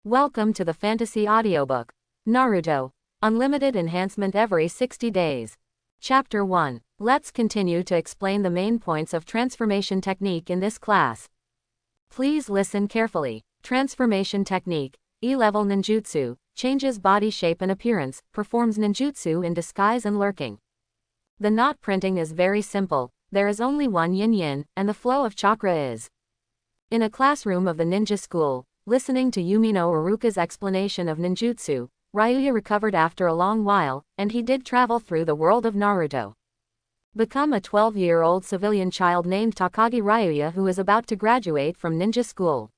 Welcome to the fantasy audiobook. Naruto. Unlimited enhancement every 60 days. Chapter 1. Let's continue to explain the main points of transformation technique in this class. Please listen carefully. Transformation technique. E-level ninjutsu. Changes body shape and appearance, performs ninjutsu in disguise and lurking. The knot printing is very simple. There is only one yin-yin, and the flow of chakra is. In a classroom of the ninja school, listening to Yumino Iruka's explanation of ninjutsu, Ryuya recovered after a long while, and he did travel through the world of Naruto. Become a 12-year-old civilian child named Takagi Ryuya who is about to graduate from ninja school.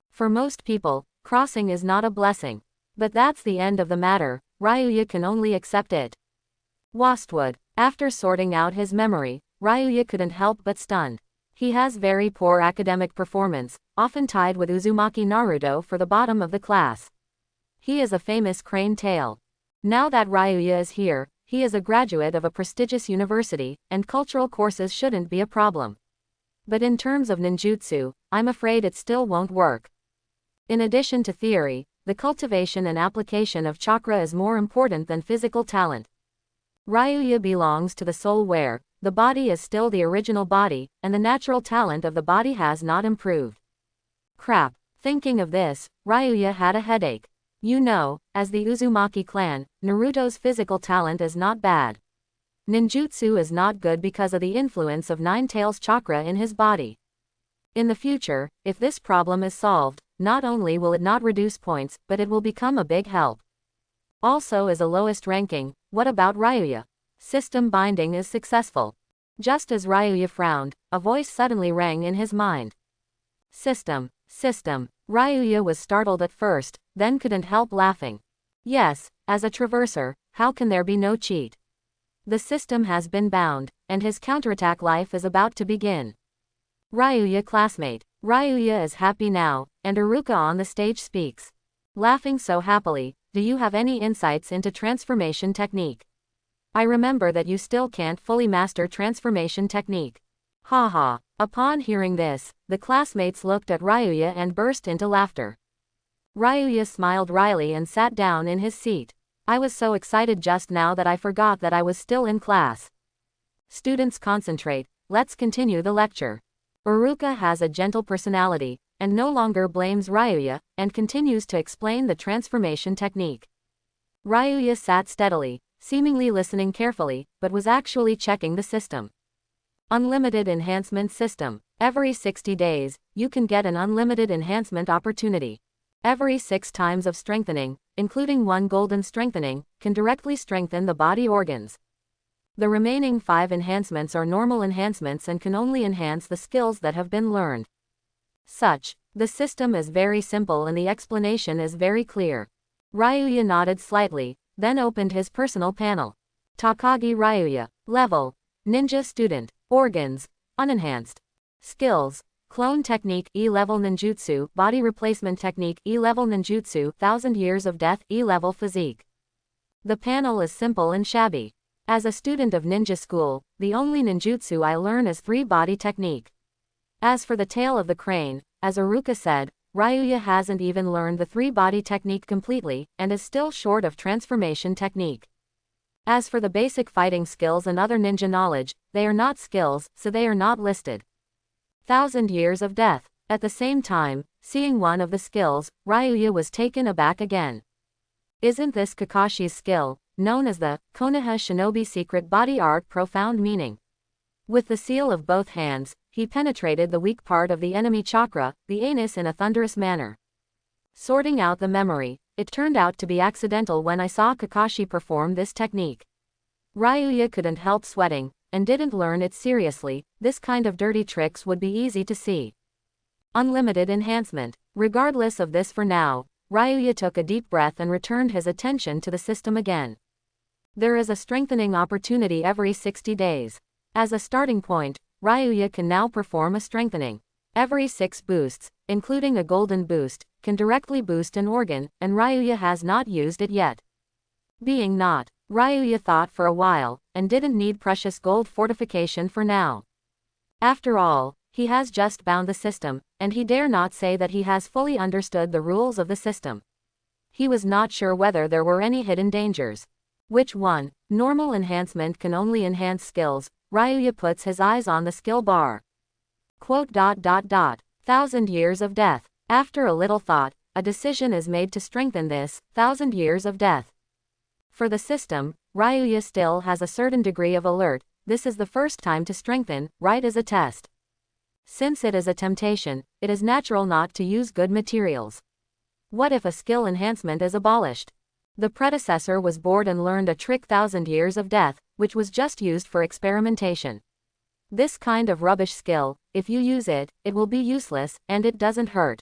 For most people, crossing is not a blessing. But that's the end of the matter, Ryuya can only accept it. Wastwood. After sorting out his memory, Ryuya couldn't help but stunned. He has very poor academic performance, often tied with Uzumaki Naruto for the bottom of the class. He is a famous crane tail. Now that Ryuya is here, he is a graduate of a prestigious university, and cultural courses shouldn't be a problem. But in terms of ninjutsu, I'm afraid it still won't work. In addition to theory, the cultivation and application of chakra is more important than physical talent. Ryuya belongs to the soul where the body is still the original body, and the natural talent of the body has not improved. Crap. Thinking of this, Ryuya had a headache. You know, as the Uzumaki clan, Naruto's physical talent is not bad. Ninjutsu is not good because of the influence of Nine Tails chakra in his body. In the future, if this problem is solved, not only will it not reduce points, but it will become a big help. Also as a lowest ranking, what about Ryuya? System binding is successful. Just as Ryuya frowned, a voice suddenly rang in his mind. System. Ryuya was startled at first, then couldn't help laughing. Yes, as a traverser, how can there be no cheat? The system has been bound, and his counterattack life is about to begin. Ryuya classmate. Ryuya is happy now, and Iruka on the stage speaks. Laughing so happily, do you have any insights into transformation technique? I remember that you still can't fully master transformation technique. Haha. Upon hearing this, the classmates looked at Ryuya and burst into laughter. Ryuya smiled wryly and sat down in his seat. I was so excited just now that I forgot that I was still in class. Students concentrate, let's continue the lecture. Iruka has a gentle personality, and no longer blames Ryuya, and continues to explain the transformation technique. Ryuya sat steadily, seemingly listening carefully, but was actually checking the system. Unlimited enhancement system. Every 60 days, you can get an unlimited enhancement opportunity. Every 6 times of strengthening, including 1 golden strengthening, can directly strengthen the body organs. The remaining 5 enhancements are normal enhancements and can only enhance the skills that have been learned. The system is very simple and the explanation is very clear. Ryuya nodded slightly, then opened his personal panel. Takagi Ryuya. Level. Ninja student. Organs. Unenhanced. Skills. Clone technique E-level ninjutsu. Body replacement technique E-level ninjutsu. 1000 years of death E-level physique. The panel is simple and shabby. As a student of ninja school, the only ninjutsu I learn is 3-body technique. As for the tail of the crane, as Iruka said, Ryuya hasn't even learned the 3-body technique completely, and is still short of transformation technique. As for the basic fighting skills and other ninja knowledge, they are not skills, so they are not listed. 1000 years of death. At the same time, seeing one of the skills, Ryuya was taken aback again. Isn't this Kakashi's skill, known as the Konoha Shinobi Secret Body Art Profound Meaning? With the seal of both hands, he penetrated the weak part of the enemy chakra, the anus, in a thunderous manner. Sorting out the memory, it turned out to be accidental when I saw Kakashi perform this technique. Ryuya couldn't help sweating, and didn't learn it seriously. This kind of dirty tricks would be easy to see. Unlimited enhancement. Regardless of this for now, Ryuya took a deep breath and returned his attention to the system again. There is a strengthening opportunity every 60 days. As a starting point, Ryuya can now perform a strengthening. Every 6 boosts, including a golden boost, can directly boost an organ, and Ryuya has not used it yet. Ryuya thought for a while, and didn't need precious gold fortification for now. After all, he has just bound the system, and he dare not say that he has fully understood the rules of the system. He was not sure whether there were any hidden dangers. Which one? Normal enhancement can only enhance skills. Ryuya puts his eyes on the skill bar. Quote. 1,000 years of death. After a little thought, a decision is made to strengthen this 1,000 years of death. For the system, Ryuya still has a certain degree of alert. This is the first time to strengthen, right as a test. Since it is a temptation, it is natural not to use good materials. What if a skill enhancement is abolished? The predecessor was bored and learned a trick 1,000 years of death, which was just used for experimentation. This kind of rubbish skill, if you use it, it will be useless, and it doesn't hurt.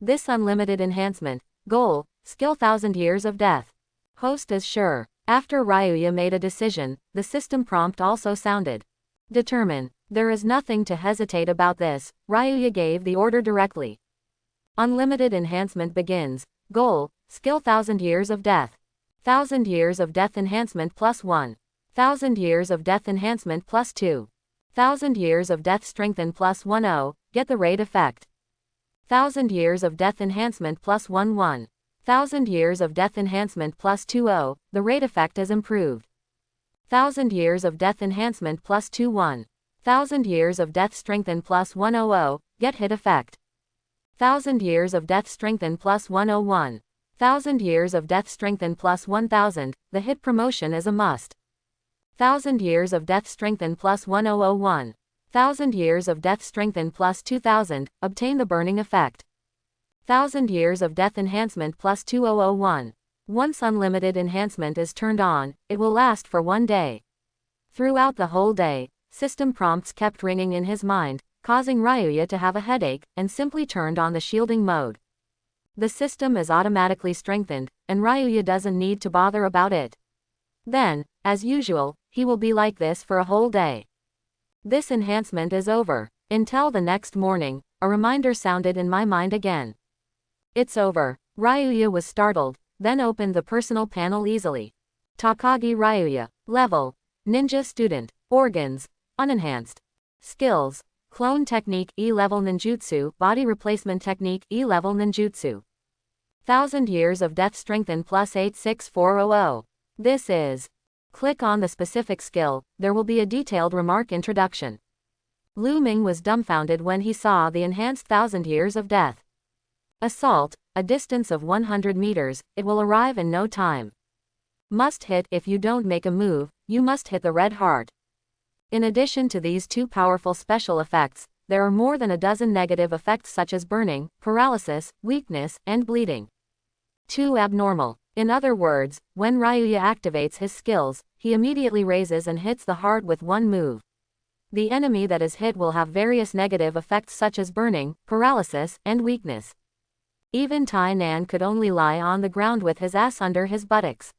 This unlimited enhancement. Goal, skill 1,000 years of death. Host is sure. After Ryuya made a decision, the system prompt also sounded. Determine. There is nothing to hesitate about this. Ryuya gave the order directly. Unlimited enhancement begins. Goal, skill 1,000 years of death. 1,000 years of death enhancement plus 1. 1,000 years of death enhancement plus 2. 1,000 years of death strengthen plus 1. Get the raid effect. 1,000 years of death enhancement plus 1. 1,000 years of death enhancement plus 2. The raid effect is improved. 1,000 years of death enhancement plus 2. 1,000 years of death strengthen plus 1. Get hit effect. 1,000 years of death strengthen plus 101. 1,000 years of death strengthen plus 1,000. The hit promotion is a must. 1,000 years of death strengthen plus 1001. 1,000 years of death strengthen plus 2,000. Obtain the burning effect. 1,000 years of death enhancement plus 2001. Once unlimited enhancement is turned on, it will last for 1 day. Throughout the whole day, system prompts kept ringing in his mind, causing Ryuya to have a headache, and simply turned on the shielding mode. The system is automatically strengthened, and Ryuya doesn't need to bother about it. Then, as usual, he will be like this for a whole day. This enhancement is over. Until the next morning, a reminder sounded in my mind again. It's over. Ryuya was startled, then opened the personal panel easily. Takagi Ryuya. Level. Ninja student. Organs. Unenhanced. Skills. Clone technique E-level ninjutsu. Body replacement technique E-level ninjutsu. 1,000 years of death strengthen plus 86400. This is. Click on the specific skill. There will be a detailed remark introduction. Lu Ming was dumbfounded when he saw the enhanced 1,000 years of death. Assault, a distance of 100 meters, it will arrive in no time. Must hit. If you don't make a move, you must hit the red heart. In addition to these two powerful special effects, there are more than a dozen negative effects such as burning, paralysis, weakness, and bleeding. Too abnormal. In other words, when Ryuya activates his skills, he immediately raises and hits the heart with one move. The enemy that is hit will have various negative effects such as burning, paralysis, and weakness. Even Tai Nan could only lie on the ground with his ass under his buttocks.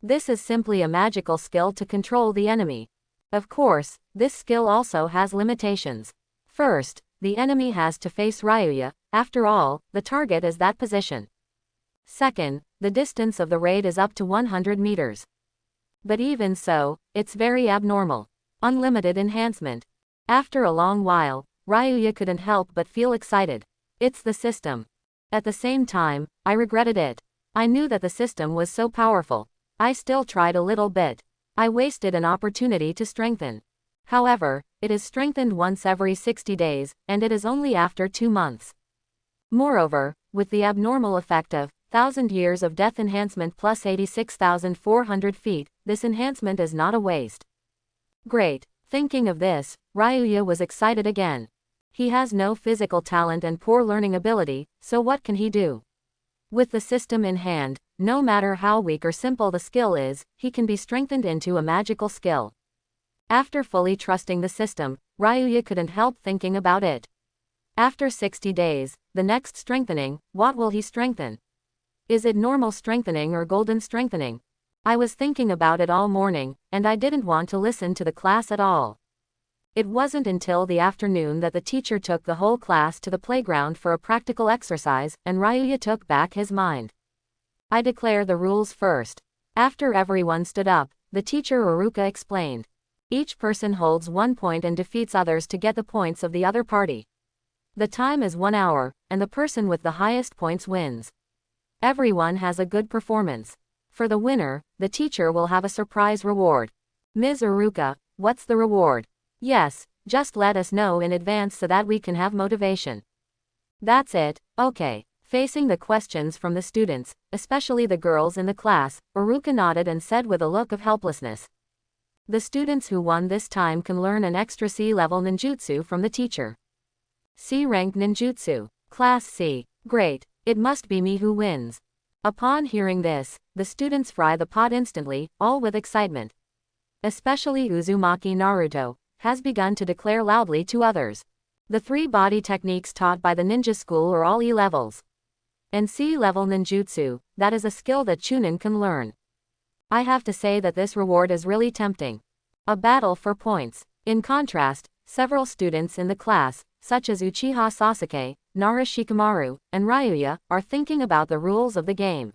This is simply a magical skill to control the enemy. Of course, this skill also has limitations. First, the enemy has to face Ryuya. After all, the target is that position. Second, the distance of the raid is up to 100 meters. But even so, it's very abnormal. Unlimited enhancement. After a long while, Ryuya couldn't help but feel excited. It's the system. At the same time, I regretted it. I knew that the system was so powerful. I still tried a little bit. I wasted an opportunity to strengthen. However, it is strengthened once every 60 days, and it is only after 2 months. Moreover, with the abnormal effect of 1,000 years of death enhancement plus 86,400 feet, this enhancement is not a waste. Great. Thinking of this, Ryuya was excited again. He has no physical talent and poor learning ability, so what can he do? With the system in hand, no matter how weak or simple the skill is, he can be strengthened into a magical skill. After fully trusting the system, Ryuya couldn't help thinking about it. After 60 days, the next strengthening, what will he strengthen? Is it normal strengthening or golden strengthening? I was thinking about it all morning, and I didn't want to listen to the class at all. It wasn't until the afternoon that the teacher took the whole class to the playground for a practical exercise, and Ryuya took back his mind. I declare the rules first. After everyone stood up, the teacher Uruka explained. Each person holds 1 point and defeats others to get the points of the other party. The time is 1 hour, and the person with the highest points wins. Everyone has a good performance. For the winner, the teacher will have a surprise reward. Ms. Iruka, what's the reward? Yes, just let us know in advance so that we can have motivation. That's it, okay. Facing the questions from the students, especially the girls in the class, Iruka nodded and said with a look of helplessness. The students who won this time can learn an extra C-level ninjutsu from the teacher. C-rank ninjutsu. Class C. Great, it must be me who wins. Upon hearing this, the students fry the pot instantly, all with excitement. Especially Uzumaki Naruto has begun to declare loudly to others. The 3 body techniques taught by the ninja school are all E-levels. And C-level ninjutsu, that is a skill that Chunin can learn. I have to say that this reward is really tempting. A battle for points. In contrast, several students in the class, such as Uchiha Sasuke, Nara Shikamaru, and Ryuya, are thinking about the rules of the game.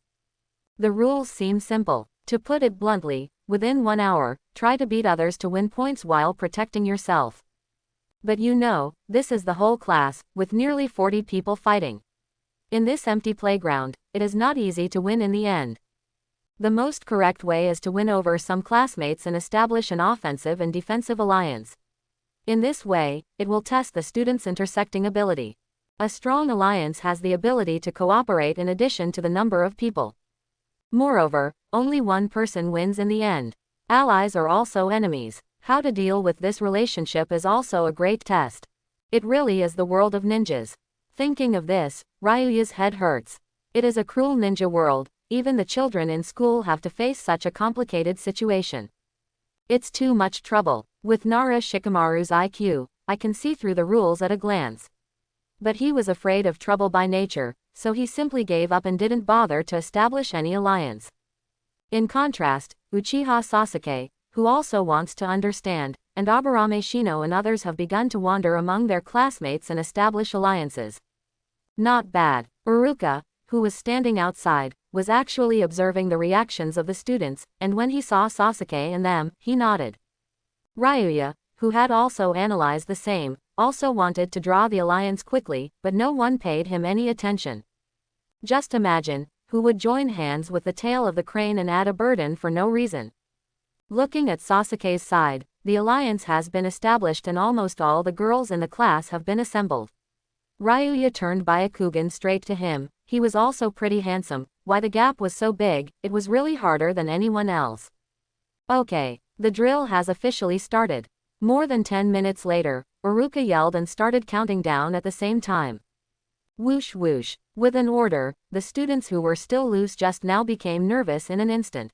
The rules seem simple. To put it bluntly, within 1 hour, try to beat others to win points while protecting yourself. But you know, this is the whole class, with nearly 40 people fighting. In this empty playground, it is not easy to win in the end. The most correct way is to win over some classmates and establish an offensive and defensive alliance. In this way, it will test the students' intersecting ability. A strong alliance has the ability to cooperate in addition to the number of people. Moreover, only one person wins in the end. Allies are also enemies. How to deal with this relationship is also a great test. It really is the world of ninjas. Thinking of this, Ryuya's head hurts. It is a cruel ninja world, even the children in school have to face such a complicated situation. It's too much trouble. With Nara Shikamaru's IQ, I can see through the rules at a glance. But he was afraid of trouble by nature, so he simply gave up and didn't bother to establish any alliance. In contrast, Uchiha Sasuke, who also wants to understand, and Aburame Shino and others have begun to wander among their classmates and establish alliances. Not bad. Iruka, who was standing outside, was actually observing the reactions of the students, and when he saw Sasuke and them, he nodded. Ryuya, who had also analyzed the same, also wanted to draw the alliance quickly, but no one paid him any attention. Just imagine, who would join hands with the tail of the crane and add a burden for no reason. Looking at Sasuke's side, the alliance has been established and almost all the girls in the class have been assembled. Ryuya turned Byakugan straight to him. He was also pretty handsome. Why the gap was so big, it was really harder than anyone else. Okay, the drill has officially started. More than 10 minutes later, Iruka yelled and started counting down at the same time. Whoosh whoosh. With an order, the students who were still loose just now became nervous in an instant.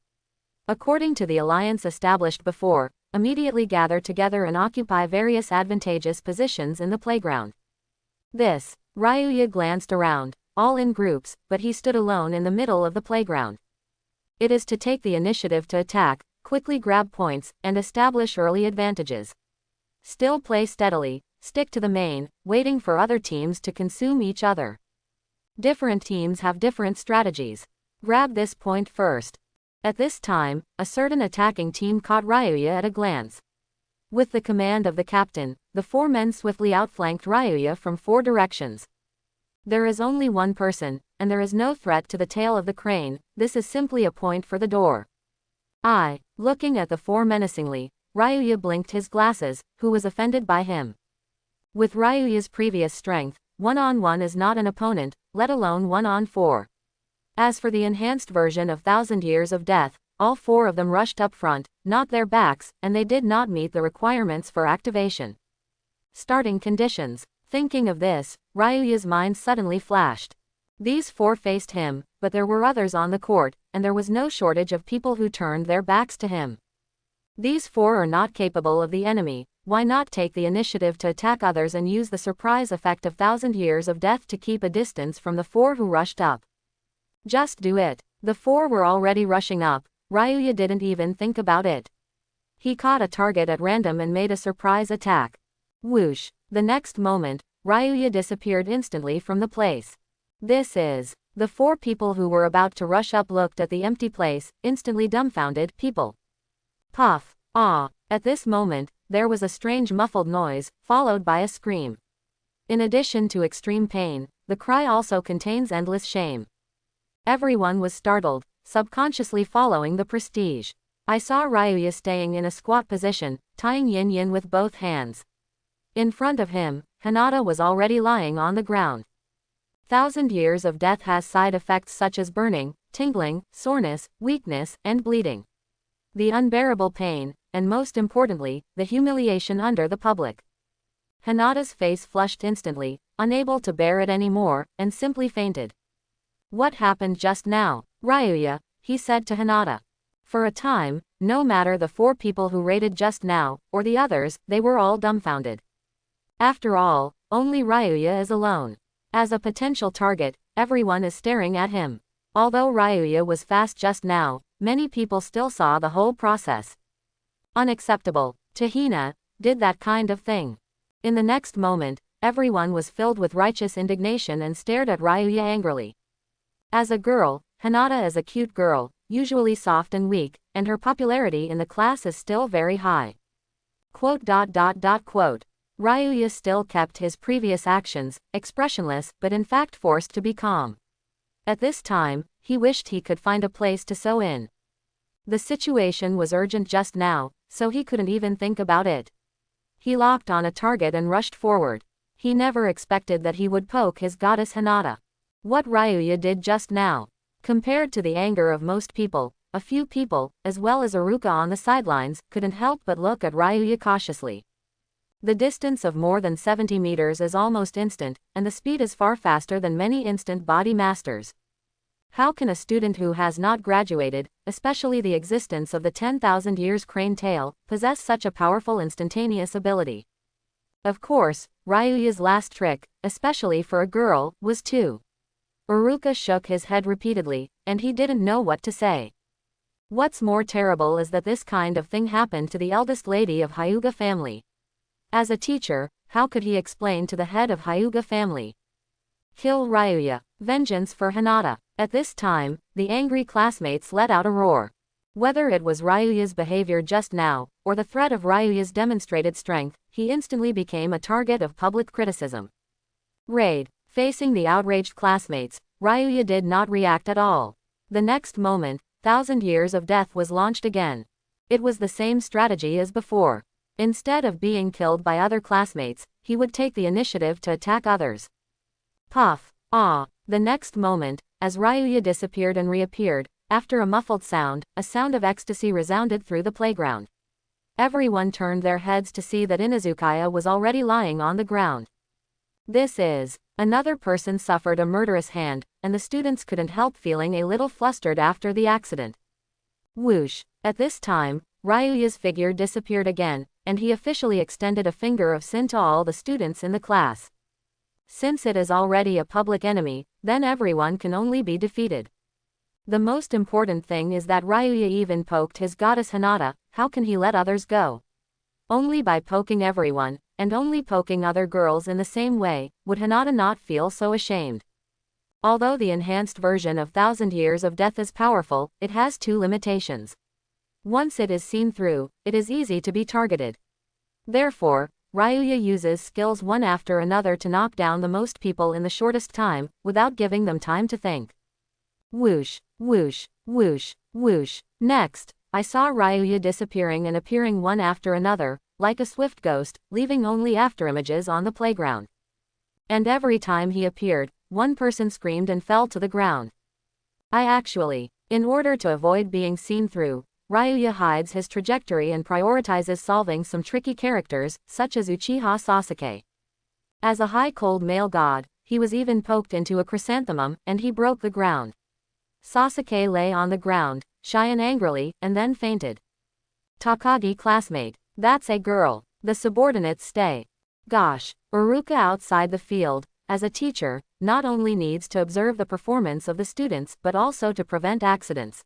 According to the alliance established before, immediately gather together and occupy various advantageous positions in the playground. This, Ryuya glanced around, all in groups, but he stood alone in the middle of the playground. It is to take the initiative to attack, quickly grab points, and establish early advantages. Still play steadily, stick to the main, waiting for other teams to consume each other. Different teams have different strategies. Grab this point first. At this time, a certain attacking team caught Ryuya at a glance. With the command of the captain, the 4 men swiftly outflanked Ryuya from 4 directions. There is only one person, and there is no threat to the tail of the crane. This is simply a point for the door. Looking at the 4 menacingly, Ryuya blinked his glasses, who was offended by him. With Ryuya's previous strength, 1-on-1 is not an opponent, let alone 1-on-4. As for the enhanced version of 1000 Years of Death, all 4 of them rushed up front, not their backs, and they did not meet the requirements for activation. Starting conditions. Thinking of this, Ryuya's mind suddenly flashed. These 4 faced him, but there were others on the court, and there was no shortage of people who turned their backs to him. These 4 are not capable of the enemy. Why not take the initiative to attack others and use the surprise effect of 1000 Years of Death to keep a distance from the 4 who rushed up? Just do it. The 4 were already rushing up. Ryuya didn't even think about it. He caught a target at random and made a surprise attack. Whoosh. The next moment, Ryuya disappeared instantly from the place. This is. The 4 people who were about to rush up looked at the empty place, instantly dumbfounded people. Puff. Ah. At this moment, there was a strange muffled noise, followed by a scream. In addition to extreme pain, the cry also contains endless shame. Everyone was startled, subconsciously following the prestige. I saw Ryuya staying in a squat position, tying Yin-Yin with both hands. In front of him, Hinata was already lying on the ground. 1,000 years of death has side effects such as burning, tingling, soreness, weakness, and bleeding. The unbearable pain, and most importantly, the humiliation under the public. Hinata's face flushed instantly, unable to bear it anymore, and simply fainted. What happened just now, Ryuya? He said to Hinata. For a time, no matter the 4 people who raided just now, or the others, they were all dumbfounded. After all, only Ryuya is alone. As a potential target, everyone is staring at him. Although Ryuya was fast just now, many people still saw the whole process. Unacceptable. Hina did that kind of thing. In the next moment, everyone was filled with righteous indignation and stared at Ryuya angrily. As a girl, Hinata is a cute girl, usually soft and weak, and her popularity in the class is still very high. Ryuya still kept his previous actions, expressionless but in fact forced to be calm. At this time, he wished he could find a place to sew in. The situation was urgent just now, so he couldn't even think about it. He locked on a target and rushed forward. He never expected that he would poke his goddess Hinata. What Ryuya did just now, compared to the anger of most people, a few people, as well as Iruka on the sidelines, couldn't help but look at Ryuya cautiously. The distance of more than 70 meters is almost instant, and the speed is far faster than many instant body masters. How can a student who has not graduated, especially the existence of the 10,000 years crane tail, possess such a powerful instantaneous ability? Of course, Ryuya's last trick, especially for a girl, was too. Iruka shook his head repeatedly, and he didn't know what to say. What's more terrible is that this kind of thing happened to the eldest lady of Hyuga family. As a teacher, how could he explain to the head of Hyuga family? Kill Ryuya. Vengeance for Hinata. At this time, the angry classmates let out a roar. Whether it was Ryuya's behavior just now, or the threat of Ryuya's demonstrated strength, he instantly became a target of public criticism. Raid. Facing the outraged classmates, Ryuya did not react at all. The next moment, 1,000 years of death was launched again. It was the same strategy as before. Instead of being killed by other classmates, he would take the initiative to attack others. Puff. Ah. The next moment, as Ryuya disappeared and reappeared, after a muffled sound, a sound of ecstasy resounded through the playground. Everyone turned their heads to see that Inazukaya was already lying on the ground. This is. Another person suffered a murderous hand, and the students couldn't help feeling a little flustered after the accident. Whoosh. At this time, Ryuya's figure disappeared again, and he officially extended a finger of sin to all the students in the class. Since it is already a public enemy, then everyone can only be defeated. The most important thing is that Ryuya even poked his goddess Hinata. How can he let others go? Only by poking everyone, and only poking other girls in the same way, would Hinata not feel so ashamed. Although the enhanced version of 1,000 Years of Death is powerful, it has 2 limitations. Once it is seen through, it is easy to be targeted. Therefore, Ryuya uses skills one after another to knock down the most people in the shortest time, without giving them time to think. Whoosh, whoosh, whoosh, whoosh. Next, I saw Ryuya disappearing and appearing one after another, like a swift ghost, leaving only afterimages on the playground. And every time he appeared, one person screamed and fell to the ground. In order to avoid being seen through, Ryuya hides his trajectory and prioritizes solving some tricky characters, such as Uchiha Sasuke. As a high-cold male god, he was even poked into a chrysanthemum, and he broke the ground. Sasuke lay on the ground, shy and angrily, and then fainted. Takagi classmate. That's a girl. The subordinates stay. Gosh. Iruka outside the field, as a teacher, not only needs to observe the performance of the students but also to prevent accidents.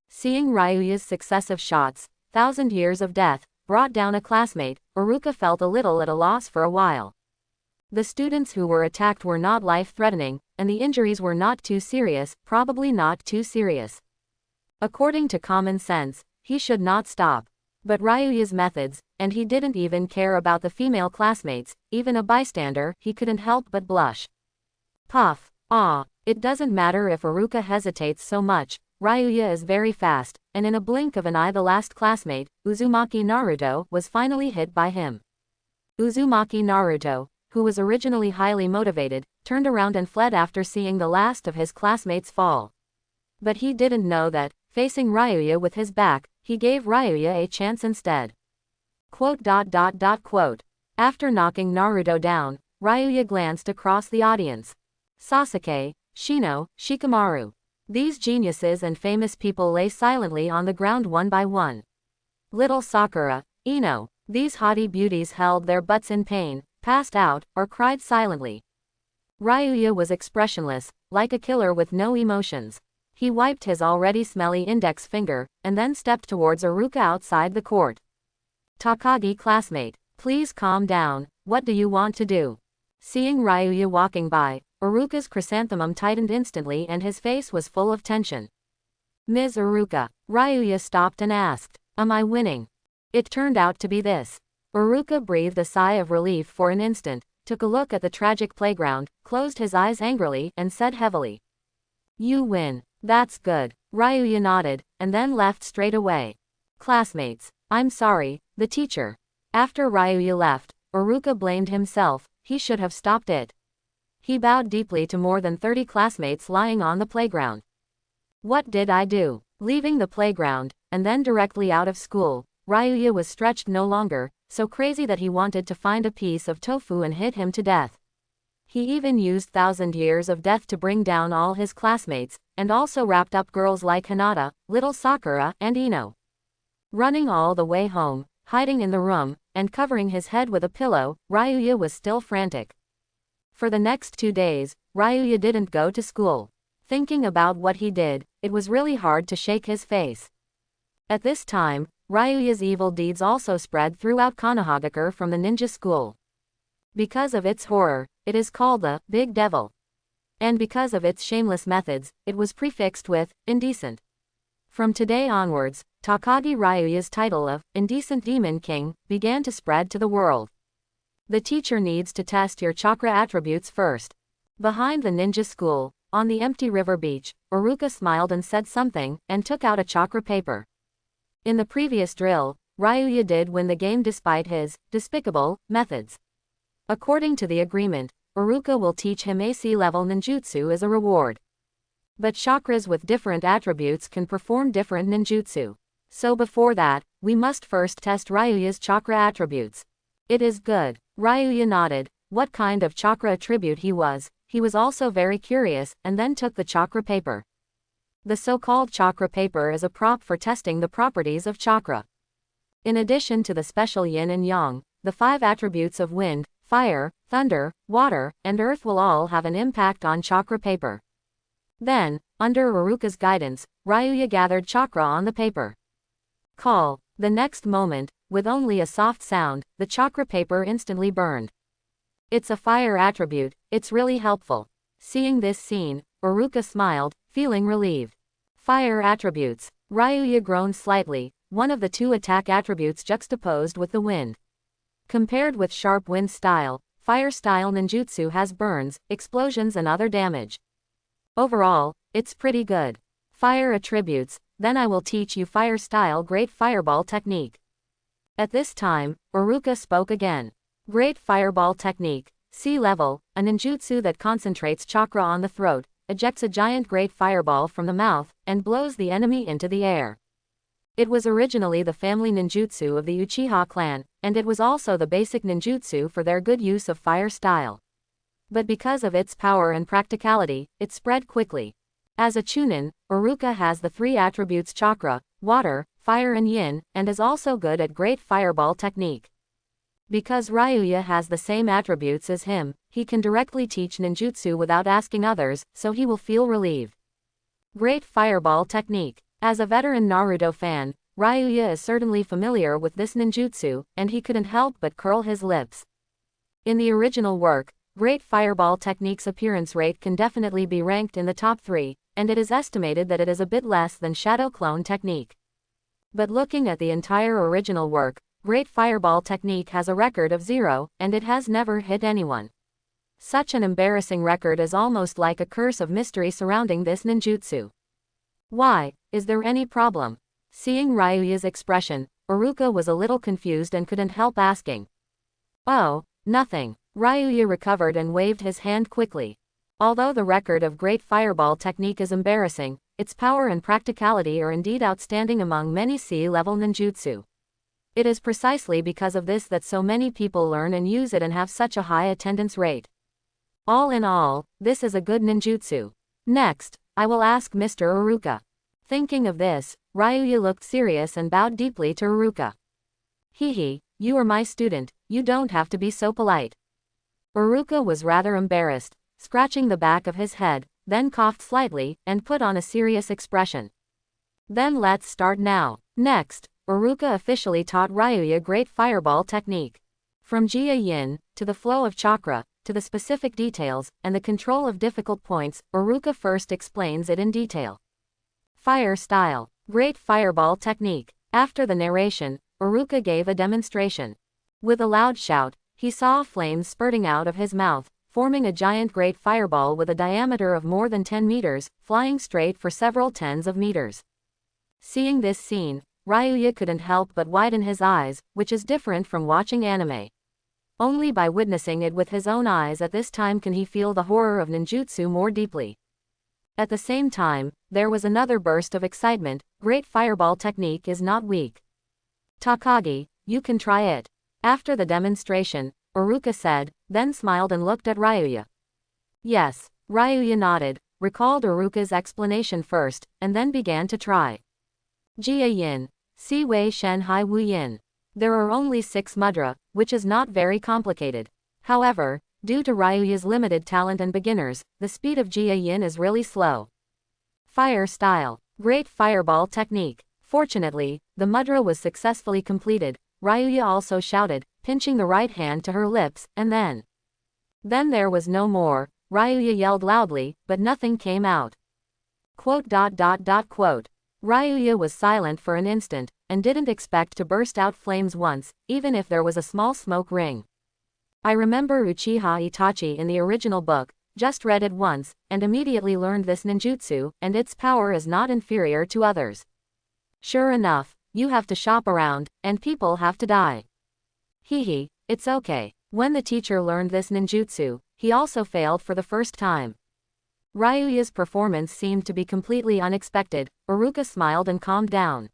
Seeing Ryuya's successive shots, 1,000 Years of Death, brought down a classmate, Iruka felt a little at a loss for a while. The students who were attacked were not life-threatening, and the injuries were not too serious, probably not too serious. According to common sense, he should not stop. But Ryuya's methods, and he didn't even care about the female classmates, even a bystander, he couldn't help but blush. Puff. Ah. It doesn't matter if Iruka hesitates so much, Ryuya is very fast, and in a blink of an eye the last classmate, Uzumaki Naruto, was finally hit by him. Uzumaki Naruto, who was originally highly motivated, turned around and fled after seeing the last of his classmates fall. But he didn't know that, facing Ryuya with his back, he gave Ryuya a chance instead. Quote. After knocking Naruto down, Ryuya glanced across the audience. Sasuke, Shino, Shikamaru. These geniuses and famous people lay silently on the ground one by one. Little Sakura, Ino. These haughty beauties held their butts in pain, passed out, or cried silently. Ryuya was expressionless, like a killer with no emotions. He wiped his already smelly index finger, and then stepped towards Iruka outside the court. Takagi classmate, please calm down, what do you want to do? Seeing Ryuya walking by, Iruka's chrysanthemum tightened instantly and his face was full of tension. Ms. Iruka, Ryuya stopped and asked, am I winning? It turned out to be this. Iruka breathed a sigh of relief for an instant, took a look at the tragic playground, closed his eyes angrily, and said heavily. You win. That's good. Ryuya nodded, and then left straight away. Classmates, I'm sorry, the teacher. After Ryuya left, Iruka blamed himself, he should have stopped it. He bowed deeply to more than 30 classmates lying on the playground. What did I do? Leaving the playground, and then directly out of school, Ryuya was stretched no longer, so crazy that he wanted to find a piece of tofu and hit him to death. He even used 1,000 years of death to bring down all his classmates, and also wrapped up girls like Hinata, little Sakura, and Ino. Running all the way home, hiding in the room, and covering his head with a pillow, Ryuya was still frantic. For the next 2 days, Ryuya didn't go to school. Thinking about what he did, it was really hard to shake his face. At this time, Ryuya's evil deeds also spread throughout Konohagakure from the ninja school. Because of its horror, it is called the Big Devil. And because of its shameless methods, it was prefixed with indecent. From today onwards, Takagi Ryuya's title of Indecent Demon King began to spread to the world. The teacher needs to test your chakra attributes first. Behind the ninja school, on the empty river beach, Iruka smiled and said something, and took out a chakra paper. In the previous drill, Ryuya did win the game despite his despicable methods. According to the agreement, Iruka will teach him AC-level ninjutsu as a reward. But chakras with different attributes can perform different ninjutsu. So before that, we must first test Ryuya's chakra attributes. It is good. Ryuya nodded. What kind of chakra attribute he was also very curious, and then took the chakra paper. The so-called chakra paper is a prop for testing the properties of chakra. In addition to the special yin and yang, the 5 attributes of wind, fire, thunder, water, and earth will all have an impact on chakra paper. Then, under Iruka's guidance, Ryuya gathered chakra on the paper. Call. The next moment, with only a soft sound, the chakra paper instantly burned. It's a fire attribute, it's really helpful. Seeing this scene, Iruka smiled, feeling relieved. Fire attributes. Ryuya groaned slightly, one of the 2 attack attributes juxtaposed with the wind. Compared with sharp wind style, fire style ninjutsu has burns, explosions and other damage. Overall, it's pretty good. Fire attributes, then I will teach you fire style Great Fireball technique. At this time, Iruka spoke again. Great Fireball technique, sea level, a ninjutsu that concentrates chakra on the throat, ejects a giant great fireball from the mouth, and blows the enemy into the air. It was originally the family ninjutsu of the Uchiha clan, and it was also the basic ninjutsu for their good use of fire style. But because of its power and practicality, it spread quickly. As a Chunin, Iruka has the 3 attributes chakra, water, fire and yin, and is also good at Great Fireball technique. Because Ryuya has the same attributes as him, he can directly teach ninjutsu without asking others, so he will feel relieved. Great Fireball technique. As a veteran Naruto fan, Ryuya is certainly familiar with this ninjutsu, and he couldn't help but curl his lips. In the original work, Great Fireball technique's appearance rate can definitely be ranked in the top 3, and it is estimated that it is a bit less than Shadow Clone technique. But looking at the entire original work, Great Fireball Technique has a record of 0, and it has never hit anyone. Such an embarrassing record is almost like a curse of mystery surrounding this ninjutsu. Why, is there any problem? Seeing Ryuya's expression, Iruka was a little confused and couldn't help asking. Oh, nothing. Ryuya recovered and waved his hand quickly. Although the record of Great Fireball Technique is embarrassing, its power and practicality are indeed outstanding among many C-level ninjutsu. It is precisely because of this that so many people learn and use it and have such a high attendance rate. All in all, this is a good ninjutsu. Next, I will ask Mr. Iruka. Thinking of this, Ryuya looked serious and bowed deeply to Iruka. Hehe, you are my student, you don't have to be so polite. Iruka was rather embarrassed, scratching the back of his head, then coughed slightly, and put on a serious expression. Then let's start now. Next, Iruka officially taught Ryuya Great Fireball Technique. From Jia Yin, to the flow of chakra, to the specific details, and the control of difficult points, Iruka first explains it in detail. Fire Style. Great Fireball Technique. After the narration, Iruka gave a demonstration. With a loud shout, he saw flames spurting out of his mouth, forming a giant great fireball with a diameter of more than 10 meters, flying straight for several tens of meters. Seeing this scene, Ryuya couldn't help but widen his eyes, which is different from watching anime. Only by witnessing it with his own eyes at this time can he feel the horror of ninjutsu more deeply. At the same time, there was another burst of excitement. Great Fireball Technique is not weak. Takagi, you can try it. After the demonstration, Iruka said, then smiled and looked at Ryuya. Yes, Ryuya nodded, recalled Iruka's explanation first, and then began to try. Jia Yin, Si Wei Shen Hai Wu Yin. There are only 6 mudra, which is not very complicated. However, due to Ryuya's limited talent and beginners, the speed of Jia Yin is really slow. Fire Style. Great Fireball Technique. Fortunately, the mudra was successfully completed. Ryuya also shouted, pinching the right hand to her lips, and then there was no more. Ryuya yelled loudly, but nothing came out. Quote. Ryuya was silent for an instant, and didn't expect to burst out flames once, even if there was a small smoke ring. I remember Uchiha Itachi in the original book, just read it once, and immediately learned this ninjutsu, and its power is not inferior to others. Sure enough, you have to shop around, and people have to die. Hehe, it's okay. When the teacher learned this ninjutsu, he also failed for the first time. Ryuya's performance seemed to be completely unexpected. Iruka smiled and calmed down.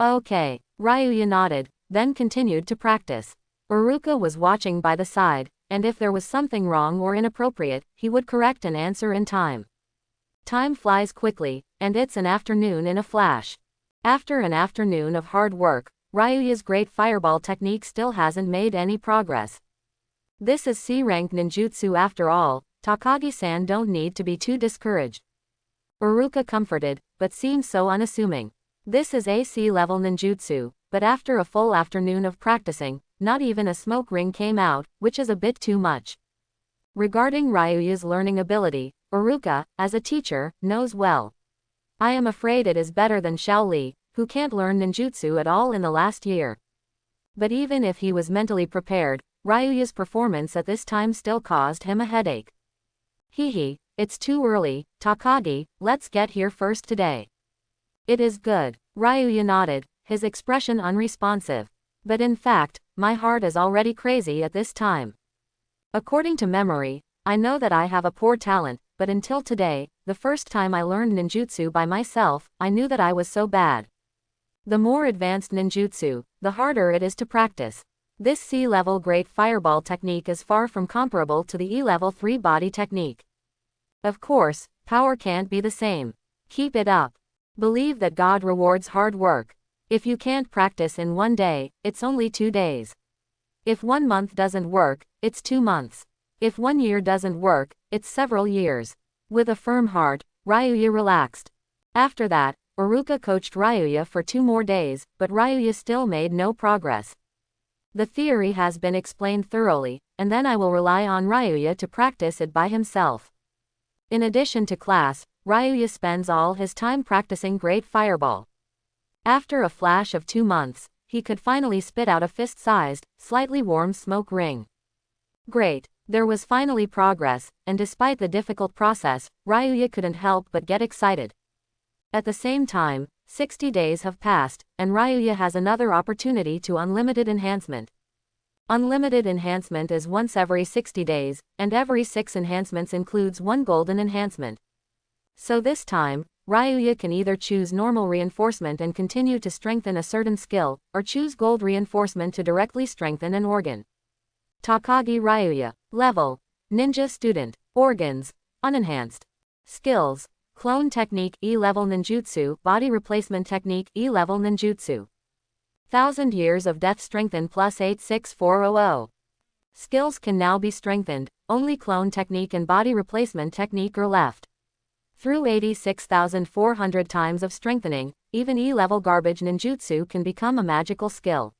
Okay, Ryuya nodded, then continued to practice. Iruka was watching by the side, and if there was something wrong or inappropriate, he would correct and answer in time. Time flies quickly, and it's an afternoon in a flash. After an afternoon of hard work, Ryuya's Great Fireball Technique still hasn't made any progress. This is C-rank ninjutsu after all. Takagi-san don't need to be too discouraged. Iruka comforted, but seemed so unassuming. This is a C-level ninjutsu, but after a full afternoon of practicing, not even a smoke ring came out, which is a bit too much. Regarding Ryuya's learning ability, Iruka, as a teacher, knows well. I am afraid it is better than Shaoli, who can't learn ninjutsu at all in the last year. But even if he was mentally prepared, Ryuya's performance at this time still caused him a headache. Hehe, it's too early, Takagi, let's get here first today. It is good. Ryuya nodded, his expression unresponsive. But in fact, my heart is already crazy at this time. According to memory, I know that I have a poor talent, but until today, the first time I learned ninjutsu by myself, I knew that I was so bad. The more advanced ninjutsu, the harder it is to practice. This C-level Great Fireball Technique is far from comparable to the E-level 3 body technique. Of course, power can't be the same. Keep it up. Believe that God rewards hard work. If you can't practice in 1 day, it's only 2 days. If 1 month doesn't work, it's 2 months. If 1 year doesn't work, it's several years. With a firm heart, Ryuya relaxed. After that, Iruka coached Ryuya for 2 more days, but Ryuya still made no progress. The theory has been explained thoroughly, and then I will rely on Ryuya to practice it by himself. In addition to class, Ryuya spends all his time practicing Great Fireball. After a flash of 2 months, he could finally spit out a fist-sized, slightly warm smoke ring. Great, there was finally progress, and despite the difficult process, Ryuya couldn't help but get excited. At the same time, 60 days have passed, and Ryuya has another opportunity to unlimited enhancement. Unlimited enhancement is once every 60 days, and every 6 enhancements includes 1 golden enhancement. So this time, Ryuya can either choose normal reinforcement and continue to strengthen a certain skill, or choose gold reinforcement to directly strengthen an organ. Takagi Ryuya. Level: Ninja Student. Organs: Unenhanced. Skills: Clone Technique E-Level Ninjutsu, Body Replacement Technique E-Level Ninjutsu. 1000 Years of Death Strengthen plus 86400. Skills can now be strengthened, only Clone Technique and Body Replacement Technique are left. Through 86,400 times of strengthening, even E-level garbage ninjutsu can become a magical skill.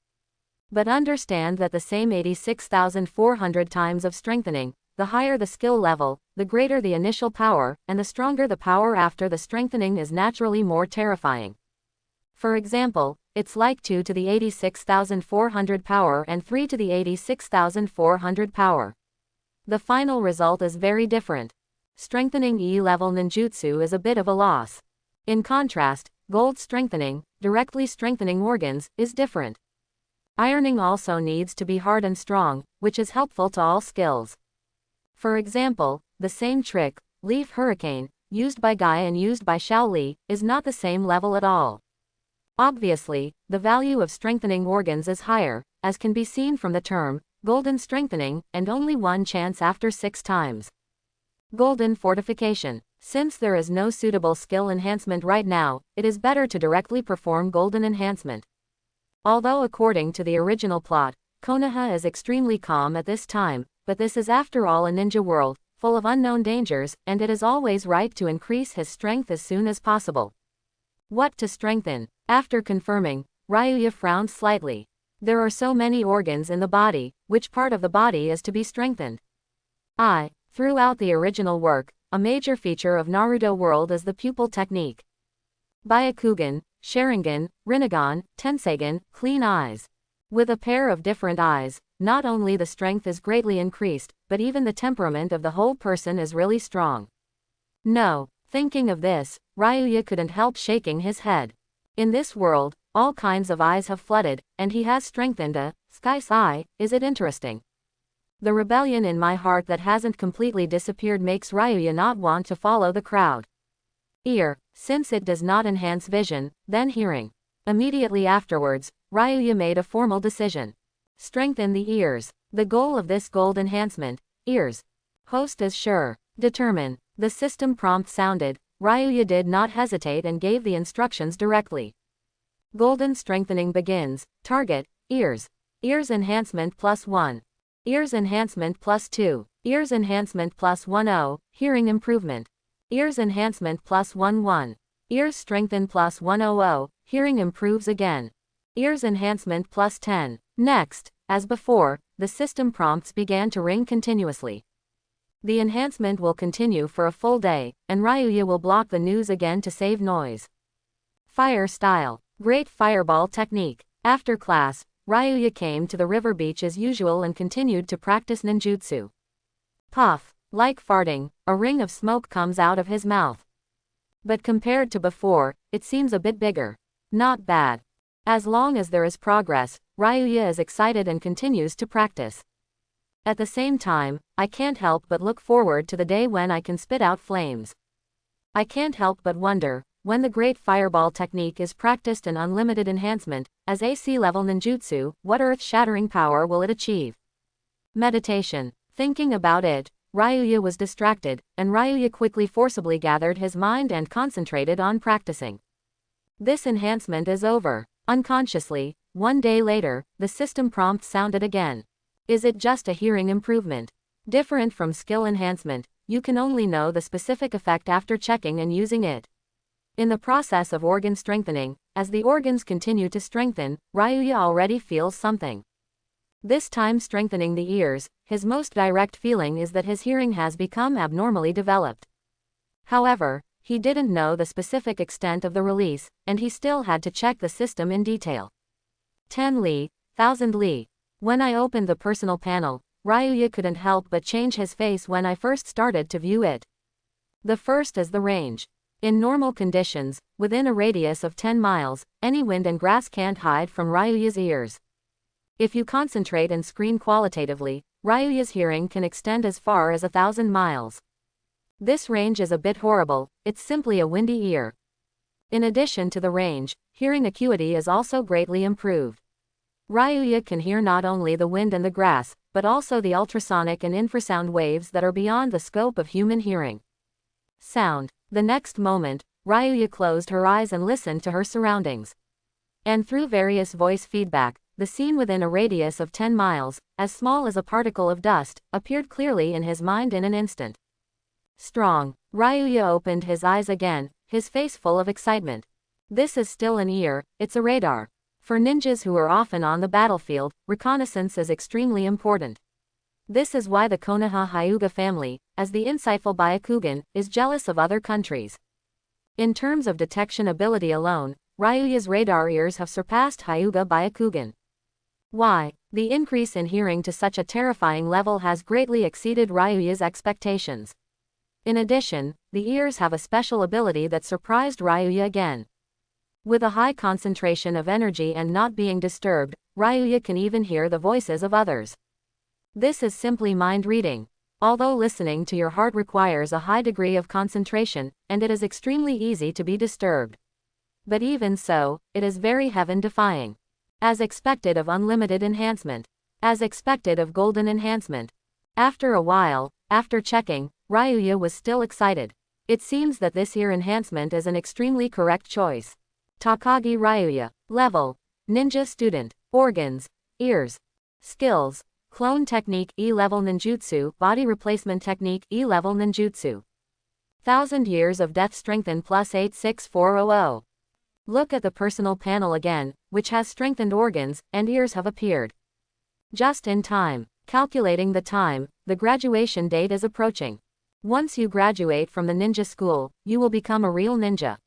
But understand that the same 86,400 times of strengthening, the higher the skill level, the greater the initial power, and the stronger the power after the strengthening is naturally more terrifying. For example, it's like 2 to the 86,400 power and 3 to the 86,400 power. The final result is very different. Strengthening E-level ninjutsu is a bit of a loss. In contrast, gold strengthening, directly strengthening organs, is different. Ironing also needs to be hard and strong, which is helpful to all skills. For example, the same trick, Leaf Hurricane, used by Guy and used by Xiao Li, is not the same level at all. Obviously, the value of strengthening organs is higher, as can be seen from the term, golden strengthening, and only 1 chance after 6 times. Golden Fortification. Since there is no suitable skill enhancement right now, it is better to directly perform golden enhancement. Although according to the original plot, Konoha is extremely calm at this time, but this is after all a ninja world, full of unknown dangers, and it is always right to increase his strength as soon as possible. What to strengthen? After confirming, Ryuya frowned slightly. There are so many organs in the body, which part of the body is to be strengthened? Throughout the original work, a major feature of Naruto world is the pupil technique. Byakugan, Sharingan, Rinnegan, Tensegan, clean eyes. With a pair of different eyes, not only the strength is greatly increased, but even the temperament of the whole person is really strong. No, thinking of this, Ryuya couldn't help shaking his head. In this world, all kinds of eyes have flooded, and he has strengthened a sky's eye. Is it interesting? The rebellion in my heart that hasn't completely disappeared makes Ryuya not want to follow the crowd. Ear, since it does not enhance vision, then hearing. Immediately afterwards, Ryuya made a formal decision. Strengthen the ears. The goal of this gold enhancement, ears. Host is sure. Determine. The system prompt sounded. Ryuya did not hesitate and gave the instructions directly. Golden strengthening begins. Target, ears. Ears enhancement +1. Ears enhancement +2. Ears enhancement +10. Hearing improvement. Ears enhancement +11. Ears strengthen +100. Hearing improves again. Ears enhancement +10. Next, as before, the system prompts began to ring continuously. The enhancement will continue for a full day, and Ryuya will block the news again to save noise. Fire style. Great fireball technique. After class, Ryuya came to the river beach as usual and continued to practice ninjutsu. Puff. Like farting, a ring of smoke comes out of his mouth. But compared to before, it seems a bit bigger. Not bad. As long as there is progress, Ryuya is excited and continues to practice. At the same time, I can't help but look forward to the day when I can spit out flames. I can't help but wonder, when the great fireball technique is practiced in unlimited enhancement, as AC level ninjutsu, what earth-shattering power will it achieve? Meditation. Thinking about it, Ryuya was distracted, and Ryuya quickly forcibly gathered his mind and concentrated on practicing. This enhancement is over. Unconsciously, 1 day later, the system prompt sounded again. Is it just a hearing improvement? Different from skill enhancement, you can only know the specific effect after checking and using it. In the process of organ strengthening, as the organs continue to strengthen, Ryuya already feels something. This time strengthening the ears, his most direct feeling is that his hearing has become abnormally developed. However, he didn't know the specific extent of the release, and he still had to check the system in detail. 10 Li, 1000 Li. When I opened the personal panel, Ryuya couldn't help but change his face when I first started to view it. The first is the range. In normal conditions, within a radius of 10 miles, any wind and grass can't hide from Ryuya's ears. If you concentrate and screen qualitatively, Ryuya's hearing can extend as far as 1,000 miles. This range is a bit horrible, it's simply a windy ear. In addition to the range, hearing acuity is also greatly improved. Ryuya can hear not only the wind and the grass, but also the ultrasonic and infrasound waves that are beyond the scope of human hearing. Sound. The next moment, Ryuya closed her eyes and listened to her surroundings. And through various voice feedback, the scene within a radius of 10 miles, as small as a particle of dust, appeared clearly in his mind in an instant. Strong. Ryuya opened his eyes again, his face full of excitement. This is still an ear, it's a radar. For ninjas who are often on the battlefield, reconnaissance is extremely important. This is why the Konoha Hyuga family, as the insightful Byakugan, is jealous of other countries. In terms of detection ability alone, Ryuya's radar ears have surpassed Hyuga Byakugan. Why? The increase in hearing to such a terrifying level has greatly exceeded Ryuya's expectations. In addition, the ears have a special ability that surprised Ryuya again. With a high concentration of energy and not being disturbed, Ryuya can even hear the voices of others. This is simply mind reading. Although listening to your heart requires a high degree of concentration, and it is extremely easy to be disturbed. But even so, it is very heaven-defying. As expected of unlimited enhancement. As expected of golden enhancement. After a while, after checking, Ryuya was still excited. It seems that this ear enhancement is an extremely correct choice. Takagi Ryuya. Level. Ninja student. Organs. Ears. Skills. Clone technique E-level ninjutsu, body replacement technique E-level ninjutsu. 1000 years of death strengthened plus 86400. Look at the personal panel again, which has strengthened organs, and ears have appeared. Just in time. Calculating the time, the graduation date is approaching. Once you graduate from the ninja school, you will become a real ninja.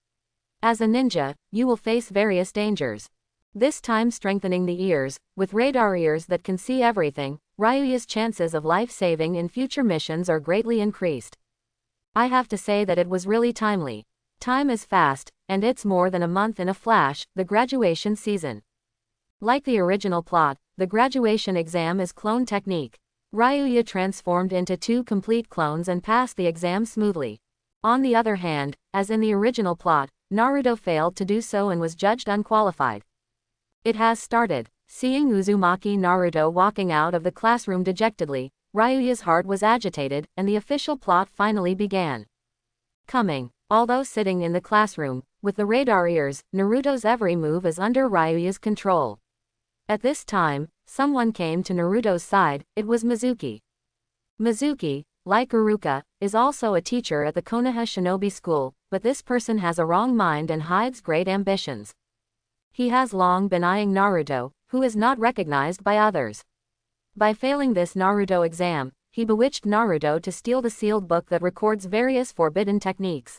As a ninja, you will face various dangers. This time strengthening the ears, with radar ears that can see everything, Ryuya's chances of life-saving in future missions are greatly increased. I have to say that it was really timely. Time is fast, and it's more than a month in a flash, the graduation season. Like the original plot, the graduation exam is clone technique. Ryuya transformed into 2 complete clones and passed the exam smoothly. On the other hand, as in the original plot, Naruto failed to do so and was judged unqualified. It has started. Seeing Uzumaki Naruto walking out of the classroom dejectedly, Ryuya's heart was agitated, and the official plot finally began. Although sitting in the classroom, with the radar ears, Naruto's every move is under Ryuya's control. At this time, someone came to Naruto's side. It was Mizuki. Mizuki, like Iruka, is also a teacher at the Konoha Shinobi School, but this person has a wrong mind and hides great ambitions. He has long been eyeing Naruto, who is not recognized by others. By failing this Naruto exam, he bewitched Naruto to steal the sealed book that records various forbidden techniques.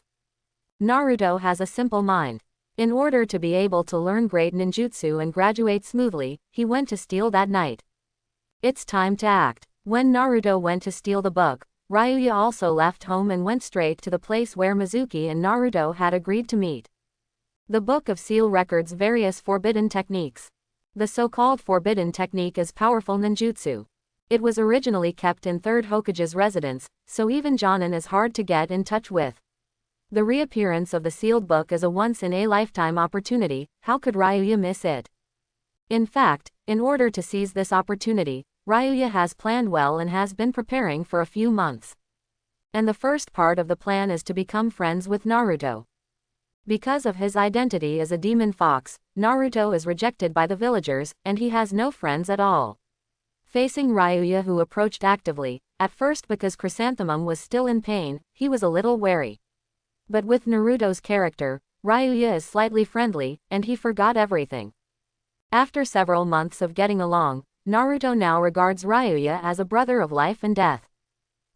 Naruto has a simple mind. In order to be able to learn great ninjutsu and graduate smoothly, he went to steal that night. It's time to act. When Naruto went to steal the book, Ryuya also left home and went straight to the place where Mizuki and Naruto had agreed to meet. The Book of Seal records various forbidden techniques. The so-called forbidden technique is powerful ninjutsu. It was originally kept in 3rd Hokage's residence, so even Jonin is hard to get in touch with. The reappearance of the sealed book is a once-in-a-lifetime opportunity. How could Ryuya miss it? In fact, in order to seize this opportunity, Ryuya has planned well and has been preparing for a few months. And the first part of the plan is to become friends with Naruto. Because of his identity as a demon fox, Naruto is rejected by the villagers, and he has no friends at all. Facing Ryuya, who approached actively, at first because Chrysanthemum was still in pain, he was a little wary. But with Naruto's character, Ryuya is slightly friendly, and he forgot everything. After several months of getting along, Naruto now regards Ryuya as a brother of life and death.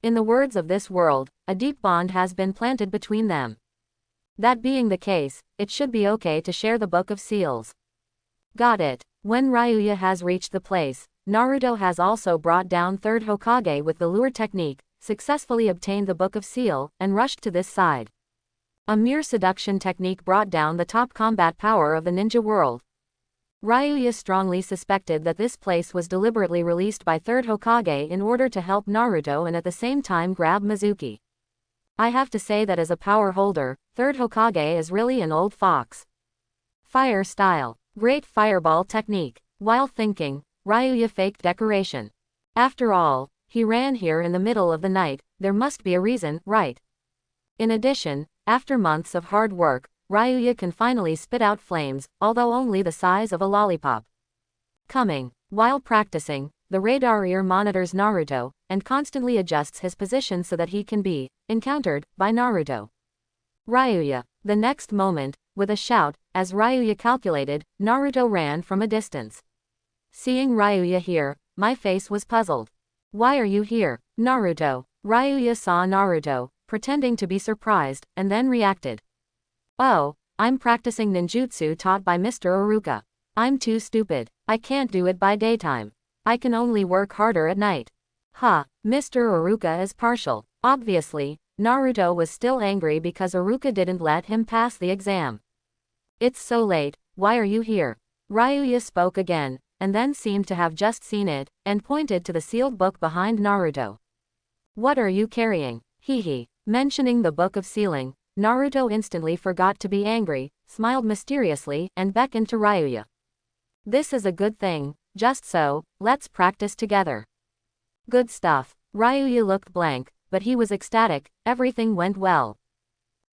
In the words of this world, a deep bond has been planted between them. That being the case, it should be okay to share the Book of Seals. Got it. When Ryuya has reached the place, Naruto has also brought down third Hokage with the lure technique, successfully obtained the Book of Seal, and rushed to this side. A mere seduction technique brought down the top combat power of the ninja world. Ryuya strongly suspected that this place was deliberately released by third Hokage in order to help Naruto and at the same time grab Mizuki. I have to say that as a power holder, third Hokage is really an old fox. Fire style. Great fireball technique. While thinking, Ryuya faked decoration. After all, he ran here in the middle of the night, there must be a reason, right? In addition, after months of hard work, Ryuya can finally spit out flames, although only the size of a lollipop. While practicing, the radar ear monitors Naruto, and constantly adjusts his position so that he can be encountered by Naruto. Ryuya. The next moment, with a shout, as Ryuya calculated, Naruto ran from a distance. Seeing Ryuya here, my face was puzzled. Why are you here, Naruto? Ryuya saw Naruto, pretending to be surprised, and then reacted. Oh, I'm practicing ninjutsu taught by Mr. Iruka. I'm too stupid. I can't do it by daytime. I can only work harder at night. Mr. Iruka is partial. Obviously, Naruto was still angry because Iruka didn't let him pass the exam. It's so late, why are you here? Ryuya spoke again, and then seemed to have just seen it, and pointed to the sealed book behind Naruto. What are you carrying? Hehe. Mentioning the Book of Sealing, Naruto instantly forgot to be angry, smiled mysteriously, and beckoned to Ryuya. This is a good thing, just so, let's practice together. Good stuff. Ryuya looked blank, but he was ecstatic, everything went well.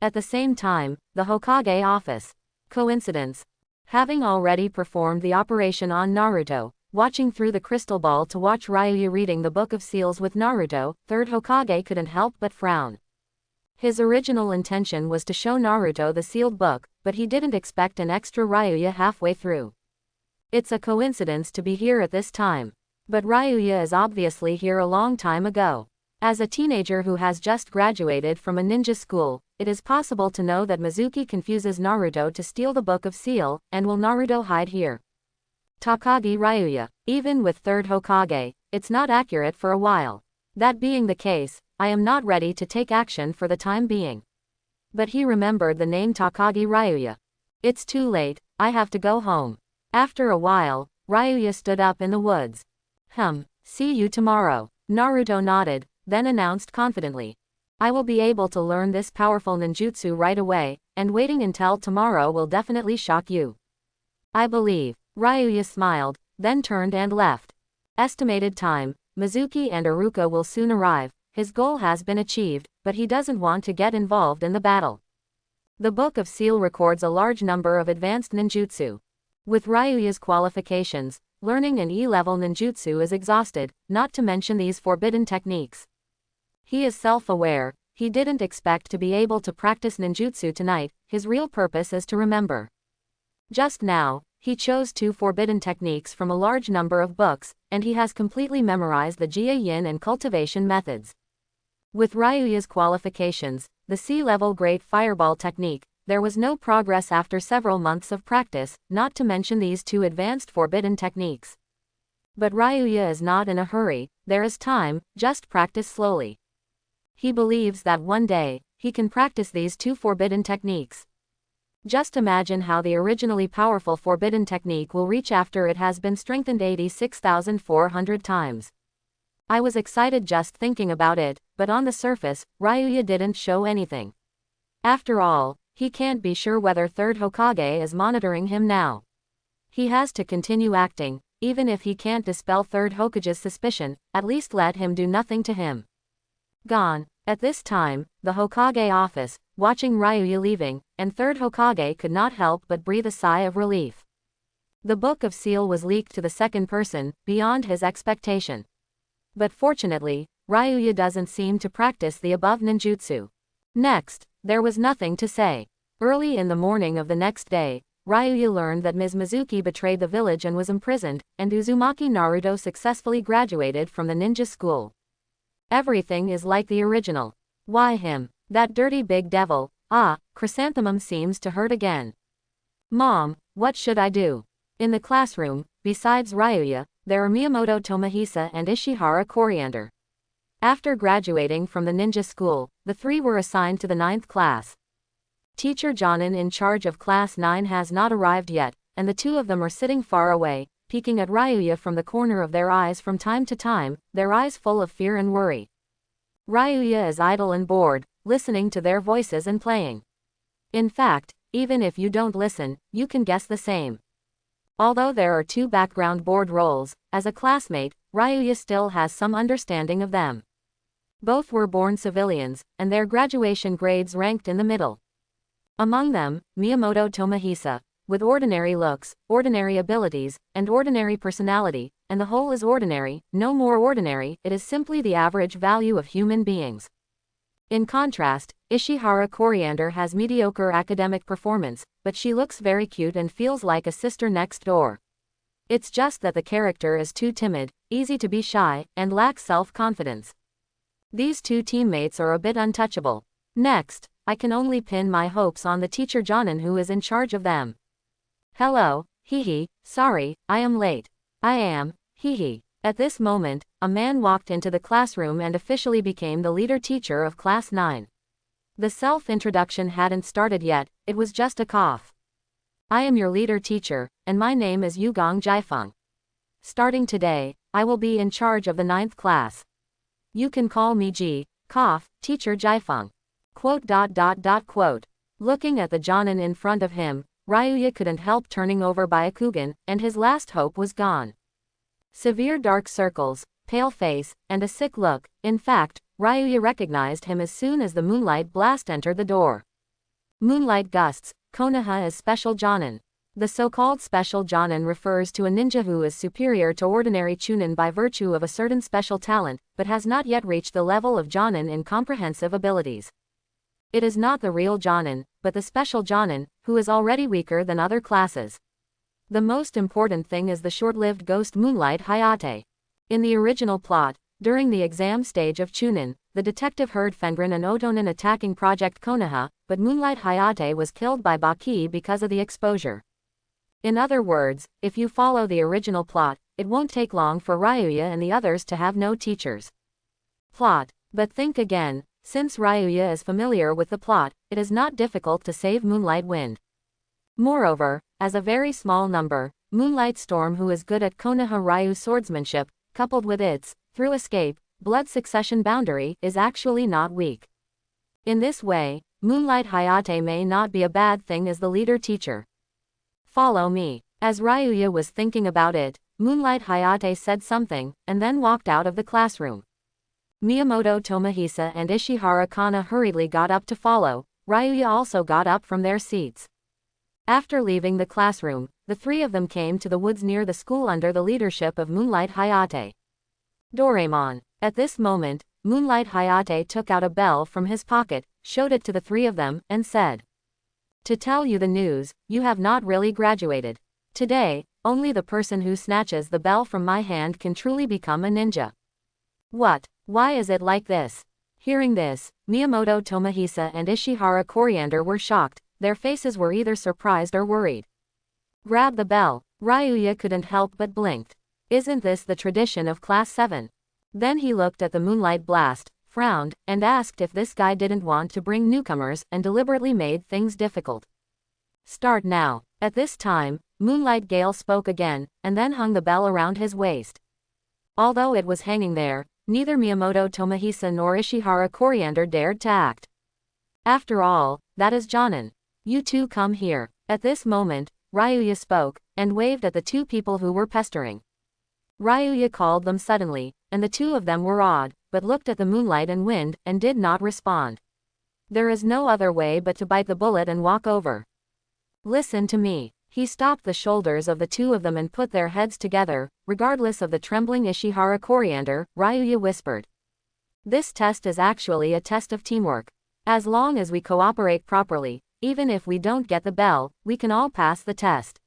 At the same time, the Hokage office. Coincidence. Having already performed the operation on Naruto, watching through the crystal ball to watch Ryuya reading the Book of Seals with Naruto, third Hokage couldn't help but frown. His original intention was to show Naruto the sealed book, but he didn't expect an extra Ryuya halfway through. It's a coincidence to be here at this time. But Ryuya is obviously here a long time ago. As a teenager who has just graduated from a ninja school, it is possible to know that Mizuki confuses Naruto to steal the Book of Seal, and will Naruto hide here? Takagi Ryuya. Even with third Hokage, it's not accurate for a while. That being the case, I am not ready to take action for the time being. But he remembered the name Takagi Ryuya. It's too late, I have to go home. After a while, Ryuya stood up in the woods. See you tomorrow. Naruto nodded, then announced confidently. I will be able to learn this powerful ninjutsu right away, and waiting until tomorrow will definitely shock you. I believe. Ryuya smiled, then turned and left. Estimated time, Mizuki and Iruka will soon arrive. His goal has been achieved, but he doesn't want to get involved in the battle. The Book of Seal records a large number of advanced ninjutsu. With Ryuya's qualifications, learning an E-level ninjutsu is exhausted, not to mention these forbidden techniques. He is self-aware, he didn't expect to be able to practice ninjutsu tonight, his real purpose is to remember. Just now, he chose 2 forbidden techniques from a large number of books, and he has completely memorized the Jia Yin and cultivation methods. With Ryuya's qualifications, the C-level Great Fireball technique, there was no progress after several months of practice, not to mention these 2 advanced forbidden techniques. But Ryuya is not in a hurry, there is time, just practice slowly. He believes that one day, he can practice these 2 forbidden techniques. Just imagine how the originally powerful forbidden technique will reach after it has been strengthened 86,400 times. I was excited just thinking about it, but on the surface, Ryuya didn't show anything. After all, he can't be sure whether third Hokage is monitoring him now. He has to continue acting, even if he can't dispel third Hokage's suspicion, at least let him do nothing to him. Gone. At this time, the Hokage office, watching Ryuya leaving, and third Hokage could not help but breathe a sigh of relief. The Book of Seal was leaked to the second person, beyond his expectation. But fortunately, Ryuya doesn't seem to practice the above ninjutsu. Next, there was nothing to say. Early in the morning of the next day, Ryuya learned that Ms. Mizuki betrayed the village and was imprisoned, and Uzumaki Naruto successfully graduated from the ninja school. Everything is like the original. Why him? That dirty big devil. Chrysanthemum seems to hurt again. Mom, what should I do? In the classroom, besides Ryuya, there are Miyamoto Tomohisa and Ishihara Coriander. After graduating from the ninja school, the three were assigned to the 9th class. Teacher Jonin in charge of Class 9 has not arrived yet, and the two of them are sitting far away, peeking at Ryuya from the corner of their eyes from time to time, their eyes full of fear and worry. Ryuya is idle and bored, listening to their voices and playing. In fact, even if you don't listen, you can guess the same. Although there are two background board roles, as a classmate, Ryuya still has some understanding of them. Both were born civilians, and their graduation grades ranked in the middle. Among them, Miyamoto Tomohisa, with ordinary looks, ordinary abilities, and ordinary personality, and the whole is ordinary, no more ordinary, it is simply the average value of human beings. In contrast, Ishihara Coriander has mediocre academic performance, but she looks very cute and feels like a sister next door. It's just that the character is too timid, easy to be shy, and lacks self-confidence. These two teammates are a bit untouchable. Next, I can only pin my hopes on the teacher Jonin who is in charge of them. Hello, hehe, sorry, I am late. I am, hehe. At this moment, a man walked into the classroom and officially became the leader teacher of Class 9. The self-introduction hadn't started yet, it was just a cough. I am your leader teacher, and my name is Yugong Jiefeng. Starting today, I will be in charge of the 9th class. You can call me teacher Jiefeng. Quote. Looking at the Jonin in front of him, Ryuya couldn't help turning over Byakugan, and his last hope was gone. Severe dark circles, pale face, and a sick look. In fact, Ryuya recognized him as soon as the moonlight blast entered the door. Moonlight gusts, Konoha is Special Jonin. The so-called Special Jonin refers to a ninja who is superior to ordinary Chunin by virtue of a certain special talent, but has not yet reached the level of Jonin in comprehensive abilities. It is not the real Jonin, but the Special Jonin, who is already weaker than other classes. The most important thing is the short-lived ghost Moonlight Hayate. In the original plot, during the exam stage of Chunin, the detective heard Fengren and Otonin attacking Project Konoha, but Moonlight Hayate was killed by Baki because of the exposure. In other words, if you follow the original plot, it won't take long for Ryuya and the others to have no teachers. Plot. But think again, since Ryuya is familiar with the plot, it is not difficult to save Moonlight Wind. Moreover, as a very small number, Moonlight Storm who is good at Konoha Ryu swordsmanship, coupled with its, through escape, blood succession boundary, is actually not weak. In this way, Moonlight Hayate may not be a bad thing as the leader teacher. Follow me. As Ryuya was thinking about it, Moonlight Hayate said something, and then walked out of the classroom. Miyamoto Tomohisa and Ishihara Kana hurriedly got up to follow. Ryuya also got up from their seats. After leaving the classroom, the three of them came to the woods near the school under the leadership of Moonlight Hayate. Doraemon. At this moment, Moonlight Hayate took out a bell from his pocket, showed it to the three of them, and said, "To tell you the news, you have not really graduated. Today, only the person who snatches the bell from my hand can truly become a ninja." What? Why is it like this? Hearing this, Miyamoto Tomohisa and Ishihara Coriander were shocked, their faces were either surprised or worried. Grab the bell. Ryuya couldn't help but blinked. Isn't this the tradition of Class 7? Then he looked at the moonlight blast, frowned, and asked if this guy didn't want to bring newcomers and deliberately made things difficult. Start now. At this time, Moonlight Gale spoke again, and then hung the bell around his waist. Although it was hanging there, neither Miyamoto Tomohisa nor Ishihara Coriander dared to act. After all, that is Jonin. You two come here. At this moment, Ryuya spoke, and waved at the two people who were pestering. Ryuya called them suddenly, and the two of them were awed, but looked at the moonlight and wind, and did not respond. There is no other way but to bite the bullet and walk over. Listen to me. He stopped the shoulders of the two of them and put their heads together, regardless of the trembling Ishihara Coriander, Ryuya whispered. This test is actually a test of teamwork. As long as we cooperate properly, even if we don't get the bell, we can all pass the test.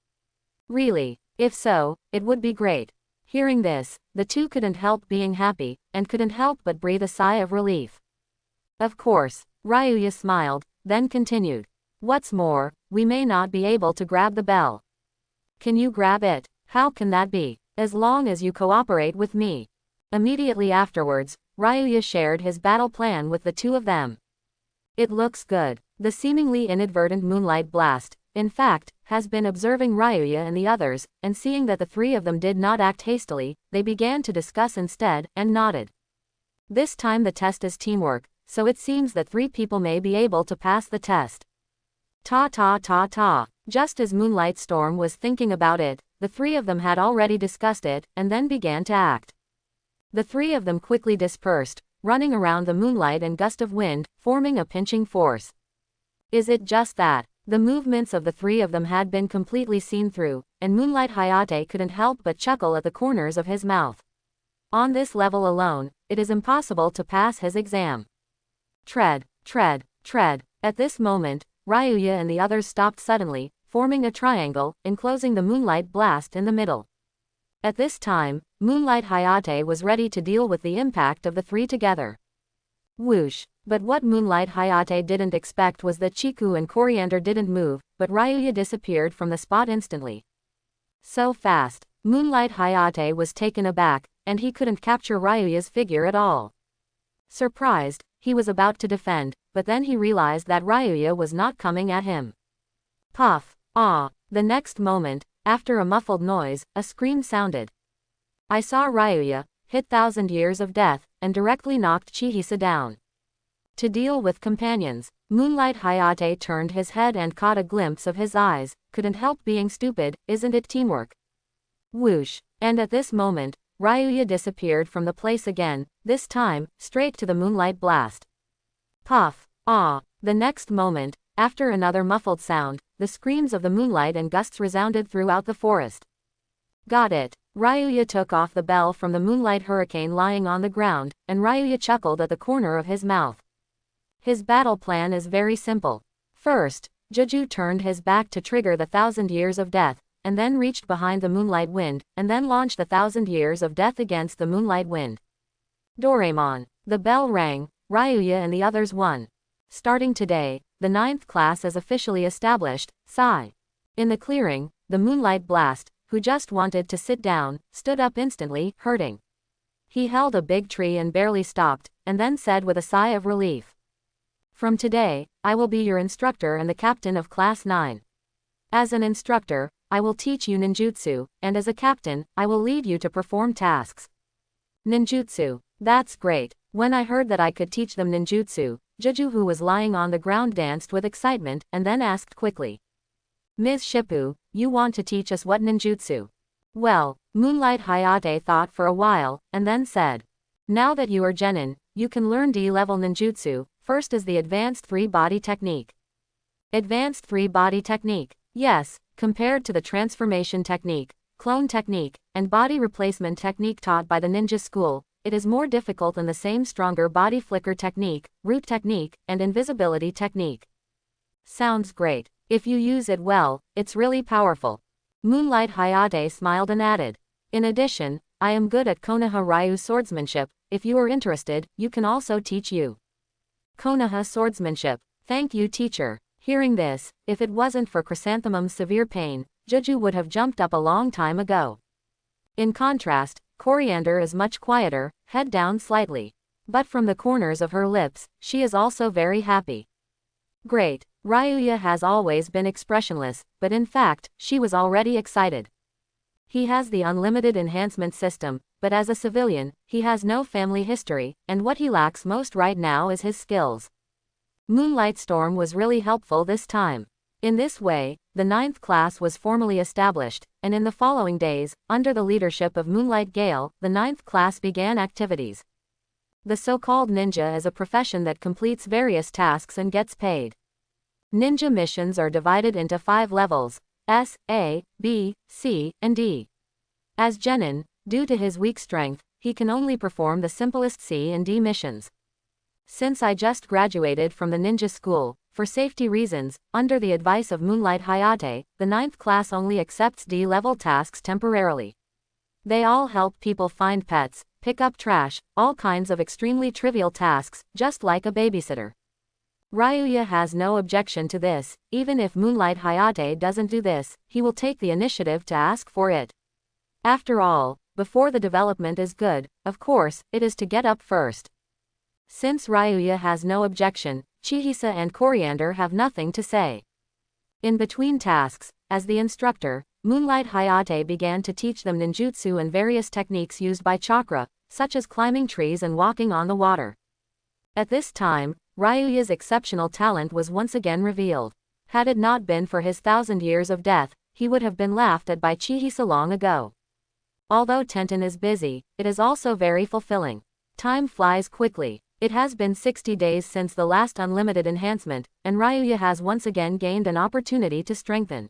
Really? If so, it would be great. Hearing this, the two couldn't help being happy, and couldn't help but breathe a sigh of relief. Of course, Ryuya smiled, then continued. What's more, we may not be able to grab the bell. Can you grab it? How can that be? As long as you cooperate with me. Immediately afterwards, Ryuya shared his battle plan with the two of them. It looks good. The seemingly inadvertent moonlight blast, in fact, has been observing Ryuya and the others, and seeing that the three of them did not act hastily, they began to discuss instead, and nodded. This time the test is teamwork, so it seems that 3 people may be able to pass the test. Ta. Just as Moonlight Storm was thinking about it, the 3 of them had already discussed it, and then began to act. The 3 of them quickly dispersed, running around the moonlight and gust of wind, forming a pinching force. Is it just that? The movements of the 3 of them had been completely seen through, and Moonlight Hayate couldn't help but chuckle at the corners of his mouth. On this level alone, it is impossible to pass his exam. Tread. At this moment, Ryuya and the others stopped suddenly, forming a triangle, enclosing the moonlight blast in the middle. At this time, Moonlight Hayate was ready to deal with the impact of the 3 together. Whoosh! But what Moonlight Hayate didn't expect was that Chiku and Coriander didn't move, but Ryuya disappeared from the spot instantly. So fast. Moonlight Hayate was taken aback, and he couldn't capture Ryuya's figure at all. Surprised, he was about to defend, but then he realized that Ryuya was not coming at him. Puff! Ah! The next moment, after a muffled noise, a scream sounded. I saw Ryuya hit 1,000 Years of Death, and directly knocked Chihisa down. To deal with companions, Moonlight Hayate turned his head and caught a glimpse of his eyes. Couldn't help being stupid, isn't it teamwork? Whoosh! And at this moment, Ryuya disappeared from the place again, this time, straight to the moonlight blast. Puff! Ah! The next moment, after another muffled sound, the screams of the moonlight and gusts resounded throughout the forest. Got it. Ryuya took off the bell from the moonlight hurricane lying on the ground, and Ryuya chuckled at the corner of his mouth. His battle plan is very simple. First, Juju turned his back to trigger the 1,000 Years of Death, and then reached behind the moonlight wind, and then launched the 1,000 Years of Death against the moonlight wind. Doraemon. The bell rang, Ryuya and the others won. Starting today, the 9th class is officially established, sigh. In the clearing, the moonlight blast, who just wanted to sit down, stood up instantly, hurting. He held a big tree and barely stopped, and then said with a sigh of relief. From today, I will be your instructor and the captain of Class 9. As an instructor, I will teach you ninjutsu, and as a captain, I will lead you to perform tasks. Ninjutsu. That's great. When I heard that I could teach them ninjutsu, Juju, who was lying on the ground, danced with excitement, and then asked quickly. Ms. Shippu, you want to teach us what ninjutsu? Well, Moonlight Hayate thought for a while, and then said. Now that you are genin, you can learn D-level ninjutsu. First is the Advanced 3-Body Technique. Advanced 3-Body Technique. Yes, compared to the Transformation Technique, Clone Technique, and Body Replacement Technique taught by the ninja school, it is more difficult than the same stronger Body Flicker Technique, Root Technique, and Invisibility Technique. Sounds great. If you use it well, it's really powerful. Moonlight Hayate smiled and added. In addition, I am good at Konoha Ryu swordsmanship. If you are interested, you can also teach you. Konoha swordsmanship. Thank you, teacher. Hearing this, if it wasn't for Chrysanthemum's severe pain, Juju would have jumped up a long time ago. In contrast, Coriander is much quieter, head down slightly. But from the corners of her lips, she is also very happy. Great. Ryuya has always been expressionless, but in fact, she was already excited. He has the unlimited enhancement system, but as a civilian, he has no family history, and what he lacks most right now is his skills. Moonlight Storm was really helpful this time. In this way, the 9th class was formally established, and in the following days, under the leadership of Moonlight Gale, the 9th class began activities. The so-called ninja is a profession that completes various tasks and gets paid. Ninja missions are divided into 5 levels, S, A, B, C, and D. As genin, due to his weak strength, he can only perform the simplest C and D missions. Since I just graduated from the ninja school, for safety reasons, under the advice of Moonlight Hayate, the 9th class only accepts D-level tasks temporarily. They all help people find pets, pick up trash, all kinds of extremely trivial tasks, just like a babysitter. Ryuya has no objection to this. Even if Moonlight Hayate doesn't do this, he will take the initiative to ask for it. After all, before the development is good, of course, it is to get up first. Since Ryuya has no objection, Chihisa and Coriander have nothing to say. In between tasks, as the instructor, Moonlight Hayate began to teach them ninjutsu and various techniques used by chakra, such as climbing trees and walking on the water. At this time, Ryuya's exceptional talent was once again revealed. Had it not been for his 1,000 years of death, he would have been laughed at by Chihisa long ago. Although Tenten is busy, it is also very fulfilling. Time flies quickly. It has been 60 days since the last unlimited enhancement, and Ryuya has once again gained an opportunity to strengthen.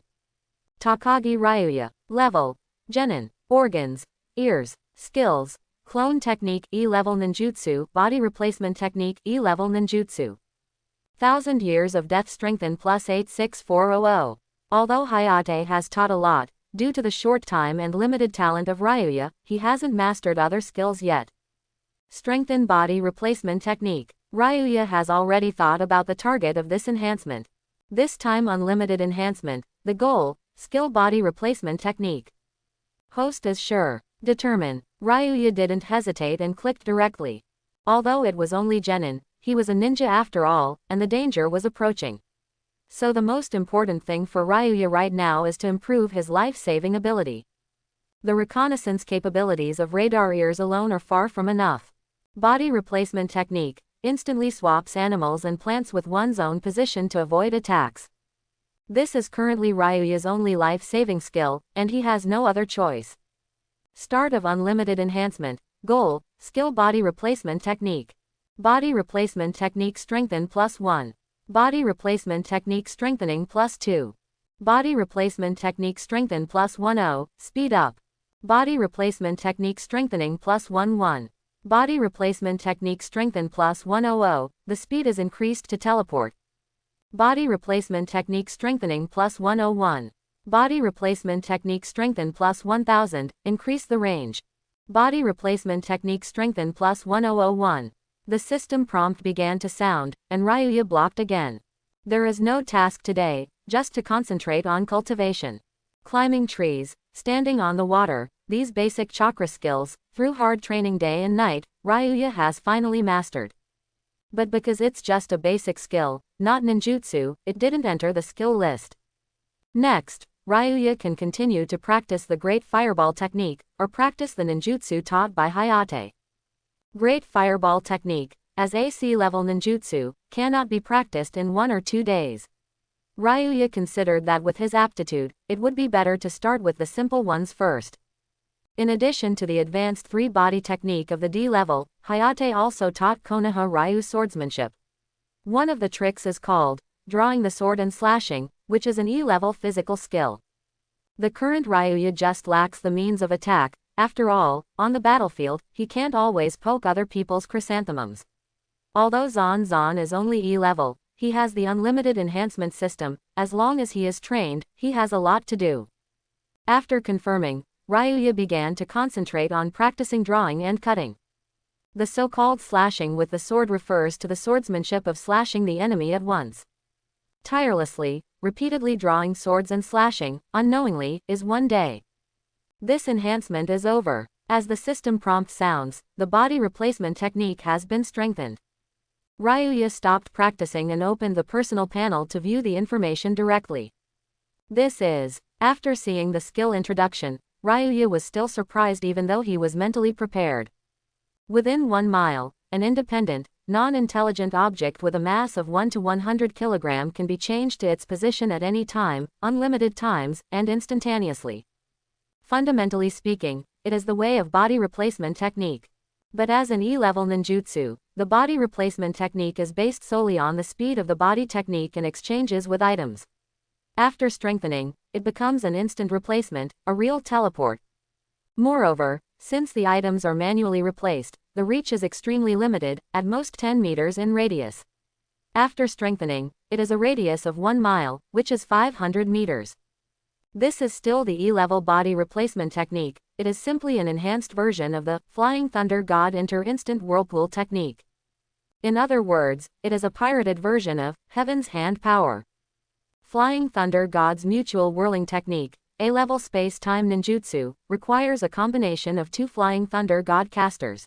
Takagi Ryuya. Level. Genin. Organs. Ears. Skills. Clone technique E-level ninjutsu. Body replacement technique E-level ninjutsu. 1,000 years of death strengthen plus 86400. Although Hayate has taught a lot, due to the short time and limited talent of Ryuya, he hasn't mastered other skills yet. Strengthen body replacement technique. Ryuya has already thought about the target of this enhancement. This time unlimited enhancement, the goal, skill body replacement technique. Host is sure. Determine. Ryuya didn't hesitate and clicked directly. Although it was only Genin, he was a ninja after all, and the danger was approaching. So the most important thing for Ryuya right now is to improve his life-saving ability. The reconnaissance capabilities of radar ears alone are far from enough. Body replacement technique instantly swaps animals and plants with one's own position to avoid attacks. This is currently Ryuya's only life-saving skill, and he has no other choice. Start of unlimited enhancement. Goal, skill body replacement technique. Body replacement technique strengthen plus 1. Body replacement technique strengthening plus 2. Body replacement technique strengthen plus 10, speed up. Body replacement technique strengthening plus 11. Body replacement technique strengthen plus 100, the speed is increased to teleport. Body replacement technique strengthening plus 101. Body replacement technique strengthen plus 1000, increase the range. Body replacement technique strengthen plus 1001. The system prompt began to sound, and Ryuya blocked again. There is no task today, just to concentrate on cultivation. Climbing trees, standing on the water, these basic chakra skills, through hard training day and night, Ryuya has finally mastered. But because it's just a basic skill, not ninjutsu, it didn't enter the skill list. Next, Ryuya can continue to practice the Great Fireball technique, or practice the ninjutsu taught by Hayate. Great Fireball technique, as AC level ninjutsu, cannot be practiced in 1 or 2 days. Ryuya considered that with his aptitude, it would be better to start with the simple ones first. In addition to the advanced 3-body technique of the D level, Hayate also taught Konoha Ryu swordsmanship. One of the tricks is called drawing the sword and slashing, which is an E-level physical skill. The current Ryuya just lacks the means of attack. After all, on the battlefield, he can't always poke other people's chrysanthemums. Although Zan is only E-level, he has the unlimited enhancement system. As long as he is trained, he has a lot to do. After confirming, Ryuya began to concentrate on practicing drawing and cutting. The so-called slashing with the sword refers to the swordsmanship of slashing the enemy at once. Tirelessly, repeatedly drawing swords and slashing, unknowingly, is 1 day. This enhancement is over. As the system prompt sounds, the body replacement technique has been strengthened. Ryuya stopped practicing and opened the personal panel to view the information directly. This is, after seeing the skill introduction, Ryuya was still surprised even though he was mentally prepared. Within 1 mile, an independent, non-intelligent object with a mass of 1 to 100 kg can be changed to its position at any time, unlimited times, and instantaneously. Fundamentally speaking, it is the way of body replacement technique. But as an E-level ninjutsu, the body replacement technique is based solely on the speed of the body technique and exchanges with items. After strengthening, it becomes an instant replacement, a real teleport. Moreover, since the items are manually replaced, the reach is extremely limited, at most 10 meters in radius. After strengthening, it is a radius of 1 mile, which is 500 meters. This is still the E-level body replacement technique. It is simply an enhanced version of the Flying Thunder God Instant Whirlpool technique. In other words, it is a pirated version of Heaven's Hand Power. Flying Thunder God's Mutual Whirling Technique, A-level space-time ninjutsu, requires a combination of 2 Flying Thunder God casters.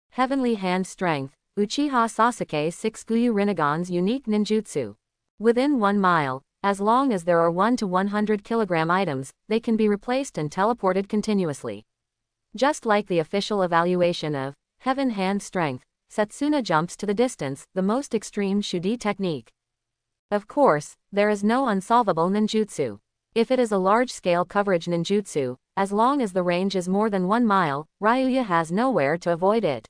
Heavenly Hand Strength, Uchiha Sasuke 6 Gyuyu Rinnegan's unique ninjutsu. Within 1 mile, as long as there are 1 to 100 kilogram items, they can be replaced and teleported continuously. Just like the official evaluation of Heaven Hand Strength, Setsuna jumps to the distance, the most extreme Shudi technique. Of course, there is no unsolvable ninjutsu. If it is a large-scale coverage ninjutsu, as long as the range is more than 1 mile, Ryuya has nowhere to avoid it.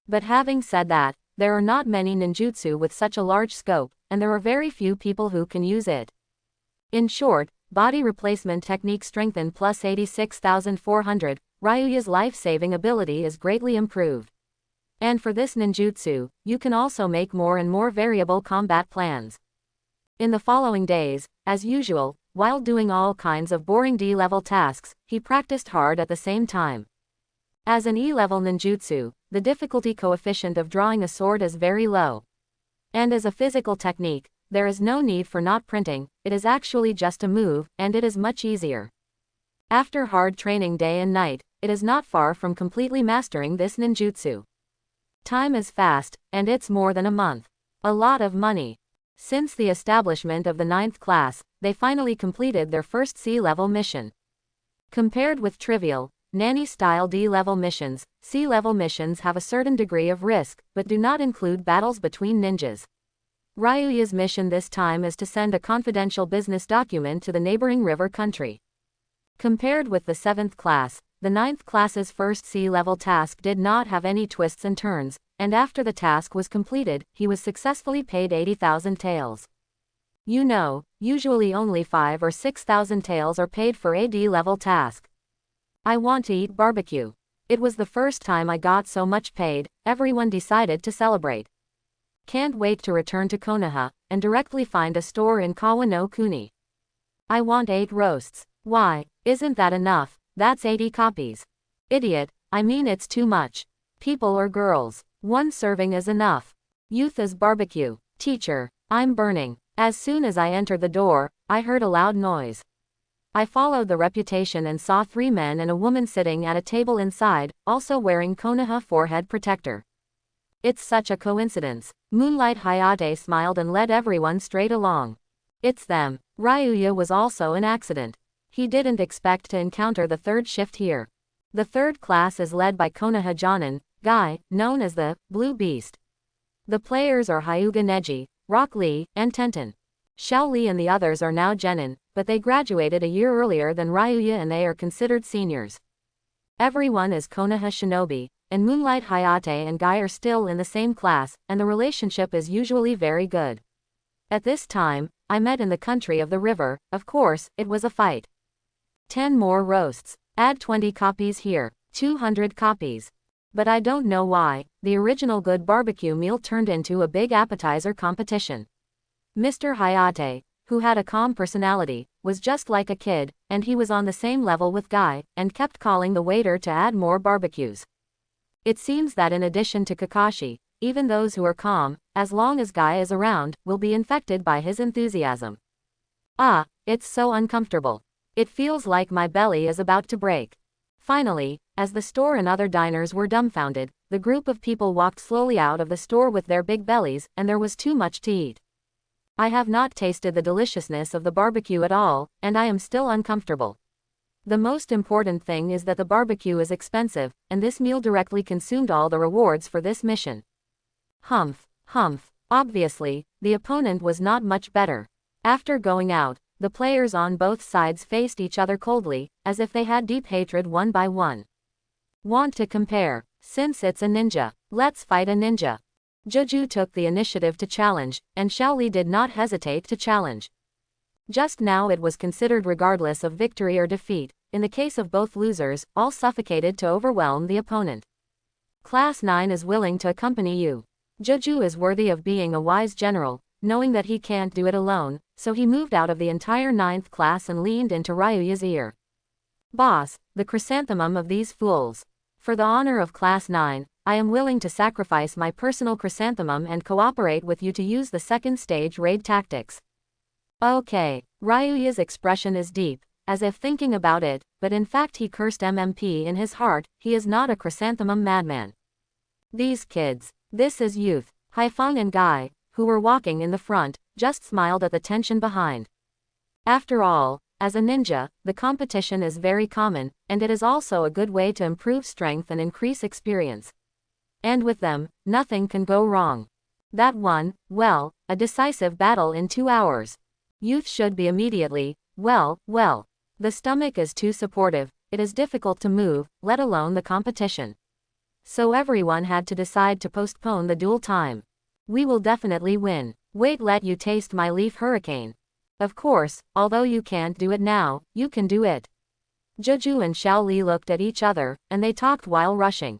But having said that, there are not many ninjutsu with such a large scope, and there are very few people who can use it. In short, body replacement technique strengthened plus 86,400, Ryuya's life-saving ability is greatly improved. And for this ninjutsu, you can also make more and more variable combat plans. In the following days, as usual, while doing all kinds of boring D-level tasks, he practiced hard at the same time. As an E-level ninjutsu, the difficulty coefficient of drawing a sword is very low. And as a physical technique, there is no need for not printing, it is actually just a move, and it is much easier. After hard training day and night, it is not far from completely mastering this ninjutsu. Time is fast, and it's more than a month. A lot of money. Since the establishment of the 9th class, they finally completed their first C-level mission. Compared with trivial, nanny-style D-level missions, C-level missions have a certain degree of risk, but do not include battles between ninjas. Ryuya's mission this time is to send a confidential business document to the neighboring river country. Compared with the 7th class, the 9th class's first C-level task did not have any twists and turns, and after the task was completed, he was successfully paid 80,000 taels. You know, usually only 5 or 6,000 taels are paid for a D-level task. I want to eat barbecue. It was the first time I got so much paid, everyone decided to celebrate. Can't wait to return to Konoha, and directly find a store in Kawa-no-Kuni. I want 8 roasts. Why, isn't that enough? That's 80 copies. Idiot, I mean it's too much. People or girls, 1 serving is enough. Youth is barbecue. Teacher, I'm burning. As soon as I entered the door, I heard a loud noise. I followed the reputation and saw 3 men and a woman sitting at a table inside, also wearing Konoha forehead protector. It's such a coincidence. Moonlight Hayate smiled and led everyone straight along. It's them. Ryuya was also an accident. He didn't expect to encounter the 3rd shift here. The 3rd class is led by Konoha Jonin, Guy, known as the Blue Beast. The players are Hyuga Neji, Rock Lee, and Tenten. Xiao Li and the others are now genin, but they graduated a year earlier than Ryuya and they are considered seniors. Everyone is Konoha Shinobi, and Moonlight Hayate and Guy are still in the same class, and the relationship is usually very good. At this time, I met in the country of the river, of course, it was a fight. 10 more roasts. Add 20 copies here. 200 copies. But I don't know why, the original good barbecue meal turned into a big appetizer competition. Mr. Hayate, who had a calm personality, was just like a kid, and he was on the same level with Guy, and kept calling the waiter to add more barbecues. It seems that in addition to Kakashi, even those who are calm, as long as Guy is around, will be infected by his enthusiasm. Ah, it's so uncomfortable. It feels like my belly is about to break. Finally, as the store and other diners were dumbfounded, the group of people walked slowly out of the store with their big bellies, and there was too much to eat. I have not tasted the deliciousness of the barbecue at all, and I am still uncomfortable. The most important thing is that the barbecue is expensive, and this meal directly consumed all the rewards for this mission. Humph, humph. Obviously, the opponent was not much better. After going out, the players on both sides faced each other coldly, as if they had deep hatred one by one. Want to compare? Since it's a ninja, let's fight a ninja. Juju took the initiative to challenge, and Xiaoli did not hesitate to challenge. Just now it was considered regardless of victory or defeat, in the case of both losers, all suffocated to overwhelm the opponent. Class 9 is willing to accompany you. Juju is worthy of being a wise general, knowing that he can't do it alone, so he moved out of the entire 9th class and leaned into Ryuya's ear. Boss, the chrysanthemum of these fools. For the honor of Class 9, I am willing to sacrifice my personal chrysanthemum and cooperate with you to use the second stage raid tactics. Okay. Ryuya's expression is deep, as if thinking about it, but in fact he cursed MMP in his heart. He is not a chrysanthemum madman. These kids. This is youth. Haifeng and Guy, who were walking in the front, just smiled at the tension behind. After all, as a ninja, the competition is very common, and it is also a good way to improve strength and increase experience. And with them, nothing can go wrong. That one, well, a decisive battle in 2 hours. Youth should be immediately, well. The stomach is too supportive, it is difficult to move, let alone the competition. So everyone had to decide to postpone the duel time. We will definitely win. Wait, let you taste my leaf hurricane. Of course, although you can't do it now, you can do it. Jeju and Xiaoli looked at each other, and they talked while rushing.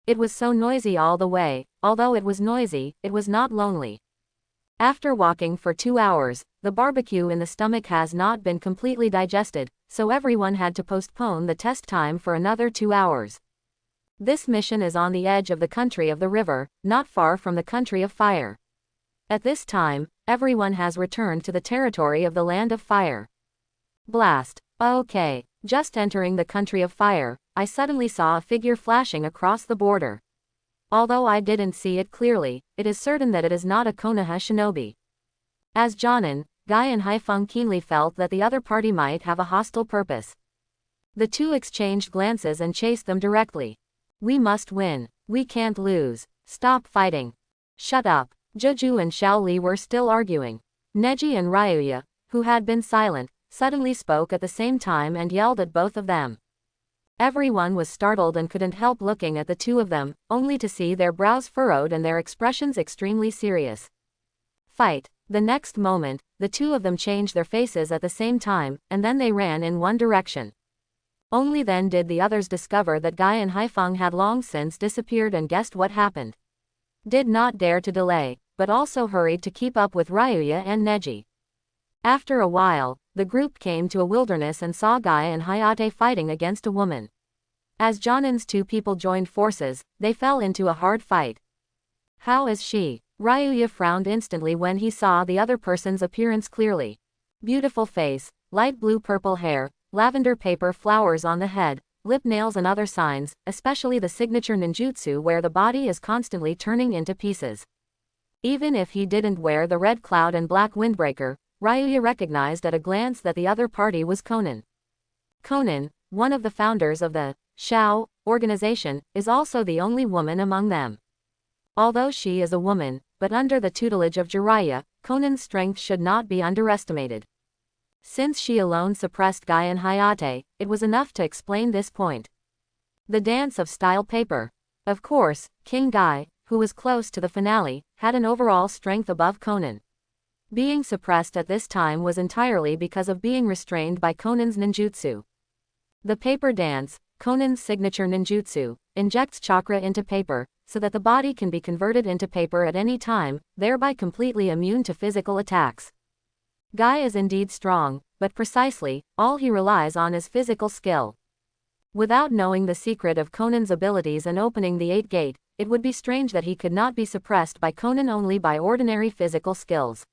It was so noisy all the way. Although it was noisy, it was not lonely. After walking for 2 hours, the barbecue in the stomach has not been completely digested, so everyone had to postpone the test time for another 2 hours. This mission is on the edge of the country of the river, not far from the country of fire. At this time, everyone has returned to the territory of the land of fire. Blast. Okay. Just entering the country of fire, I suddenly saw a figure flashing across the border. Although I didn't see it clearly, it is certain that it is not a Konoha shinobi. As Jonin, Guy and Haifeng keenly felt that the other party might have a hostile purpose. The two exchanged glances and chased them directly. We must win. We can't lose. Stop fighting. Shut up. Jeju and Xiaoli were still arguing. Neji and Ryuya, who had been silent, suddenly spoke at the same time and yelled at both of them. Everyone was startled and couldn't help looking at the two of them, only to see their brows furrowed and their expressions extremely serious. Fight. The next moment, the two of them changed their faces at the same time, and then they ran in one direction. Only then did the others discover that Guy and Haifeng had long since disappeared and guessed what happened. Did not dare to delay, but also hurried to keep up with Ryuya and Neji. After a while, the group came to a wilderness and saw Guy and Hayate fighting against a woman. As Jonin's two people joined forces, they fell into a hard fight. How is she? Ryuya frowned instantly when he saw the other person's appearance clearly. Beautiful face, light blue-purple hair, lavender paper flowers on the head, lip nails and other signs, especially the signature ninjutsu where the body is constantly turning into pieces. Even if he didn't wear the red cloud and black windbreaker, Ryuya recognized at a glance that the other party was Konan. Konan, one of the founders of the Shao organization, is also the only woman among them. Although she is a woman, but under the tutelage of Jiraiya, Konan's strength should not be underestimated. Since she alone suppressed Guy and Hayate, it was enough to explain this point. The dance of style paper. Of course, King Guy, who was close to the finale, had an overall strength above Konan. Being suppressed at this time was entirely because of being restrained by Konan's ninjutsu. The paper dance, Konan's signature ninjutsu, injects chakra into paper, so that the body can be converted into paper at any time, thereby completely immune to physical attacks. Guy is indeed strong, but precisely, all he relies on is physical skill. Without knowing the secret of Konan's abilities and opening the 8th gate, it would be strange that he could not be suppressed by Konan only by ordinary physical skills.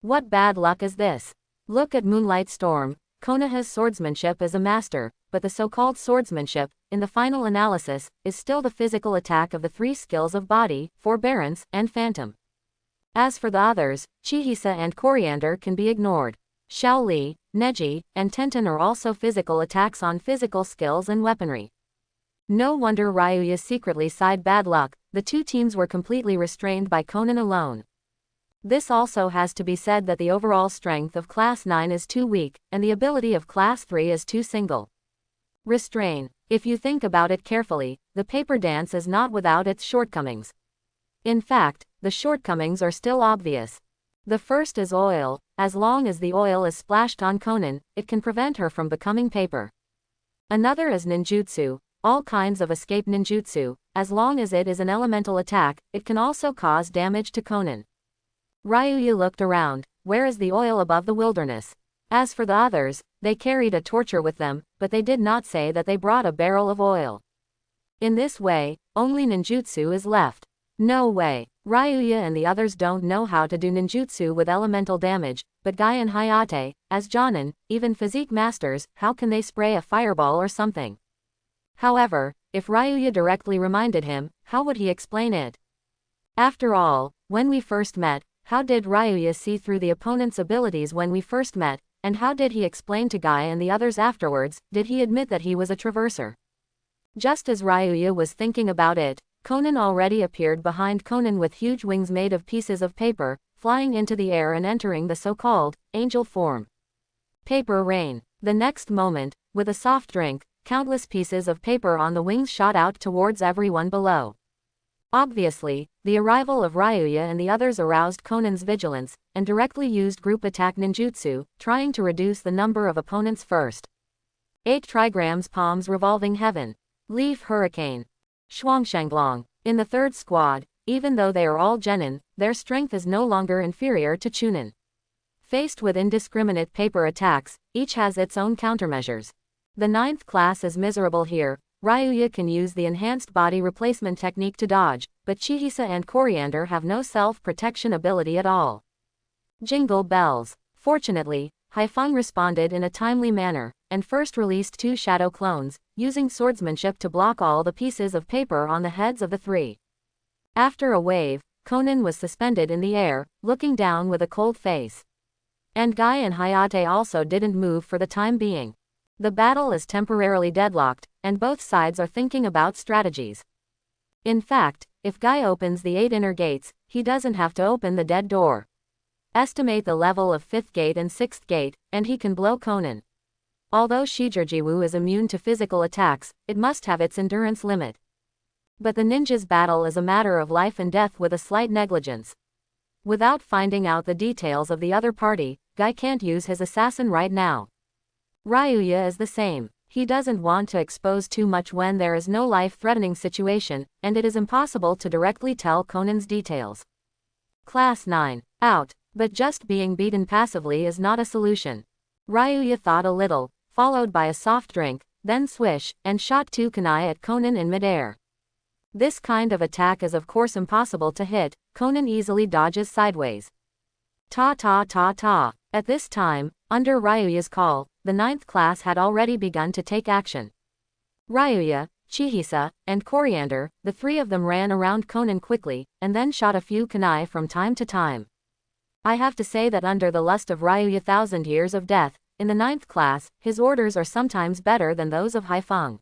What bad luck is this? Look at Moonlight Storm. Konoha's swordsmanship is a master, but the so-called swordsmanship, in the final analysis, is still the physical attack of the 3 skills of body, forbearance, and phantom. As for the others, Chihisa and Coriander can be ignored. Xiaoli, Neji, and Tenten are also physical attacks on physical skills and weaponry. No wonder Ryuya secretly sighed bad luck, the two teams were completely restrained by Konan alone. This also has to be said that the overall strength of Class 9 is too weak, and the ability of Class 3 is too single. Restrain. If you think about it carefully, the paper dance is not without its shortcomings. In fact, the shortcomings are still obvious. The first is oil. As long as the oil is splashed on Konan, it can prevent her from becoming paper. Another is ninjutsu, all kinds of escape ninjutsu. As long as it is an elemental attack, it can also cause damage to Konan. Ryuya looked around. Where is the oil above the wilderness? As for the others, they carried a torture with them, but they did not say that they brought a barrel of oil. In this way, only ninjutsu is left. No way. Ryuya and the others don't know how to do ninjutsu with elemental damage, but Guy and Hayate, as Jonin, even physique masters, how can they spray a fireball or something? However, if Ryuya directly reminded him, how would he explain it? After all, when we first met, how did Ryuya see through the opponent's abilities when we first met, and how did he explain to Guy and the others afterwards? Did he admit that he was a traverser? Just as Ryuya was thinking about it, Konan already appeared behind Konan with huge wings made of pieces of paper, flying into the air and entering the so-called angel form. Paper rain. The next moment, with a soft drink, countless pieces of paper on the wings shot out towards everyone below. Obviously, the arrival of Ryuya and the others aroused Konan's vigilance, and directly used group attack ninjutsu, trying to reduce the number of opponents first. 8 trigrams palms revolving heaven. Leaf hurricane. Shuangshanglong. In the third squad, even though they are all genin, their strength is no longer inferior to Chunin. Faced with indiscriminate paper attacks, each has its own countermeasures. The 9th class is miserable here. Ryuya can use the enhanced body replacement technique to dodge, but Chihisa and Coriander have no self-protection ability at all. Jingle bells. Fortunately, Haifeng responded in a timely manner, and first released 2 shadow clones, using swordsmanship to block all the pieces of paper on the heads of the 3. After a wave, Konan was suspended in the air, looking down with a cold face. And Guy and Hayate also didn't move for the time being. The battle is temporarily deadlocked, and both sides are thinking about strategies. In fact, if Guy opens the 8 inner gates, he doesn't have to open the dead door. Estimate the level of 5th gate and 6th gate, and he can blow Konan. Although Shijirjiwu is immune to physical attacks, it must have its endurance limit. But the ninja's battle is a matter of life and death with a slight negligence. Without finding out the details of the other party, Guy can't use his assassin right now. Ryuya is the same. He doesn't want to expose too much when there is no life-threatening situation, and it is impossible to directly tell Konan's details. Class 9. Out. But just being beaten passively is not a solution. Ryuya thought a little, followed by a soft drink, then swish, and shot 2 kunai at Konan in midair. This kind of attack is of course impossible to hit. Konan easily dodges sideways. Ta ta ta ta. At this time, under Ryuya's call, the 9th class had already begun to take action. Ryuya, Chihisa, and Coriander, the 3 of them ran around Konan quickly, and then shot a few kunai from time to time. I have to say that under the lust of Ryuya 1,000 years of death, in the 9th class, his orders are sometimes better than those of Haifeng.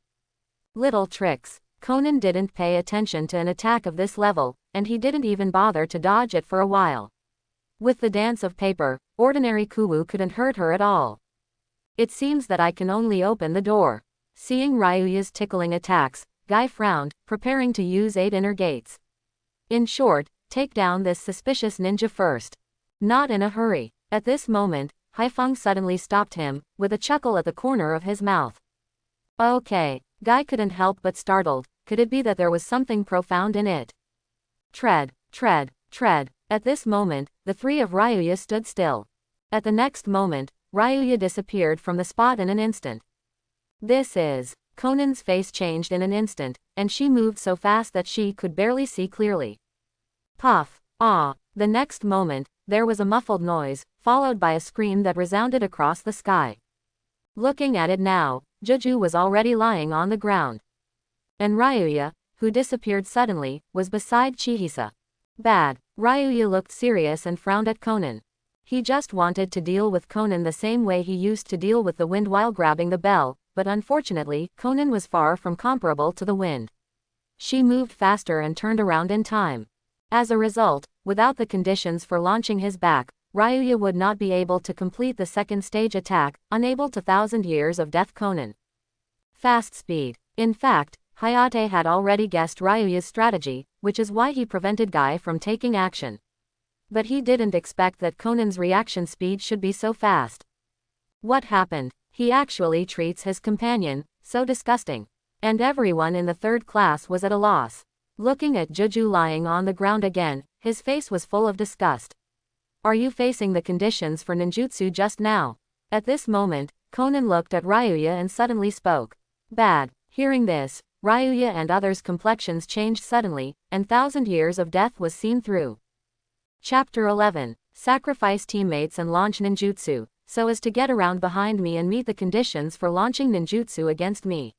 Little tricks. Konan didn't pay attention to an attack of this level, and he didn't even bother to dodge it for a while. With the dance of paper, ordinary Kuwu couldn't hurt her at all. It seems that I can only open the door. Seeing Ryuya's tickling attacks, Guy frowned, preparing to use 8 inner gates. In short, take down this suspicious ninja first. Not in a hurry. At this moment, Haifeng suddenly stopped him, with a chuckle at the corner of his mouth. Okay. Guy couldn't help but startled. Could it be that there was something profound in it? Tread, tread, tread. At this moment, the 3 of Ryuya stood still. At the next moment, Ryuya disappeared from the spot in an instant. This is... Konan's face changed in an instant, and she moved so fast that she could barely see clearly. Puff. Ah. The next moment, there was a muffled noise, followed by a scream that resounded across the sky. Looking at it now, Juju was already lying on the ground. And Ryuya, who disappeared suddenly, was beside Chihisa. Bad. Ryuya looked serious and frowned at Konan. He just wanted to deal with Konan the same way he used to deal with the wind while grabbing the bell, but unfortunately, Konan was far from comparable to the wind. She moved faster and turned around in time. As a result, without the conditions for launching his back, Ryuya would not be able to complete the second stage attack, unable to 1,000 years of death Konan. Fast speed. In fact, Hayate had already guessed Ryuya's strategy, which is why he prevented Guy from taking action. But he didn't expect that Konan's reaction speed should be so fast. What happened? He actually treats his companion, so disgusting. And everyone in the 3rd class was at a loss. Looking at Juju lying on the ground again, his face was full of disgust. Are you facing the conditions for ninjutsu just now? At this moment, Konan looked at Ryuya and suddenly spoke. Bad. Hearing this, Ryuya and others' complexions changed suddenly, and 1,000 years of death was seen through. Chapter 11. Sacrifice teammates and launch ninjutsu, so as to get around behind me and meet the conditions for launching ninjutsu against me.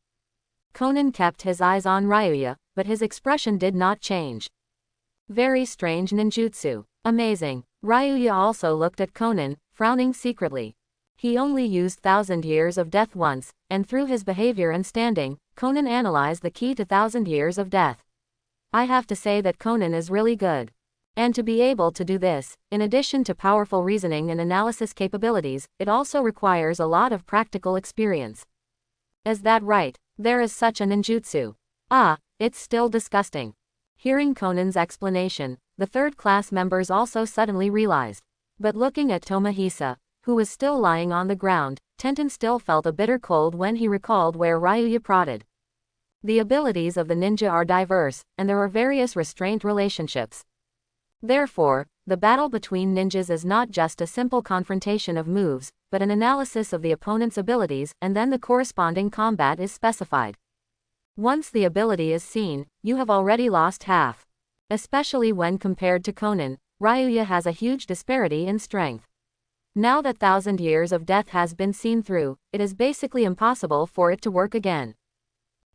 Konan kept his eyes on Ryuya, but his expression did not change. Very strange ninjutsu. Amazing. Ryuya also looked at Konan, frowning secretly. He only used 1,000 years of death once, and through his behavior and standing, Konan analyzed the key to 1,000 years of death. I have to say that Konan is really good. And to be able to do this, in addition to powerful reasoning and analysis capabilities, it also requires a lot of practical experience. Is that right? There is such a ninjutsu. Ah, it's still disgusting. Hearing Konan's explanation, the third-class members also suddenly realized. But looking at Tomohisa, who was still lying on the ground, Tenten still felt a bitter cold when he recalled where Ryuya prodded. The abilities of the ninja are diverse, and there are various restraint relationships. Therefore, the battle between ninjas is not just a simple confrontation of moves, but an analysis of the opponent's abilities, and then the corresponding combat is specified. Once the ability is seen, you have already lost half. Especially when compared to Konan, Ryuya has a huge disparity in strength. Now that 1,000 years of death has been seen through, it is basically impossible for it to work again.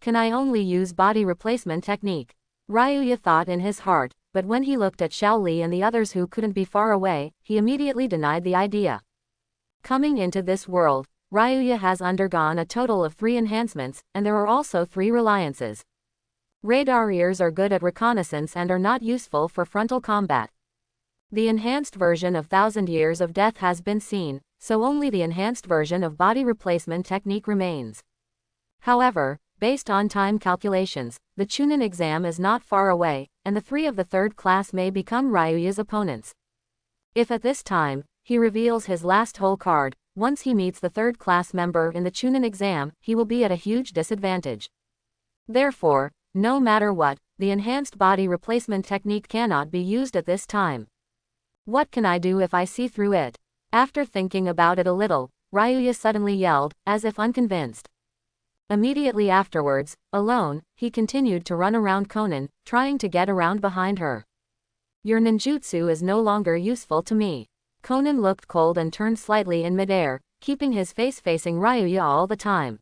Can I only use body replacement technique? Ryuya thought in his heart, but when he looked at Shaoli and the others who couldn't be far away, he immediately denied the idea. Coming into this world, Ryuya has undergone a total of 3 enhancements, and there are also 3 reliances. Radar ears are good at reconnaissance and are not useful for frontal combat. The enhanced version of 1,000 years of death has been seen, so only the enhanced version of body replacement technique remains. However, based on time calculations, the Chunin exam is not far away, and the 3 of the third class may become Ryuya's opponents. If at this time, he reveals his last hole card, once he meets the third class member in the Chunin exam, he will be at a huge disadvantage. Therefore, no matter what, the enhanced body replacement technique cannot be used at this time. What can I do if I see through it? After thinking about it a little, Ryuya suddenly yelled, as if unconvinced. Immediately afterwards, alone, he continued to run around Konan, trying to get around behind her. Your ninjutsu is no longer useful to me. Konan looked cold and turned slightly in midair, keeping his face facing Ryuya all the time.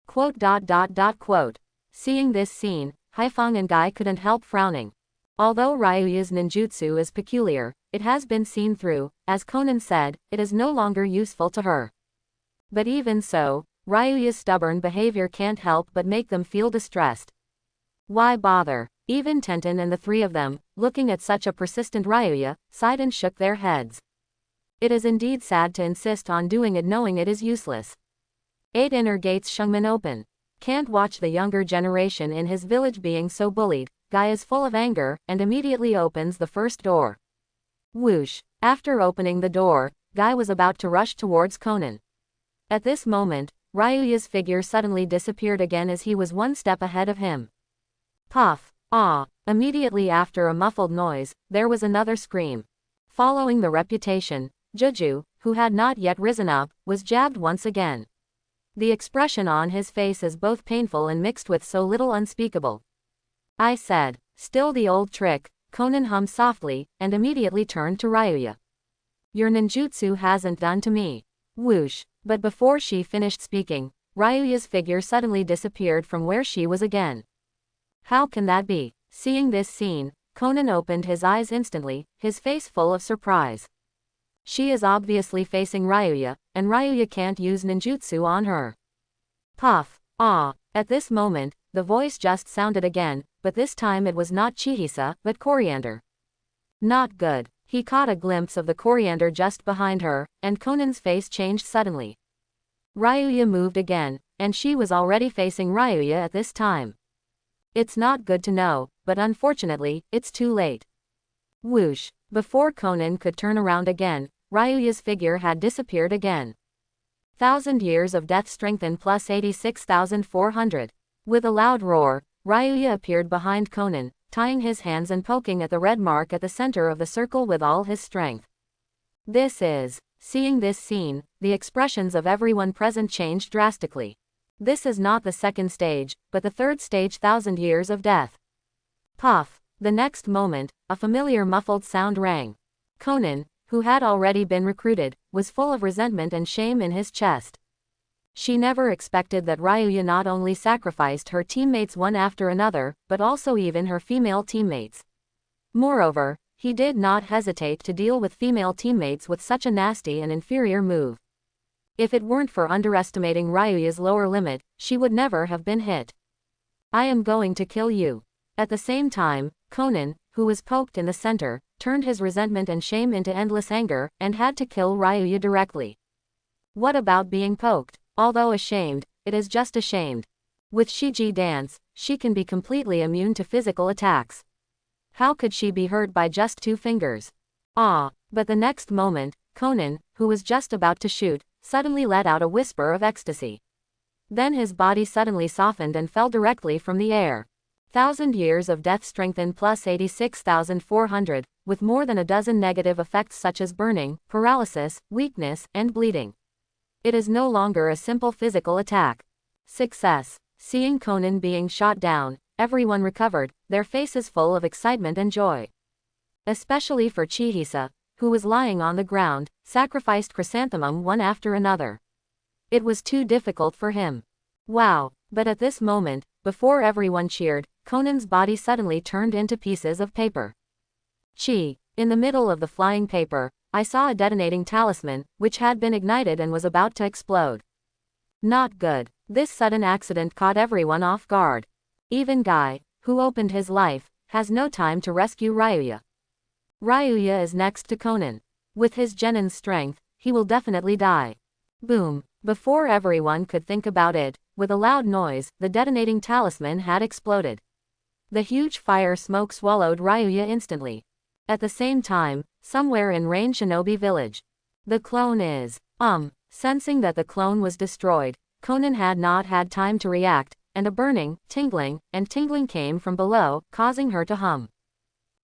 Quote. Seeing this scene, Haifeng and Guy couldn't help frowning. Although Ryuya's ninjutsu is peculiar, it has been seen through, as Konan said, it is no longer useful to her. But even so, Ryuya's stubborn behavior can't help but make them feel distressed. Why bother? Even Tenten and the 3 of them, looking at such a persistent Ryuya, sighed and shook their heads. It is indeed sad to insist on doing it knowing it is useless. 8 inner gates Shungmin open. Can't watch the younger generation in his village being so bullied. Guy is full of anger, and immediately opens the first door. Whoosh. After opening the door, Guy was about to rush towards Konan. At this moment, Ryuya's figure suddenly disappeared again as he was 1 step ahead of him. Puff. Ah. Immediately after a muffled noise, there was another scream. Following the reputation, Juju, who had not yet risen up, was jabbed once again. The expression on his face is both painful and mixed with so little unspeakable. I said, still the old trick, Konan hummed softly, and immediately turned to Ryuya. Your ninjutsu hasn't done to me. Whoosh. But before she finished speaking, Ryuya's figure suddenly disappeared from where she was again. How can that be? Seeing this scene, Konan opened his eyes instantly, his face full of surprise. She is obviously facing Ryuya, and Ryuya can't use ninjutsu on her. Puff. Ah. At this moment, the voice just sounded again, but this time it was not Chihisa, but Coriander. Not good. He caught a glimpse of the Coriander just behind her, and Konan's face changed suddenly. Ryuya moved again, and she was already facing Ryuya at this time. It's not good to know, but unfortunately, it's too late. Whoosh. Before Konan could turn around again, Ryuya's figure had disappeared again. 1,000 years of death strengthened plus 86,400. With a loud roar, Ryuya appeared behind Konan, tying his hands and poking at the red mark at the center of the circle with all his strength. This is. Seeing this scene, the expressions of everyone present changed drastically. This is not the second stage, but the third stage, 1,000 years of death. Puff. The next moment, a familiar muffled sound rang. Konan, who had already been recruited, was full of resentment and shame in his chest. She never expected that Ryuya not only sacrificed her teammates one after another, but also even her female teammates. Moreover, he did not hesitate to deal with female teammates with such a nasty and inferior move. If it weren't for underestimating Ryuya's lower limit, she would never have been hit. I am going to kill you. At the same time, Konan, who was poked in the center, turned his resentment and shame into endless anger, and had to kill Ryuya directly. What about being poked? Although ashamed, it is just ashamed. With Shiji dance, she can be completely immune to physical attacks. How could she be hurt by just 2 fingers? But the next moment, Konan, who was just about to shoot, suddenly let out a whisper of ecstasy. Then his body suddenly softened and fell directly from the air. 1,000 years of death strengthened plus 86,400, with more than a dozen negative effects such as burning, paralysis, weakness, and bleeding. It is no longer a simple physical attack. Success. Seeing Konan being shot down, everyone recovered, their faces full of excitement and joy. Especially for Chihisa, who was lying on the ground, sacrificed chrysanthemum one after another. It was too difficult for him. Wow, but at this moment, before everyone cheered, Konan's body suddenly turned into pieces of paper. In the middle of the flying paper, I saw a detonating talisman, which had been ignited and was about to explode. Not good. This sudden accident caught everyone off guard. Even Guy, who opened his life, has no time to rescue Ryuya. Ryuya is next to Konan. With his genin's strength, he will definitely die. Boom. Before everyone could think about it, with a loud noise, the detonating talisman had exploded. The huge fire smoke swallowed Ryuya instantly. At the same time, somewhere in Rain Shinobi Village, the clone is, sensing that the clone was destroyed, Konan had not had time to react, and a burning, tingling came from below, causing her to hum.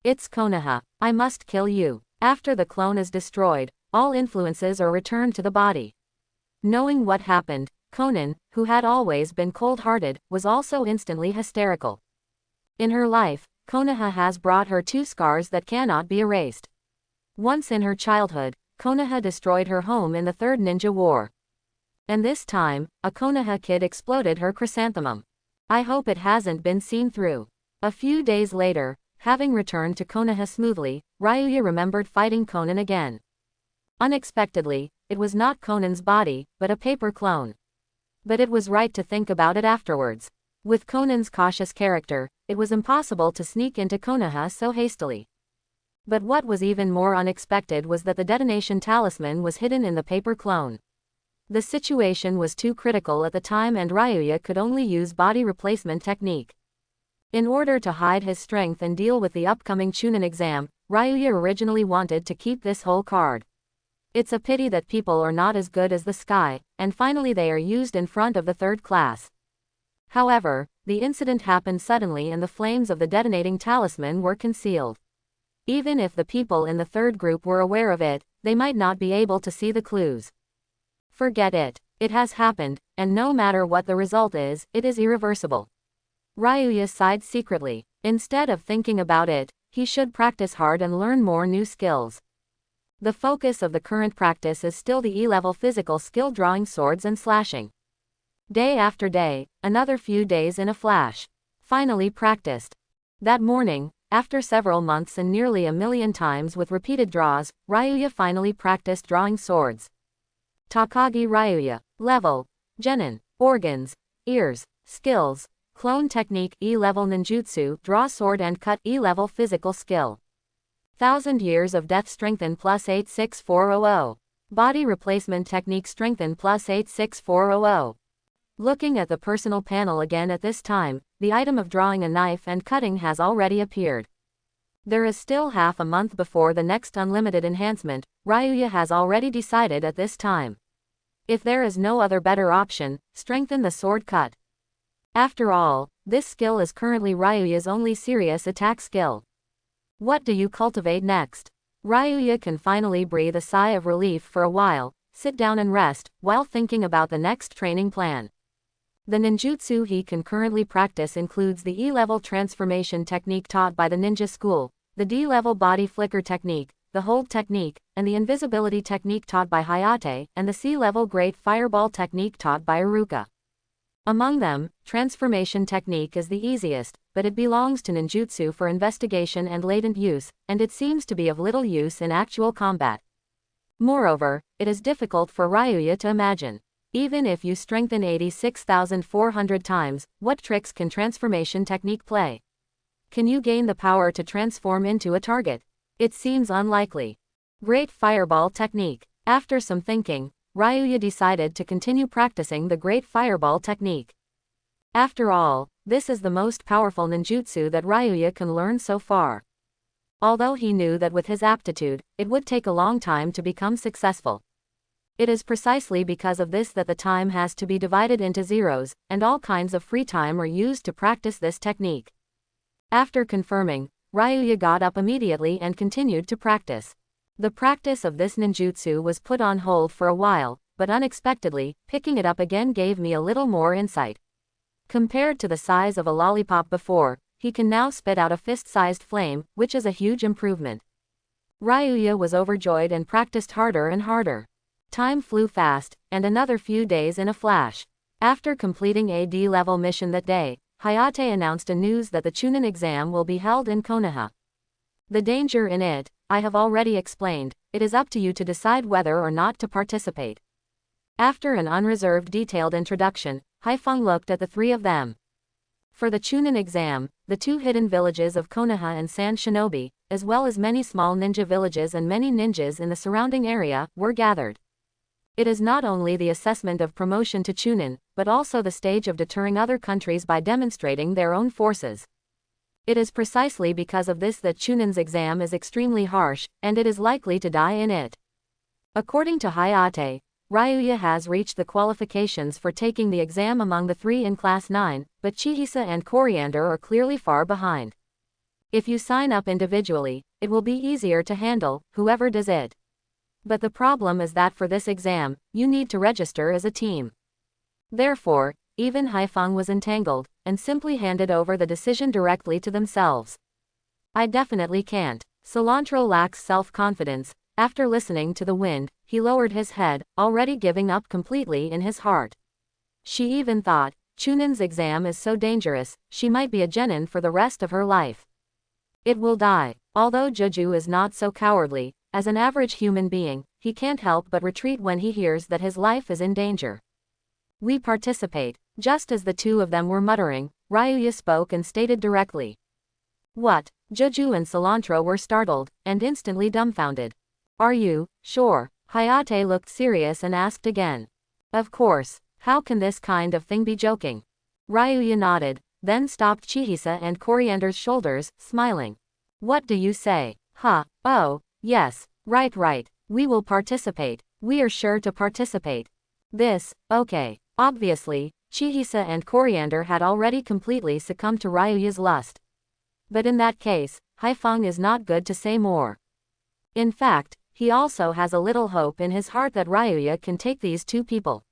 It's Konoha. I must kill you. After the clone is destroyed, all influences are returned to the body. Knowing what happened, Konan, who had always been cold-hearted, was also instantly hysterical. In her life, Konoha has brought her 2 scars that cannot be erased. Once in her childhood, Konoha destroyed her home in the Third Ninja War. And this time, a Konoha kid exploded her chrysanthemum. I hope it hasn't been seen through. A few days later, having returned to Konoha smoothly, Ryuya remembered fighting Konan again. Unexpectedly, it was not Konan's body, but a paper clone. But it was right to think about it afterwards. With Konan's cautious character, it was impossible to sneak into Konoha so hastily. But what was even more unexpected was that the detonation talisman was hidden in the paper clone. The situation was too critical at the time and Ryuya could only use body replacement technique. In order to hide his strength and deal with the upcoming Chunin exam, Ryuya originally wanted to keep this whole card. It's a pity that people are not as good as the sky, and finally they are used in front of the 3rd class. However, the incident happened suddenly and the flames of the detonating talisman were concealed. Even if the people in the 3rd group were aware of it, they might not be able to see the clues. Forget it. It has happened, and no matter what the result is, it is irreversible. Ryuya sighed secretly. Instead of thinking about it, he should practice hard and learn more new skills. The focus of the current practice is still the E-level physical skill drawing swords and slashing. Day after day, another few days in a flash. Finally practiced. That morning, after several months and nearly 1,000,000 times with repeated draws, Ryuya finally practiced drawing swords. Takagi Ryuya. Level. Genin. Organs. Ears. Skills. Clone technique E-level ninjutsu, draw sword and cut E-level physical skill. 1,000 years of death strengthen plus 86400. Body replacement technique strengthen plus 86400. Looking at the personal panel again at this time, the item of drawing a knife and cutting has already appeared. There is still half a month before the next unlimited enhancement, Ryuya has already decided at this time. If there is no other better option, strengthen the sword cut. After all, this skill is currently Ryuya's only serious attack skill. What do you cultivate next? Ryuya can finally breathe a sigh of relief for a while, sit down and rest, while thinking about the next training plan. The ninjutsu he can currently practice includes the E-level transformation technique taught by the ninja school, the D-level body flicker technique, the hold technique, and the invisibility technique taught by Hayate, and the C-level great fireball technique taught by Iruka. Among them, transformation technique is the easiest, but it belongs to ninjutsu for investigation and latent use, and it seems to be of little use in actual combat. Moreover, it is difficult for Ryuya to imagine. Even if you strengthen 86,400 times, what tricks can transformation technique play? Can you gain the power to transform into a target? It seems unlikely. Great fireball technique. After some thinking, Ryuya decided to continue practicing the great fireball technique. After all, this is the most powerful ninjutsu that Ryuya can learn so far. Although he knew that with his aptitude, it would take a long time to become successful. It is precisely because of this that the time has to be divided into zeros, and all kinds of free time are used to practice this technique. After confirming, Ryuya got up immediately and continued to practice. The practice of this ninjutsu was put on hold for a while, but unexpectedly, picking it up again gave me a little more insight. Compared to the size of a lollipop before, he can now spit out a fist-sized flame, which is a huge improvement. Ryuya was overjoyed and practiced harder and harder. Time flew fast, and another few days in a flash. After completing a D-level mission that day, Hayate announced a news that the Chunin exam will be held in Konoha. The danger in it, I have already explained. It is up to you to decide whether or not to participate. After an unreserved detailed introduction, Haifeng looked at the three of them. For the Chunin exam, the two hidden villages of Konoha and San Shinobi, as well as many small ninja villages and many ninjas in the surrounding area, were gathered. It is not only the assessment of promotion to Chunin, but also the stage of deterring other countries by demonstrating their own forces. It is precisely because of this that Chunin's exam is extremely harsh, and it is likely to die in it. According to Hayate, Ryuya has reached the qualifications for taking the exam among the three in Class 9, but Chihisa and Coriander are clearly far behind. If you sign up individually, it will be easier to handle, whoever does it. But the problem is that for this exam, you need to register as a team. Therefore, even Haifeng was entangled, and simply handed over the decision directly to themselves. I definitely can't. Cilantro lacks self-confidence. After listening to the wind, he lowered his head, already giving up completely in his heart. She even thought, Chunin's exam is so dangerous, she might be a genin for the rest of her life. It will die. Although Juju is not so cowardly, as an average human being, he can't help but retreat when he hears that his life is in danger. We participate. Just as the two of them were muttering, Ryuya spoke and stated directly. What? Juju and Cilantro were startled, and instantly dumbfounded. Are you sure? Hayate looked serious and asked again. Of course. How can this kind of thing be joking? Ryuya nodded, then stopped Chihisa and Coriander's shoulders, smiling. What do you say? Huh, oh, yes, right, we will participate. We are sure to participate. Okay. Obviously, Chihisa and Coriander had already completely succumbed to Ryuya's lust. But in that case, Haifeng is not good to say more. In fact, he also has a little hope in his heart that Ryuya can take these two people.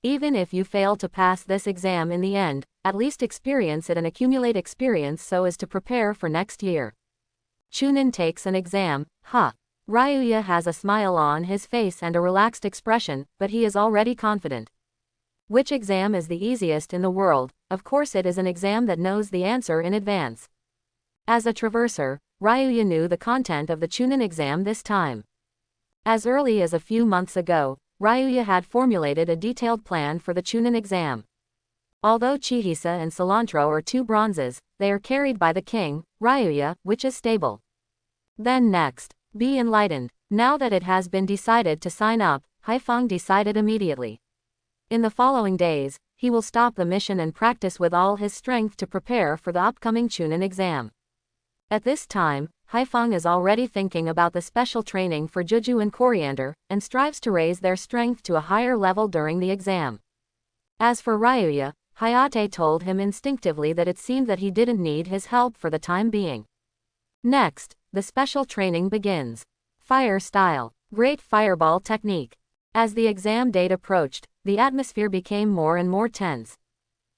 Even if you fail to pass this exam in the end, at least experience it and accumulate experience so as to prepare for next year. Chunin takes an exam, huh? Ryuya has a smile on his face and a relaxed expression, but he is already confident. Which exam is the easiest in the world? Of course it is an exam that knows the answer in advance. As a traverser, Ryuya knew the content of the Chunin exam this time. As early as a few months ago, Ryuya had formulated a detailed plan for the Chunin exam. Although Chihisa and Cilantro are two bronzes, they are carried by the king, Ryuya, which is stable. Then next, be enlightened. Now that it has been decided to sign up, Haifeng decided immediately. In the following days, he will stop the mission and practice with all his strength to prepare for the upcoming Chunin exam. At this time, Haifeng is already thinking about the special training for Juju and Coriander, and strives to raise their strength to a higher level during the exam. As for Ryuya, Hayate told him instinctively that it seemed that he didn't need his help for the time being. Next, the special training begins. Fire style. Great fireball technique. As the exam date approached, the atmosphere became more and more tense.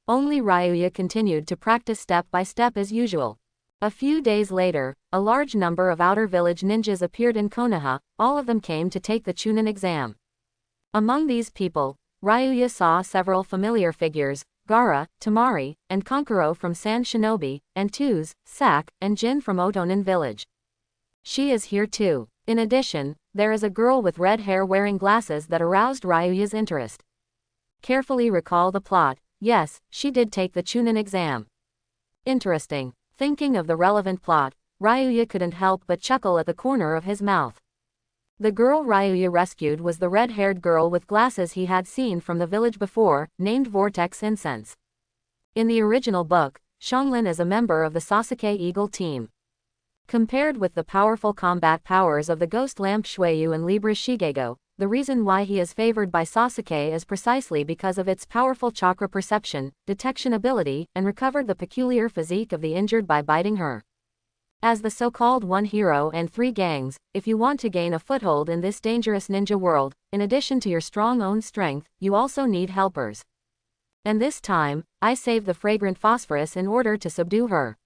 Only Ryuya continued to practice step by step as usual. A few days later, a large number of outer village ninjas appeared in Konoha. All of them came to take the Chunin exam. Among these people, Ryuya saw several familiar figures: Gaara, Tamari, and Kankuro from Sand Shinobi, and Tuz, Sak, and Jin from Otonin village. She is here too. In addition, there is a girl with red hair wearing glasses that aroused Ryuya's interest. Carefully recall the plot. Yes, she did take the Chunin exam. Interesting. Thinking of the relevant plot, Ryuya couldn't help but chuckle at the corner of his mouth. The girl Ryuya rescued was the red-haired girl with glasses he had seen from the village before, named Vortex Incense. In the original book, Xianglin is a member of the Sasuke Eagle team. Compared with the powerful combat powers of the Ghost Lamp Shueyu and Libra Shigego, the reason why he is favored by Sasuke is precisely because of its powerful chakra perception, detection ability, and recovered the peculiar physique of the injured by biting her. As the so-called one hero and three gangs, if you want to gain a foothold in this dangerous ninja world, in addition to your strong own strength, you also need helpers. And this time, I saved the fragrant phosphorus in order to subdue her.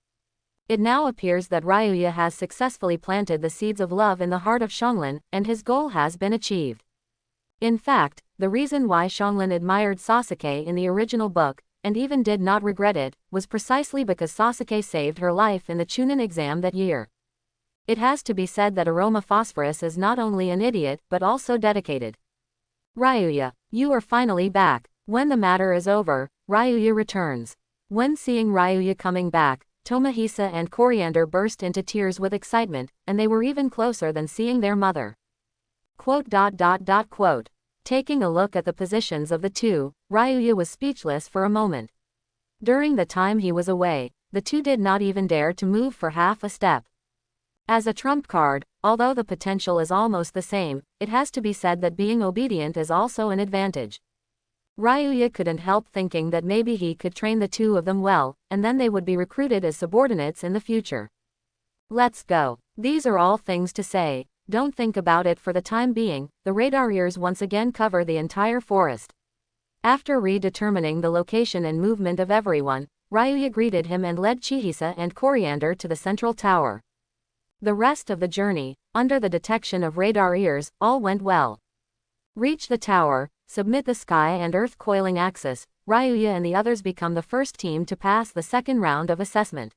It now appears that Ryuya has successfully planted the seeds of love in the heart of Xianglin, and his goal has been achieved. In fact, the reason why Xianglin admired Sasuke in the original book, and even did not regret it, was precisely because Sasuke saved her life in the Chunin exam that year. It has to be said that Aroma Phosphorus is not only an idiot but also dedicated. Ryuya, you are finally back. When the matter is over, Ryuya returns. When seeing Ryuya coming back, Tomohisa and Coriander burst into tears with excitement, and they were even closer than seeing their mother. Taking a look at the positions of the two, Ryuya was speechless for a moment. During the time he was away, the two did not even dare to move for half a step. As a trump card, although the potential is almost the same, it has to be said that being obedient is also an advantage. Ryuya couldn't help thinking that maybe he could train the two of them well, and then they would be recruited as subordinates in the future. Let's go. These are all things to say. Don't think about it for the time being. The radar ears once again cover the entire forest. After redetermining the location and movement of everyone, Ryuya greeted him and led Chihisa and Coriander to the central tower. The rest of the journey, under the detection of radar ears, all went well. Reach the tower, submit the sky and earth coiling axis. Ryuya and the others become the first team to pass the second round of assessment.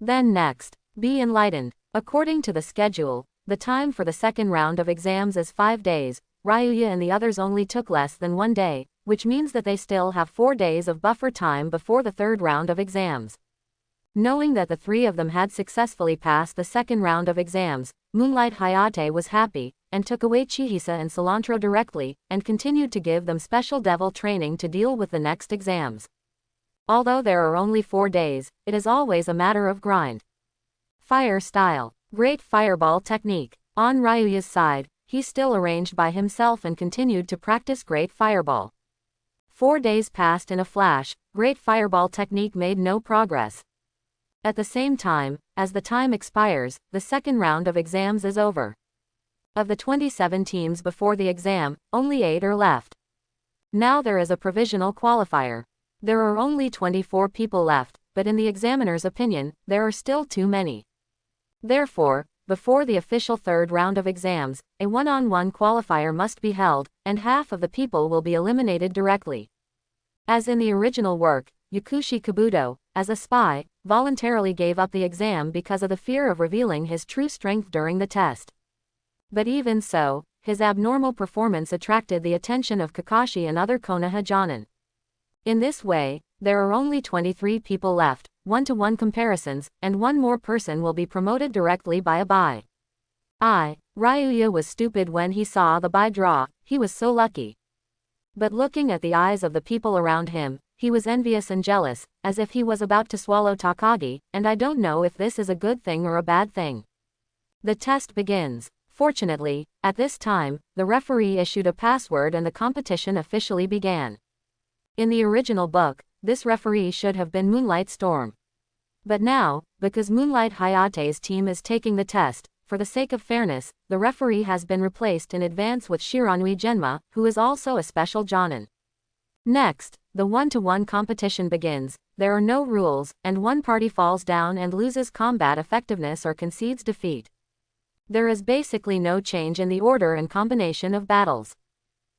Then next, be enlightened. According to the schedule, the time for the second round of exams is 5 days. Ryuya and the others only took less than 1 day, which means that they still have 4 days of buffer time before the third round of exams. Knowing that the three of them had successfully passed the second round of exams, Moonlight Hayate was happy, and took away Chihisa and Cilantro directly, and continued to give them special devil training to deal with the next exams. Although there are only 4 days, it is always a matter of grind. Fire style. Great fireball technique. On Ryuya's side, he still arranged by himself and continued to practice great fireball. 4 days passed in a flash. Great fireball technique made no progress. At the same time, as the time expires, the second round of exams is over. Of the 27 teams before the exam, only 8 are left. Now there is a provisional qualifier. There are only 24 people left, but in the examiner's opinion, there are still too many. Therefore, before the official third round of exams, a one-on-one qualifier must be held, and half of the people will be eliminated directly. As in the original work, Yakushi Kabuto, as a spy, voluntarily gave up the exam because of the fear of revealing his true strength during the test. But even so, his abnormal performance attracted the attention of Kakashi and other Konoha Jonin. In this way, there are only 23 people left, 1-to-1 comparisons, and one more person will be promoted directly by a bye. Ryuya was stupid when he saw the bye draw. He was so lucky. But looking at the eyes of the people around him, he was envious and jealous, as if he was about to swallow Takagi, and I don't know if this is a good thing or a bad thing. The test begins. Fortunately, at this time, the referee issued a password and the competition officially began. In the original book, this referee should have been Moonlight Storm. But now, because Moonlight Hayate's team is taking the test, for the sake of fairness, the referee has been replaced in advance with Shiranui Genma, who is also a special Jonin. Next, the one-to-one competition begins. There are no rules, and one party falls down and loses combat effectiveness or concedes defeat. There is basically no change in the order and combination of battles.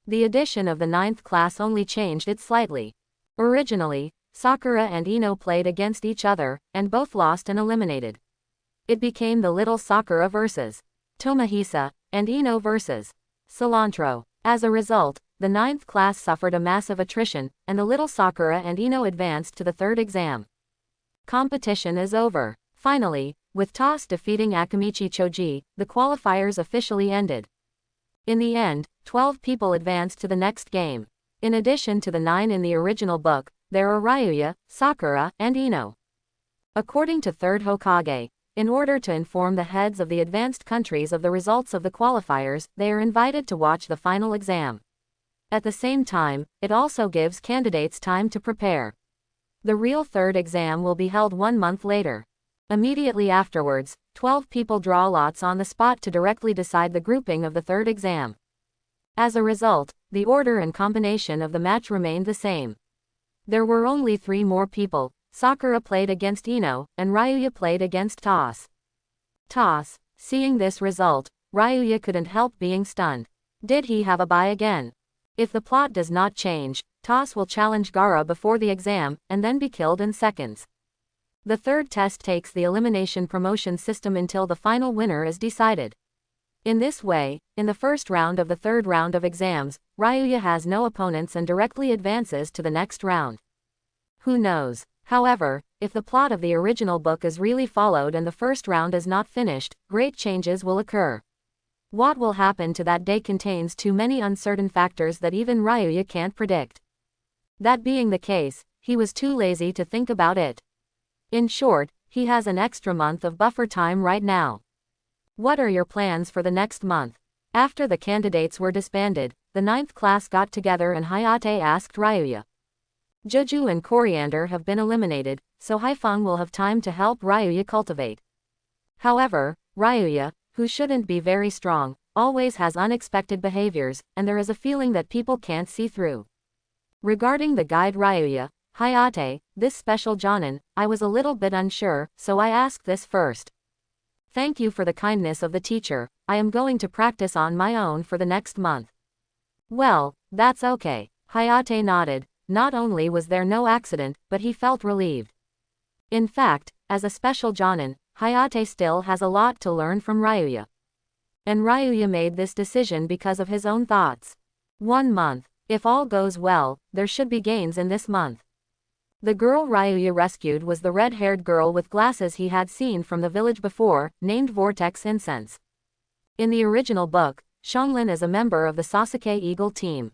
The addition of the 9th class only changed it slightly. Originally, Sakura and Ino played against each other, and both lost and eliminated. It became the little Sakura versus Tomohisa, and Ino versus Cilantro. As a result, the 9th class suffered a massive attrition, and the little Sakura and Ino advanced to the 3rd exam. Competition is over. Finally, with Toss defeating Akamichi Choji, the qualifiers officially ended. In the end, 12 people advanced to the next game. In addition to the 9 in the original book, there are Ryuya, Sakura, and Ino. According to 3rd Hokage, in order to inform the heads of the advanced countries of the results of the qualifiers, they are invited to watch the final exam. At the same time, it also gives candidates time to prepare. The real 3rd exam will be held 1 month later. Immediately afterwards, 12 people draw lots on the spot to directly decide the grouping of the 3rd exam. As a result, the order and combination of the match remained the same. There were only 3 more people. Sakura played against Ino, and Ryuya played against Toss. Seeing this result, Ryuya couldn't help being stunned. Did he have a bye again? If the plot does not change, Toss will challenge Gaara before the exam, and then be killed in seconds. The 3rd test takes the elimination promotion system until the final winner is decided. In this way, in the first round of the 3rd round of exams, Ryuya has no opponents and directly advances to the next round. Who knows? However, if the plot of the original book is really followed and the first round is not finished, great changes will occur. What will happen to that day contains too many uncertain factors that even Ryuya can't predict. That being the case, he was too lazy to think about it. In short, he has an extra month of buffer time right now. What are your plans for the next month? After the candidates were disbanded, the 9th class got together and Hayate asked Ryuya. Joju and Coriander have been eliminated, so Haifeng will have time to help Ryuya cultivate. However, Ryuya, who shouldn't be very strong, always has unexpected behaviors, and there is a feeling that people can't see through. Regarding the guide Ryuya, Hayate, this special Jonin, I was a little bit unsure, so I asked this first. Thank you for the kindness of the teacher. I am going to practice on my own for the next month. Well, that's okay. Hayate nodded. Not only was there no accident, but he felt relieved. In fact, as a special Jonin, Hayate still has a lot to learn from Ryuya. And Ryuya made this decision because of his own thoughts. 1 month. If all goes well, there should be gains in this month. The girl Ryuya rescued was the red-haired girl with glasses he had seen from the village before, named Vortex Incense. In the original book, Xianglin is a member of the Sasuke Eagle team.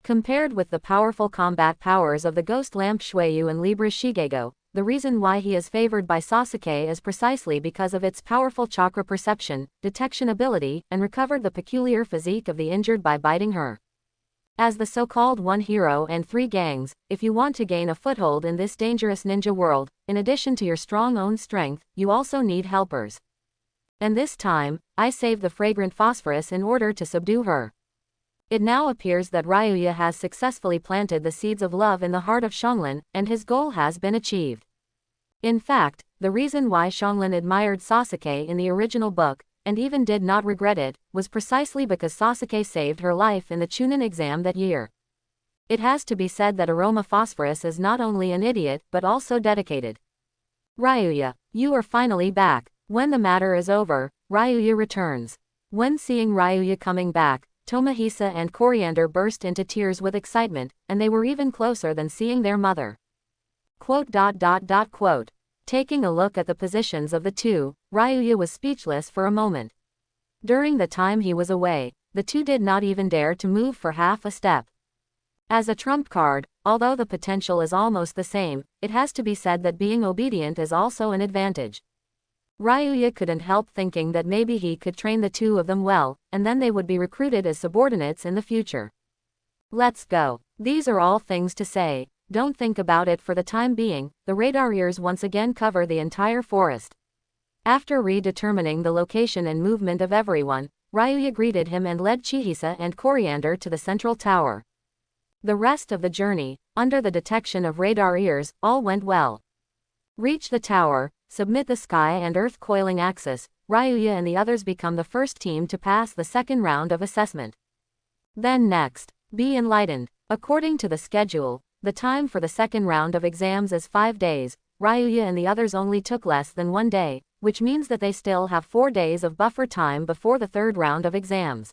Compared with the powerful combat powers of the Ghost Lamp Shueyu and Libra Shigego, the reason why he is favored by Sasuke is precisely because of its powerful chakra perception, detection ability, and recovered the peculiar physique of the injured by biting her. As the so-called one hero and 3 gangs, if you want to gain a foothold in this dangerous ninja world, in addition to your strong own strength, you also need helpers. And this time, I saved the fragrant phosphorus in order to subdue her. It now appears that Ryuya has successfully planted the seeds of love in the heart of Xianglin, and his goal has been achieved. In fact, the reason why Xianglin admired Sasuke in the original book, and even did not regret it, was precisely because Sasuke saved her life in the Chunin exam that year. It has to be said that Aroma Phosphorus is not only an idiot but also dedicated. Ryuya, you are finally back. When the matter is over, Ryuya returns. When seeing Ryuya coming back, Tomohisa and Coriander burst into tears with excitement, and they were even closer than seeing their mother. Taking a look at the positions of the two, Ryuya was speechless for a moment. During the time he was away, the two did not even dare to move for half a step. As a trump card, although the potential is almost the same, it has to be said that being obedient is also an advantage. Ryuya couldn't help thinking that maybe he could train the two of them well, and then they would be recruited as subordinates in the future. Let's go. These are all things to say. Don't think about it for the time being. The radar ears once again cover the entire forest. After redetermining the location and movement of everyone, Ryuya greeted him and led Chihisa and Coriander to the central tower. The rest of the journey, under the detection of radar ears, all went well. Reach the tower, submit the sky and earth coiling axis, Ryuya and the others become the first team to pass the second round of assessment. Then next, be enlightened. According to the schedule, the time for the second round of exams is 5 days, Ryuya and the others only took less than 1 day, which means that they still have 4 days of buffer time before the third round of exams.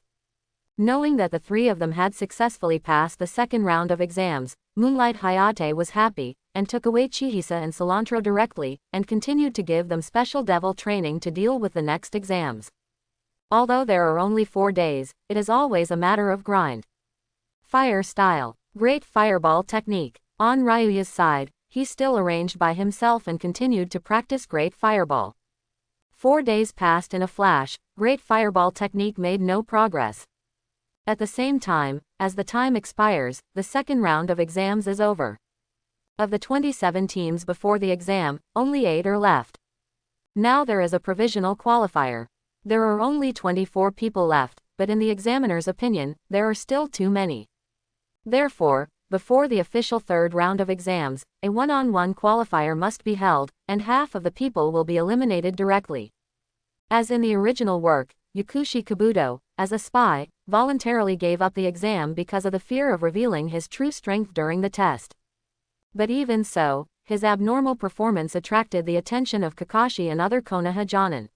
Knowing that the 3 of them had successfully passed the second round of exams, Moonlight Hayate was happy, and took away Chihisa and Cilantro directly, and continued to give them special devil training to deal with the next exams. Although there are only 4 days, it is always a matter of grind. Fire style. Great fireball technique. On Ryuya's side, he still arranged by himself and continued to practice great fireball. 4 days passed in a flash, great fireball technique made no progress. At the same time, as the time expires, the second round of exams is over. Of the 27 teams before the exam, only 8 are left. Now there is a provisional qualifier. There are only 24 people left, but in the examiner's opinion, there are still too many. Therefore, before the official third round of exams, a one-on-one qualifier must be held, and half of the people will be eliminated directly. As in the original work, Yakushi Kabuto, as a spy, voluntarily gave up the exam because of the fear of revealing his true strength during the test. But even so, his abnormal performance attracted the attention of Kakashi and other Konoha Jonin.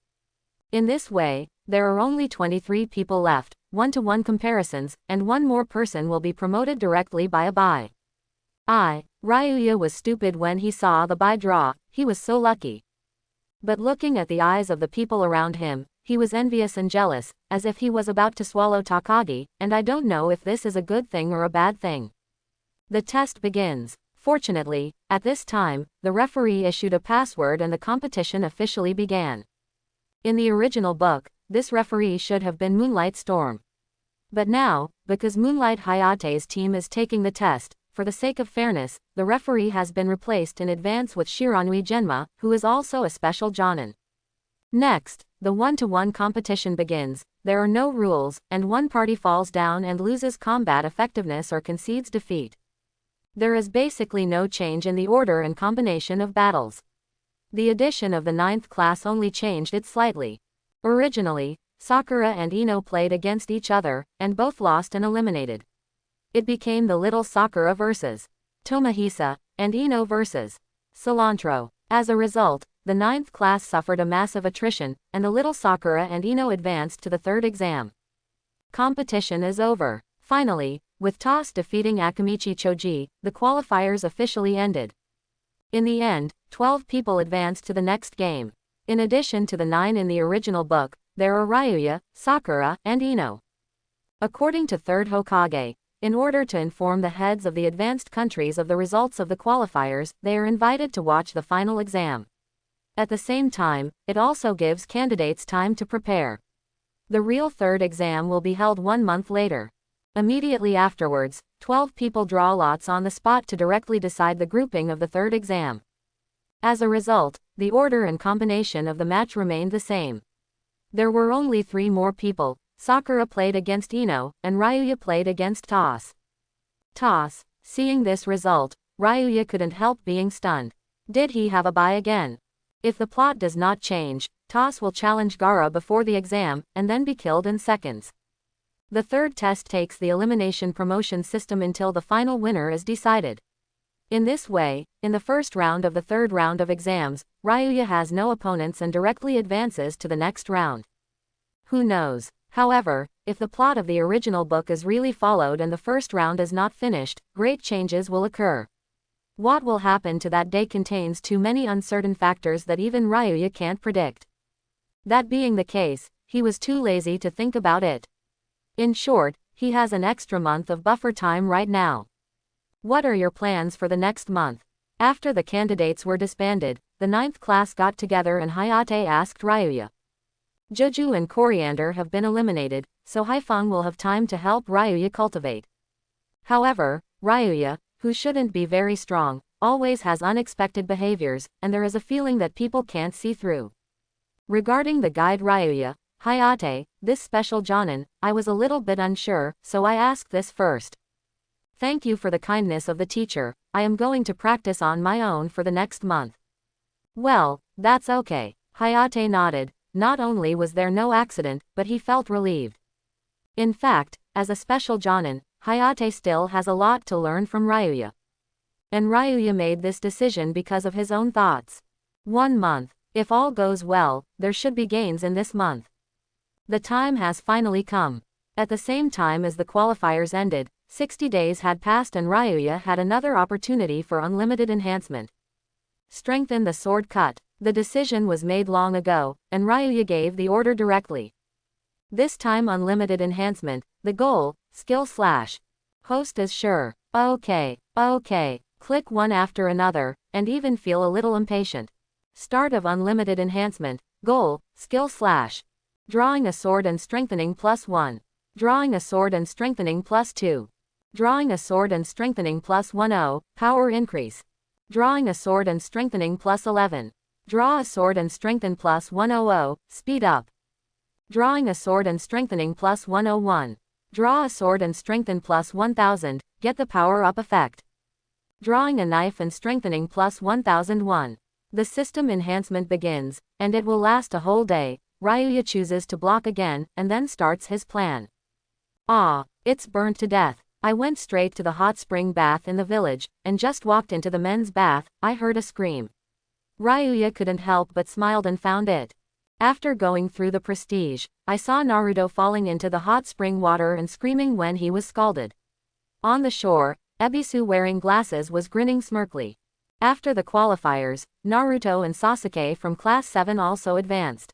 In this way, there are only 23 people left, 1-to-1 comparisons, and 1 more person will be promoted directly by a bye. Ryuya was stupid when he saw the bye draw, he was so lucky. But looking at the eyes of the people around him, he was envious and jealous, as if he was about to swallow Takagi, and I don't know if this is a good thing or a bad thing. The test begins. Fortunately, at this time, the referee issued a password and the competition officially began. In the original book, this referee should have been Moonlight Storm. But now, because Moonlight Hayate's team is taking the test, for the sake of fairness, the referee has been replaced in advance with Shiranui Genma, who is also a special Jonin. Next, the 1-to-1 competition begins. There are no rules, and one party falls down and loses combat effectiveness or concedes defeat. There is basically no change in the order and combination of battles. The addition of the 9th class only changed it slightly. Originally, Sakura and Ino played against each other, and both lost and eliminated. It became the Little Sakura vs. Tomohisa, and Ino vs. Cilantro. As a result, the 9th class suffered a massive attrition, and the Little Sakura and Ino advanced to the third exam. Competition is over. Finally, with Toss defeating Akamichi Choji, the qualifiers officially ended. In the end, 12 people advanced to the next game. In addition to the 9 in the original book, there are Ryuya, Sakura, and Ino. According to 3rd Hokage, in order to inform the heads of the advanced countries of the results of the qualifiers, they are invited to watch the final exam. At the same time, it also gives candidates time to prepare. The real third exam will be held 1 month later. Immediately afterwards, 12 people draw lots on the spot to directly decide the grouping of the third exam. As a result, the order and combination of the match remained the same. There were only 3 more people. Sakura played against Ino, and Ryuya played against Toss. Seeing this result, Ryuya couldn't help being stunned. Did he have a bye again? If the plot does not change, Toss will challenge Gaara before the exam, and then be killed in seconds. The third test takes the elimination promotion system until the final winner is decided. In this way, in the first round of the third round of exams, Ryuya has no opponents and directly advances to the next round. Who knows? However, if the plot of the original book is really followed and the first round is not finished, great changes will occur. What will happen to that day contains too many uncertain factors that even Ryuya can't predict. That being the case, he was too lazy to think about it. In short, he has an extra month of buffer time right now. What are your plans for the next month? After the candidates were disbanded, the 9th class got together and Hayate asked Ryuya. Joju and Coriander have been eliminated, so Haifeng will have time to help Ryuya cultivate. However, Ryuya, who shouldn't be very strong, always has unexpected behaviors, and there is a feeling that people can't see through. Regarding the guide Ryuya, Hayate, this special Jonin, I was a little bit unsure, so I asked this first. Thank you for the kindness of the teacher, I am going to practice on my own for the next month. Well, that's okay. Hayate nodded. Not only was there no accident, but he felt relieved. In fact, as a special Jonin, Hayate still has a lot to learn from Ryuya. And Ryuya made this decision because of his own thoughts. 1 month. If all goes well, there should be gains in this month. The time has finally come. At the same time as the qualifiers ended, 60 days had passed and Ryuya had another opportunity for unlimited enhancement. Strengthen the sword cut. The decision was made long ago, and Ryuya gave the order directly. This time unlimited enhancement, the goal, skill slash. Host is sure. Okay. Click one after another, and even feel a little impatient. Start of unlimited enhancement, goal, skill slash. Drawing a sword and strengthening +1. Drawing a sword and strengthening +2. Drawing a sword and strengthening +10, power increase. Drawing a sword and strengthening +11. Draw a sword and strengthen +100, speed up. Drawing a sword and strengthening +101. Draw a sword and strengthen +1000, get the power up effect. Drawing a knife and strengthening +1001. The system enhancement begins, and it will last a whole day. Ryuya chooses to block again, and then starts his plan. Ah, it's burnt to death. I went straight to the hot spring bath in the village, and just walked into the men's bath, I heard a scream. Ryuya couldn't help but smiled and found it. After going through the prestige, I saw Naruto falling into the hot spring water and screaming when he was scalded. On the shore, Ebisu wearing glasses was grinning smirkly. After the qualifiers, Naruto and Sasuke from Class 7 also advanced.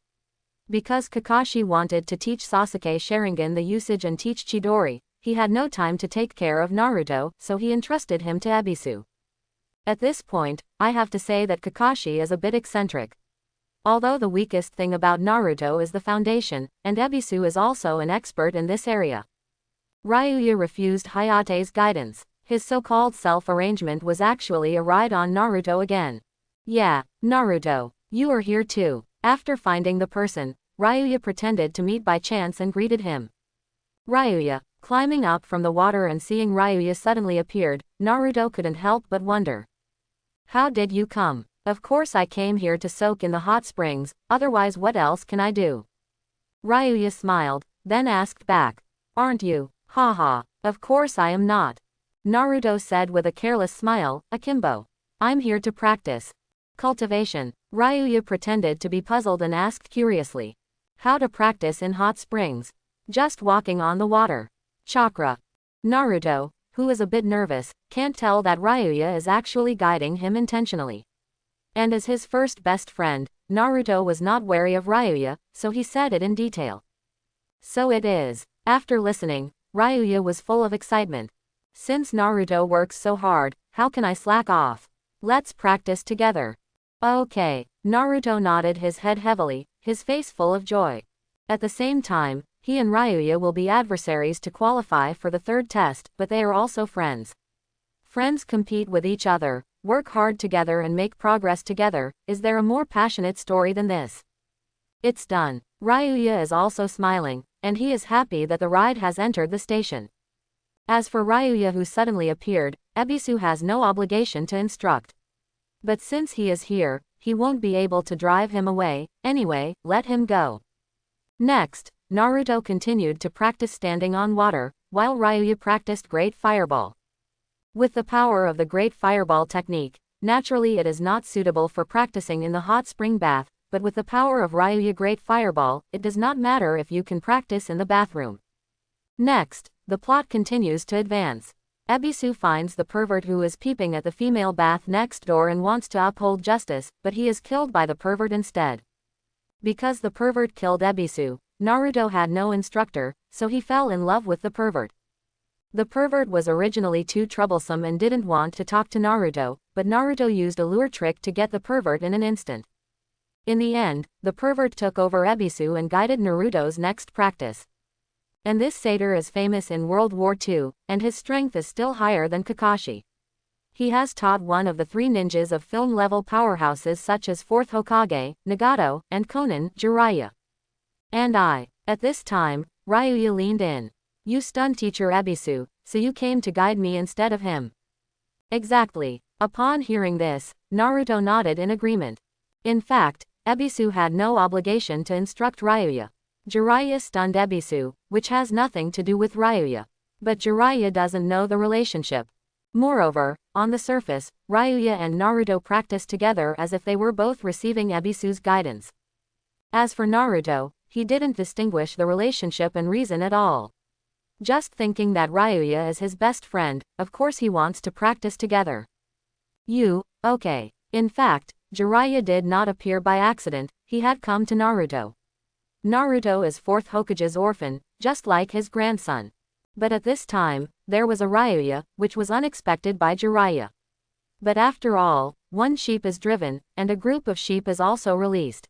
Because Kakashi wanted to teach Sasuke Sharingan the usage and teach Chidori, he had no time to take care of Naruto, so he entrusted him to Ebisu. At this point, I have to say that Kakashi is a bit eccentric. Although the weakest thing about Naruto is the foundation, and Ebisu is also an expert in this area. Ryuya refused Hayate's guidance. His so-called self-arrangement was actually a ride on Naruto again. Yeah, Naruto, you are here too. After finding the person, Ryuya pretended to meet by chance and greeted him. Ryuya, climbing up from the water and seeing Ryuya suddenly appeared, Naruto couldn't help but wonder. How did you come? Of course I came here to soak in the hot springs, otherwise what else can I do? Ryuya smiled, then asked back. Aren't you? Haha, of course I am not. Naruto said with a careless smile, akimbo. I'm here to practice. Cultivation. Ryuya pretended to be puzzled and asked curiously. How to practice in hot springs? Just walking on the water. Chakra. Naruto, who is a bit nervous, can't tell that Ryuya is actually guiding him intentionally. And as his first best friend, Naruto was not wary of Ryuya, so he said it in detail. So it is. After listening, Ryuya was full of excitement. Since Naruto works so hard, how can I slack off? Let's practice together. Okay. Naruto nodded his head heavily, his face full of joy. At the same time, he and Ryuya will be adversaries to qualify for the third test, but they are also friends. Friends compete with each other, work hard together and make progress together. Is there a more passionate story than this? It's done. Ryuya is also smiling, and he is happy that the ride has entered the station. As for Ryuya who suddenly appeared, Ebisu has no obligation to instruct. But since he is here, he won't be able to drive him away. Anyway, let him go. Next, Naruto continued to practice standing on water, while Ryuya practiced Great Fireball. With the power of the Great Fireball technique, naturally it is not suitable for practicing in the hot spring bath, but with the power of Ryuya Great Fireball, it does not matter if you can practice in the bathroom. Next, the plot continues to advance. Ebisu finds the pervert who is peeping at the female bath next door and wants to uphold justice, but he is killed by the pervert instead. Because the pervert killed Ebisu, Naruto had no instructor, so he fell in love with the pervert. The pervert was originally too troublesome and didn't want to talk to Naruto, but Naruto used a lure trick to get the pervert in an instant. In the end, the pervert took over Ebisu and guided Naruto's next practice. And this satyr is famous in World War II, and his strength is still higher than Kakashi. He has taught one of the 3 ninjas of film-level powerhouses such as 4th Hokage, Nagato, and Konan, Jiraiya. And at this time, Ryuya leaned in. You stunned teacher Ebisu, so you came to guide me instead of him. Exactly. Upon hearing this, Naruto nodded in agreement. In fact, Ebisu had no obligation to instruct Ryuya. Jiraiya stunned Ebisu, which has nothing to do with Ryuya. But Jiraiya doesn't know the relationship. Moreover, on the surface, Ryuya and Naruto practiced together as if they were both receiving Ebisu's guidance. As for Naruto, he didn't distinguish the relationship and reason at all. Just thinking that Ryuya is his best friend, of course he wants to practice together. Okay. In fact, Jiraiya did not appear by accident, he had come to Naruto. Naruto is 4th Hokage's orphan, just like his grandson. But at this time, there was a Ryuya, which was unexpected by Jiraiya. But after all, one sheep is driven, and a group of sheep is also released.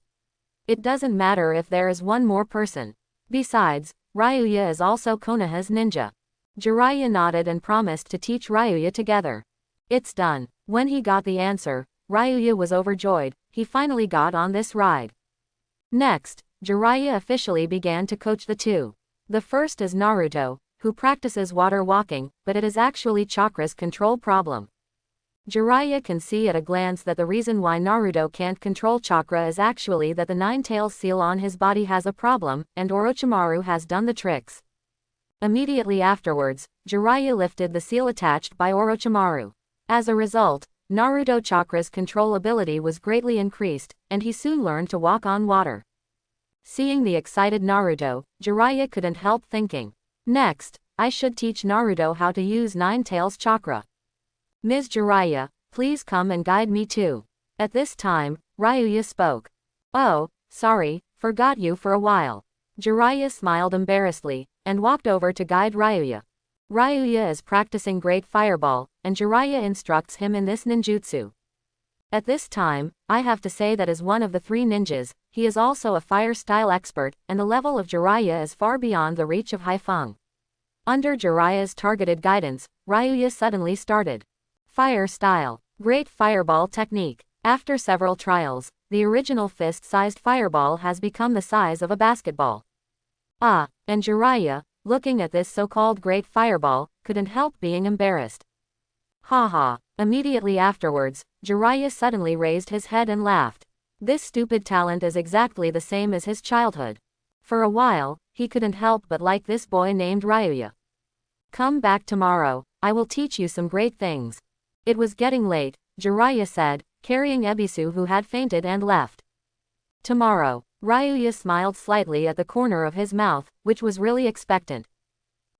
It doesn't matter if there is one more person. Besides, Ryuya is also Konoha's ninja. Jiraiya nodded and promised to teach Ryuya together. It's done. When he got the answer, Ryuya was overjoyed, he finally got on this ride. Next, Jiraiya officially began to coach the two. The first is Naruto, who practices water walking, but it is actually Chakra's control problem. Jiraiya can see at a glance that the reason why Naruto can't control chakra is actually that the nine-tail seal on his body has a problem, and Orochimaru has done the tricks. Immediately afterwards, Jiraiya lifted the seal attached by Orochimaru. As a result, Naruto Chakra's control ability was greatly increased, and he soon learned to walk on water. Seeing the excited Naruto, Jiraiya couldn't help thinking, next, I should teach Naruto how to use Nine-Tails Chakra. Ms. Jiraiya, please come and guide me too. At this time, Ryuya spoke. Oh, sorry, forgot you for a while. Jiraiya smiled embarrassedly, and walked over to guide Ryuya. Ryuya is practicing Great Fireball, and Jiraiya instructs him in this ninjutsu. At this time, I have to say that as one of the 3 ninjas, he is also a fire style expert, and the level of Jiraiya is far beyond the reach of Haifeng. Under Jiraiya's targeted guidance, Ryuya suddenly started. Fire style. Great Fireball technique. After several trials, the original fist-sized fireball has become the size of a basketball. And Jiraiya, looking at this so-called Great Fireball, couldn't help being embarrassed. Haha. Immediately afterwards, Jiraiya suddenly raised his head and laughed. This stupid talent is exactly the same as his childhood. For a while, he couldn't help but like this boy named Ryuya. Come back tomorrow, I will teach you some great things. It was getting late, Jiraiya said, carrying Ebisu who had fainted and left. Tomorrow. Ryuya smiled slightly at the corner of his mouth, which was really expectant.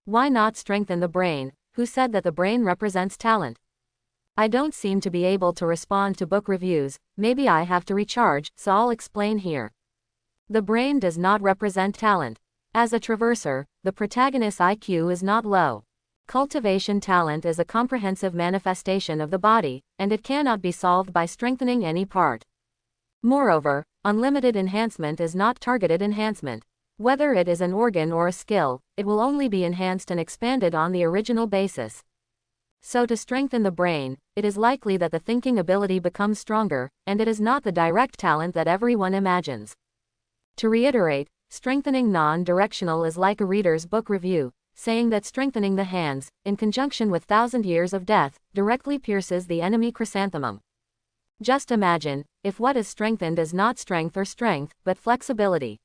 Why not strengthen the brain? Who said that the brain represents talent? I don't seem to be able to respond to book reviews, maybe I have to recharge, so I'll explain here. The brain does not represent talent. As a traverser, the protagonist's IQ is not low. Cultivation talent is a comprehensive manifestation of the body, and it cannot be solved by strengthening any part. Moreover, unlimited enhancement is not targeted enhancement. Whether it is an organ or a skill, it will only be enhanced and expanded on the original basis. So to strengthen the brain, it is likely that the thinking ability becomes stronger, and it is not the direct talent that everyone imagines. To reiterate, strengthening non-directional is like a reader's book review, saying that strengthening the hands, in conjunction with 1,000 years of death, directly pierces the enemy chrysanthemum. Just imagine, if what is strengthened is not strength or strength, but flexibility.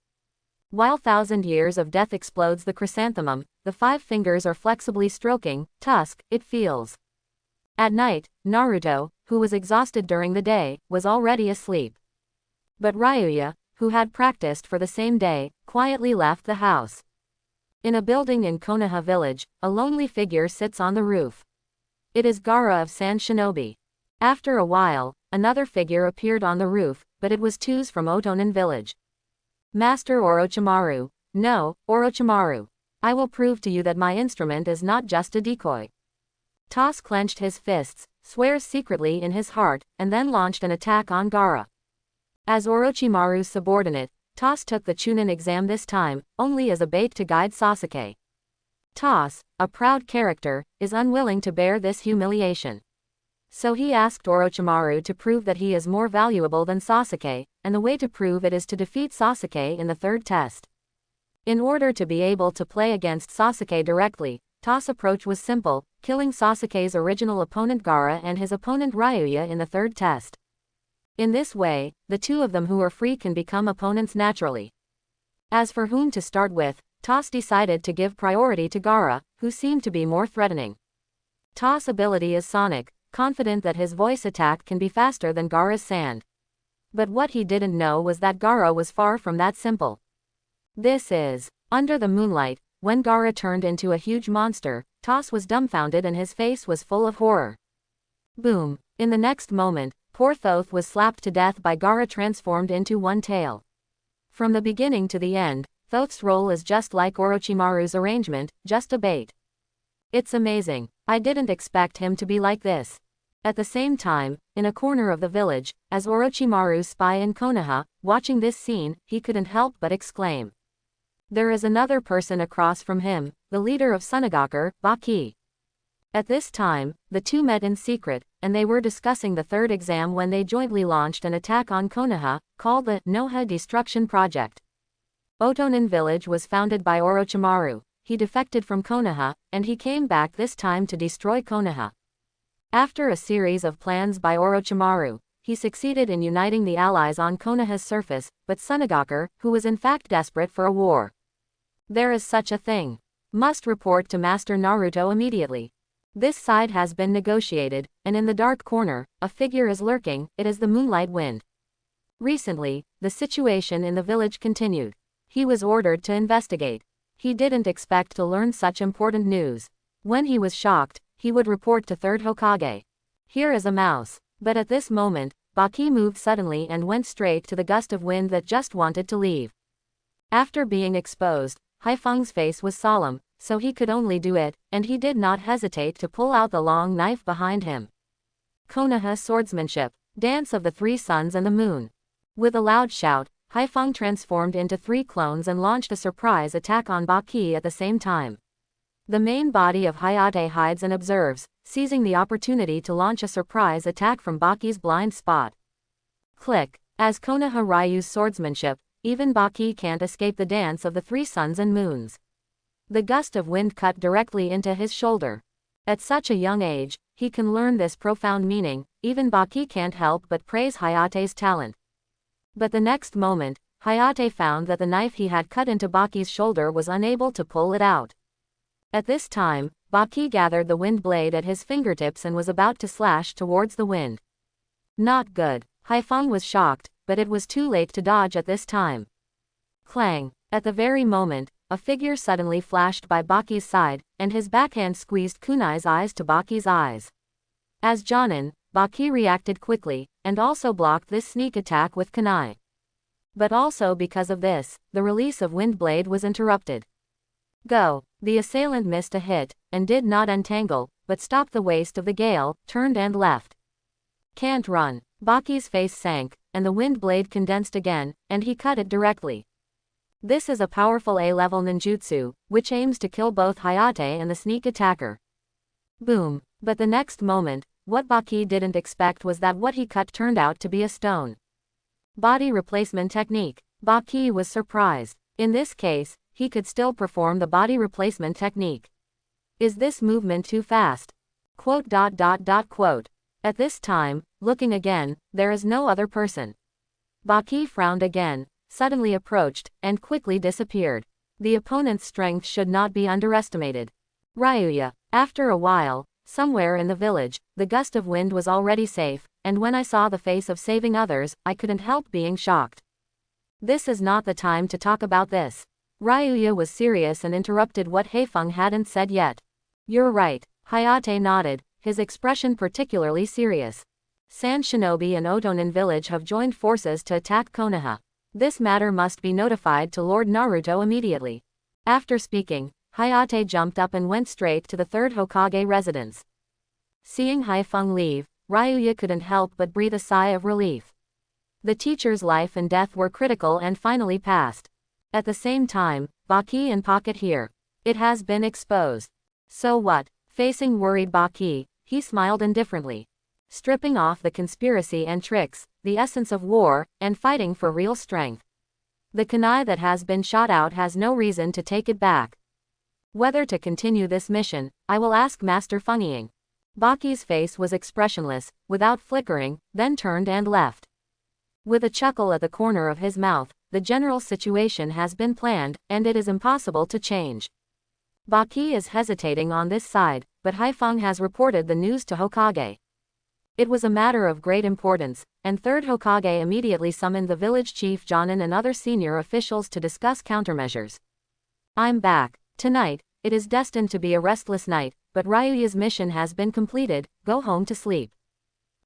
While 1,000 years of death explodes the chrysanthemum, the 5 fingers are flexibly stroking, tusk, it feels. At night, Naruto, who was exhausted during the day, was already asleep. But Ryuya, who had practiced for the same day, quietly left the house. In a building in Konoha village, a lonely figure sits on the roof. It is Gaara of Sand Shinobi. After a while, another figure appeared on the roof, but it was Tuz from Otonin village. Master Orochimaru. No, Orochimaru. I will prove to you that my instrument is not just a decoy. Tuz clenched his fists, swears secretly in his heart, and then launched an attack on Gaara. As Orochimaru's subordinate, Tuz took the Chunin exam this time, only as a bait to guide Sasuke. Tuz, a proud character, is unwilling to bear this humiliation. So he asked Orochimaru to prove that he is more valuable than Sasuke, and the way to prove it is to defeat Sasuke in the 3rd test. In order to be able to play against Sasuke directly, Toss' approach was simple, killing Sasuke's original opponent Gaara and his opponent Ryuya in the third test. In this way, the two of them who are free can become opponents naturally. As for whom to start with, Toss decided to give priority to Gaara, who seemed to be more threatening. Toss' ability is sonic, confident that his voice attack can be faster than Gaara's sand. But what he didn't know was that Gaara was far from that simple. This is, under the moonlight, when Gaara turned into a huge monster, Toss was dumbfounded and his face was full of horror. Boom! In the next moment, poor Thoth was slapped to death by Gaara transformed into one tail. From the beginning to the end, Thoth's role is just like Orochimaru's arrangement, just a bait. It's amazing. I didn't expect him to be like this. At the same time, in a corner of the village, as Orochimaru's spy in Konoha, watching this scene, he couldn't help but exclaim. There is another person across from him, the leader of Sunagaku, Baki. At this time, the two met in secret, and they were discussing the third exam when they jointly launched an attack on Konoha, called the Noha Destruction Project. Otonin village was founded by Orochimaru. He defected from Konoha, and he came back this time to destroy Konoha. After a series of plans by Orochimaru, he succeeded in uniting the allies on Konoha's surface, but Sunagaku, who was in fact desperate for a war. There is such a thing. Must report to Master Naruto immediately. This side has been negotiated, and in the dark corner, a figure is lurking. It is the Moonlight Wind. Recently, the situation in the village continued. He was ordered to investigate. He didn't expect to learn such important news. When he was shocked, he would report to Third Hokage. Here is a mouse. But at this moment, Baki moved suddenly and went straight to the gust of wind that just wanted to leave. After being exposed, Haifeng's face was solemn, so he could only do it, and he did not hesitate to pull out the long knife behind him. Konoha Swordsmanship, Dance of the Three Suns and the Moon. With a loud shout, Haifeng transformed into three clones and launched a surprise attack on Baki at the same time. The main body of Hayate hides and observes, seizing the opportunity to launch a surprise attack from Baki's blind spot. Click. As Konoha Ryu's swordsmanship, even Baki can't escape the dance of the three suns and moons. The gust of wind cut directly into his shoulder. At such a young age, he can learn this profound meaning. Even Baki can't help but praise Hayate's talent. But the next moment, Hayate found that the knife he had cut into Baki's shoulder was unable to pull it out. At this time, Baki gathered the wind blade at his fingertips and was about to slash towards the wind. Not good. Haifeng was shocked, but it was too late to dodge at this time. Clang! At the very moment, a figure suddenly flashed by Baki's side, and his backhand squeezed kunai's eyes to Baki's eyes. As Jonin, Baki reacted quickly, and also blocked this sneak attack with kunai. But also because of this, the release of wind blade was interrupted. Go! The assailant missed a hit, and did not untangle, but stopped the waste of the gale, turned and left. Can't run. Baki's face sank, and the wind blade condensed again, and he cut it directly. This is a powerful A-level ninjutsu, which aims to kill both Hayate and the sneak attacker. Boom! But the next moment, what Baki didn't expect was that what he cut turned out to be a stone. Body replacement technique. Baki was surprised. In this case, he could still perform the body replacement technique. Is this movement too fast? Quote. At this time, looking again, there is no other person. Baki frowned again, suddenly approached, and quickly disappeared. The opponent's strength should not be underestimated. Ryuya. After a while, somewhere in the village, the gust of wind was already safe, and when I saw the face of saving others, I couldn't help being shocked. This is not the time to talk about this. Ryuya was serious and interrupted what Haifeng hadn't said yet. You're right. Hayate nodded, his expression particularly serious. Sand Shinobi and Otonin village have joined forces to attack Konoha. This matter must be notified to Lord Naruto immediately. After speaking, Hayate jumped up and went straight to the third Hokage residence. Seeing Haifeng leave, Ryuya couldn't help but breathe a sigh of relief. The teacher's life and death were critical and finally passed. At the same time, Baki and Pocket here. It has been exposed. So what? Facing worried Baki, he smiled indifferently. Stripping off the conspiracy and tricks, the essence of war, and fighting for real strength. The kunai that has been shot out has no reason to take it back. Whether to continue this mission, I will ask Master Fengying. Baki's face was expressionless, without flickering, then turned and left. With a chuckle at the corner of his mouth, the general situation has been planned, and it is impossible to change. Baki is hesitating on this side, but Haifeng has reported the news to Hokage. It was a matter of great importance, and third Hokage immediately summoned the village chief Jonin and other senior officials to discuss countermeasures. I'm back. Tonight, it is destined to be a restless night, but Ryuya's mission has been completed, go home to sleep.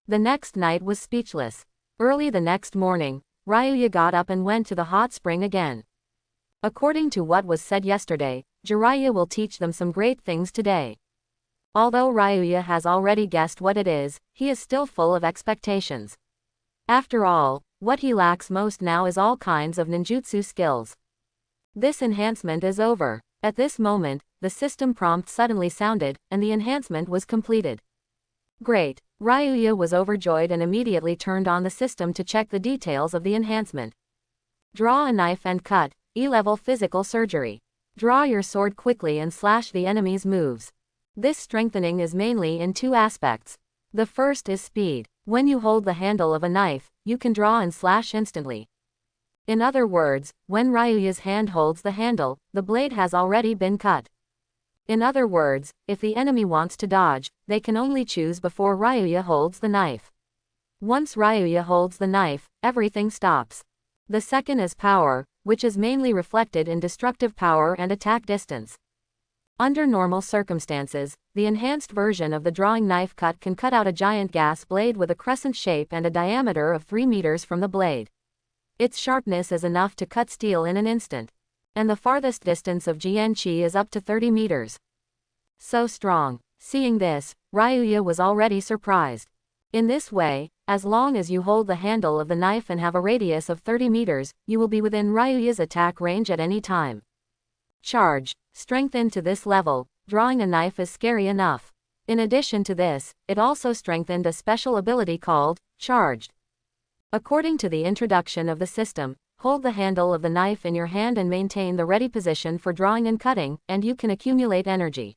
The next night was speechless. Early the next morning, Ryuya got up and went to the hot spring again. According to what was said yesterday, Jiraiya will teach them some great things today. Although Ryuya has already guessed what it is, he is still full of expectations. After all, what he lacks most now is all kinds of ninjutsu skills. This enhancement is over. At this moment, the system prompt suddenly sounded, and the enhancement was completed. Great! Ryuya was overjoyed and immediately turned on the system to check the details of the enhancement. Draw a knife and cut, E-level physical surgery. Draw your sword quickly and slash the enemy's moves. This strengthening is mainly in two aspects. The first is speed. When you hold the handle of a knife, you can draw and slash instantly. In other words, when Ryuya's hand holds the handle, the blade has already been cut. In other words, if the enemy wants to dodge, they can only choose before Ryuya holds the knife. Once Ryuya holds the knife, everything stops. The second is power, which is mainly reflected in destructive power and attack distance. Under normal circumstances, the enhanced version of the drawing knife cut can cut out a giant gas blade with a crescent shape and a diameter of 3 meters from the blade. Its sharpness is enough to cut steel in an instant. And the farthest distance of Jianqi is up to 30 meters. So strong. Seeing this, Ryuya was already surprised. In this way, as long as you hold the handle of the knife and have a radius of 30 meters, you will be within Ryuya's attack range at any time. Charge. Strengthened to this level, drawing a knife is scary enough. In addition to this, it also strengthened a special ability called Charged. According to the introduction of the system, hold the handle of the knife in your hand and maintain the ready position for drawing and cutting, and you can accumulate energy.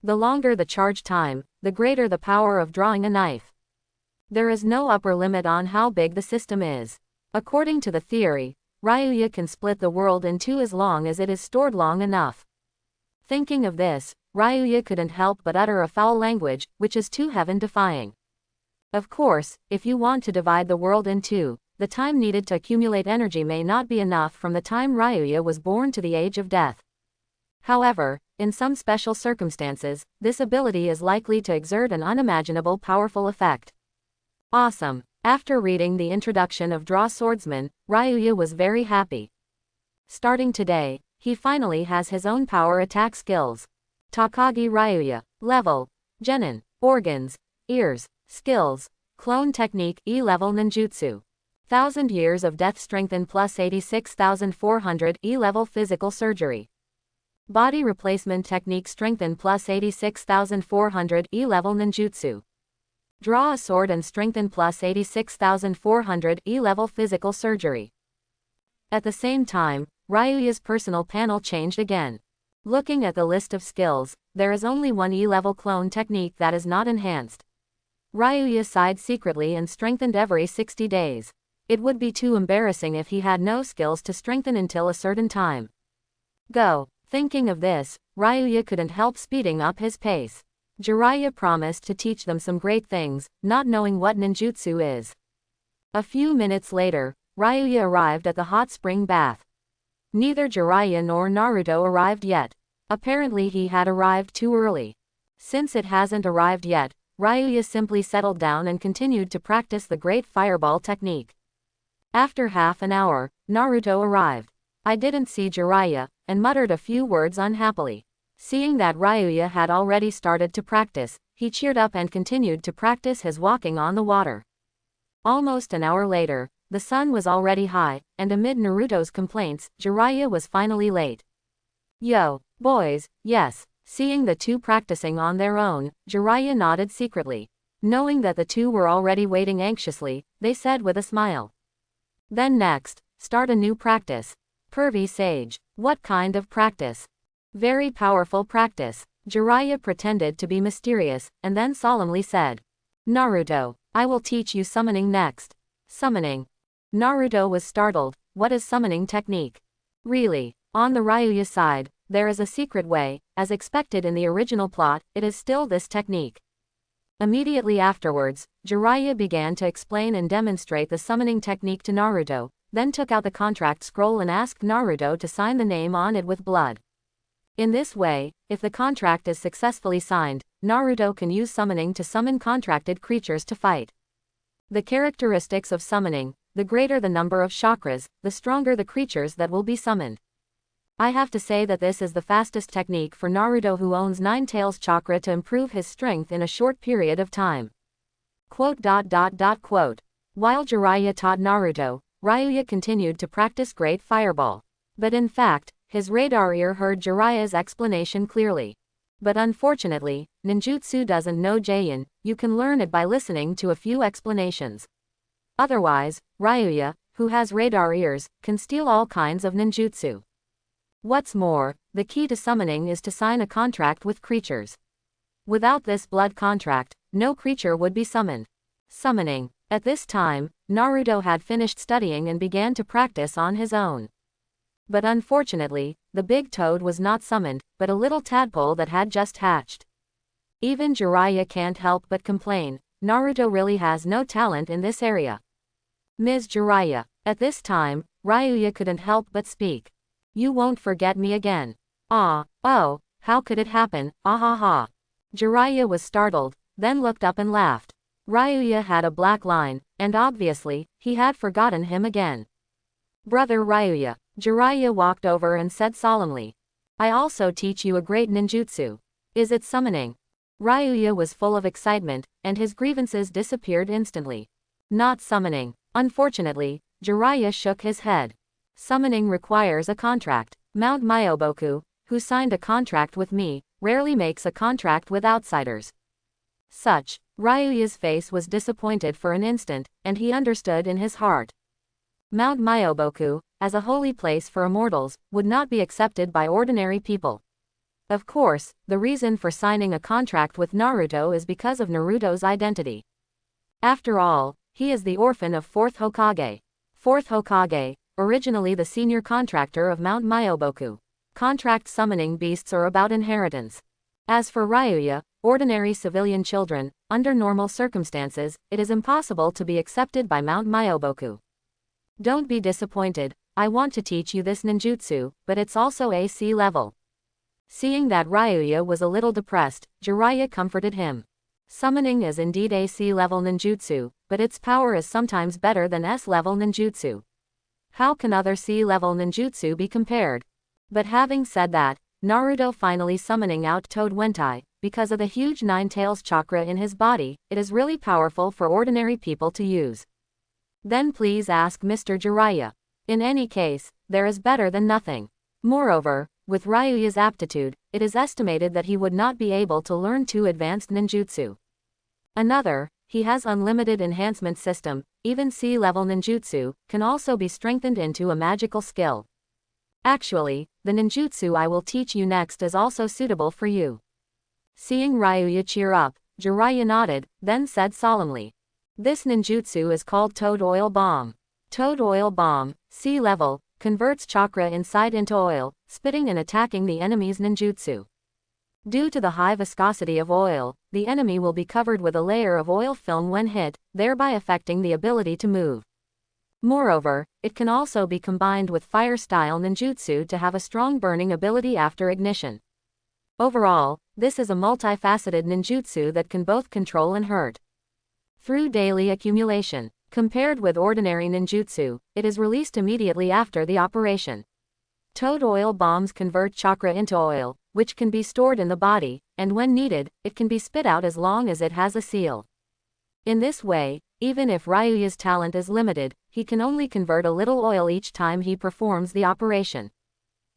The longer the charge time, the greater the power of drawing a knife. There is no upper limit on how big the system is. According to the theory, Ryuya can split the world in two as long as it is stored long enough. Thinking of this, Ryuya couldn't help but utter a foul language, which is too heaven-defying. Of course, if you want to divide the world in two, the time needed to accumulate energy may not be enough from the time Ryuya was born to the age of death. However, in some special circumstances, this ability is likely to exert an unimaginable powerful effect. Awesome! After reading the introduction of Draw Swordsman, Ryuya was very happy. Starting today, he finally has his own power attack skills. Takagi Ryuya. Level. Genin. Organs. Ears. Skills. Clone technique E-level ninjutsu. 1000 years of death strengthened plus 86,400 E-level physical surgery. Body replacement technique strengthened plus 86,400 E-level ninjutsu. Draw a sword and strengthen plus 86,400 E-level physical surgery. At the same time, Ryuya's personal panel changed again. Looking at the list of skills, there is only one E-level clone technique that is not enhanced. Ryuya sighed secretly and strengthened every 60 days. It would be too embarrassing if he had no skills to strengthen until a certain time. Go. Thinking of this, Ryuya couldn't help speeding up his pace. Jiraiya promised to teach them some great things, not knowing what ninjutsu is. A few minutes later, Ryuya arrived at the hot spring bath. Neither Jiraiya nor Naruto arrived yet. Apparently he had arrived too early. Since it hasn't arrived yet, Ryuya simply settled down and continued to practice the great fireball technique. After half an hour, Naruto arrived. I didn't see Jiraiya, and muttered a few words unhappily. Seeing that Ryuya had already started to practice, he cheered up and continued to practice his walking on the water. Almost an hour later, the sun was already high, and amid Naruto's complaints, Jiraiya was finally late. Yo, boys, yes. Seeing the two practicing on their own, Jiraiya nodded secretly. Knowing that the two were already waiting anxiously, they said with a smile. Then next, start a new practice. Pervy sage. What kind of practice? Very powerful practice. Jiraiya pretended to be mysterious, and then solemnly said, Naruto, I will teach you summoning next. Summoning. Naruto was startled. What is summoning technique? Really? On the Ryuya side, there is a secret way. As expected in the original plot, it is still this technique. Immediately afterwards, Jiraiya began to explain and demonstrate the summoning technique to Naruto, then took out the contract scroll and asked Naruto to sign the name on it with blood. In this way, if the contract is successfully signed, Naruto can use summoning to summon contracted creatures to fight. The characteristics of summoning: the greater the number of chakras, the stronger the creatures that will be summoned. I have to say that this is the fastest technique for Naruto, who owns 9 tails chakra, to improve his strength in a short period of time. While Jiraiya taught Naruto, Ryuya continued to practice Great Fireball. But in fact, his radar ear heard Jiraiya's explanation clearly. But unfortunately, ninjutsu doesn't know Jain. You can learn it by listening to a few explanations. Otherwise, Ryuya, who has radar ears, can steal all kinds of ninjutsu. What's more, the key to summoning is to sign a contract with creatures. Without this blood contract, no creature would be summoned. Summoning. At this time, Naruto had finished studying and began to practice on his own. But unfortunately, the big toad was not summoned, but a little tadpole that had just hatched. Even Jiraiya can't help but complain, Naruto really has no talent in this area. Ms. Jiraiya. At this time, Ryuya couldn't help but speak. You won't forget me again. Ah, oh, how could it happen, ah ha ha. Jiraiya was startled, then looked up and laughed. Ryuya had a black line, and obviously, he had forgotten him again. Brother Ryuya. Jiraiya walked over and said solemnly. I also teach you a great ninjutsu. Is it summoning? Ryuya was full of excitement, and his grievances disappeared instantly. Not summoning. Unfortunately, Jiraiya shook his head. Summoning requires a contract. Mount Myoboku, who signed a contract with me, rarely makes a contract with outsiders. Ryuya's face was disappointed for an instant, and he understood in his heart. Mount Myoboku, as a holy place for immortals, would not be accepted by ordinary people. Of course, the reason for signing a contract with Naruto is because of Naruto's identity. After all, he is the orphan of 4th Hokage. 4th Hokage, originally the senior contractor of Mount Myoboku. Contract summoning beasts are about inheritance. As for Ryuya, ordinary civilian children, under normal circumstances, it is impossible to be accepted by Mount Myoboku. Don't be disappointed, I want to teach you this ninjutsu, but it's also AC level. Seeing that Ryuya was a little depressed, Jiraiya comforted him. Summoning is indeed AC level ninjutsu, but its power is sometimes better than S level ninjutsu. How can other C level ninjutsu be compared? But having said that, Naruto finally summoning out Toad Wentai, because of the huge 9 tails chakra in his body, it is really powerful for ordinary people to use. Then please ask Mr. Jiraiya. In any case, there is better than nothing. Moreover, with Ryuya's aptitude, it is estimated that he would not be able to learn 2 advanced ninjutsu. Another, he has unlimited enhancement system. Even C-level ninjutsu can also be strengthened into a magical skill. Actually, the ninjutsu I will teach you next is also suitable for you. Seeing Ryuya cheer up, Jiraiya nodded, then said solemnly. This ninjutsu is called Toad Oil Bomb. Toad Oil Bomb, C-level, converts chakra inside into oil, spitting and attacking the enemy's ninjutsu. Due to the high viscosity of oil, the enemy will be covered with a layer of oil film when hit, thereby affecting the ability to move. Moreover, it can also be combined with fire-style ninjutsu to have a strong burning ability after ignition. Overall, this is a multifaceted ninjutsu that can both control and hurt. Through daily accumulation. Compared with ordinary ninjutsu, it is released immediately after the operation. Toad Oil Bombs convert chakra into oil, which can be stored in the body, and when needed, it can be spit out as long as it has a seal. In this way, even if Ryuya's talent is limited, he can only convert a little oil each time he performs the operation.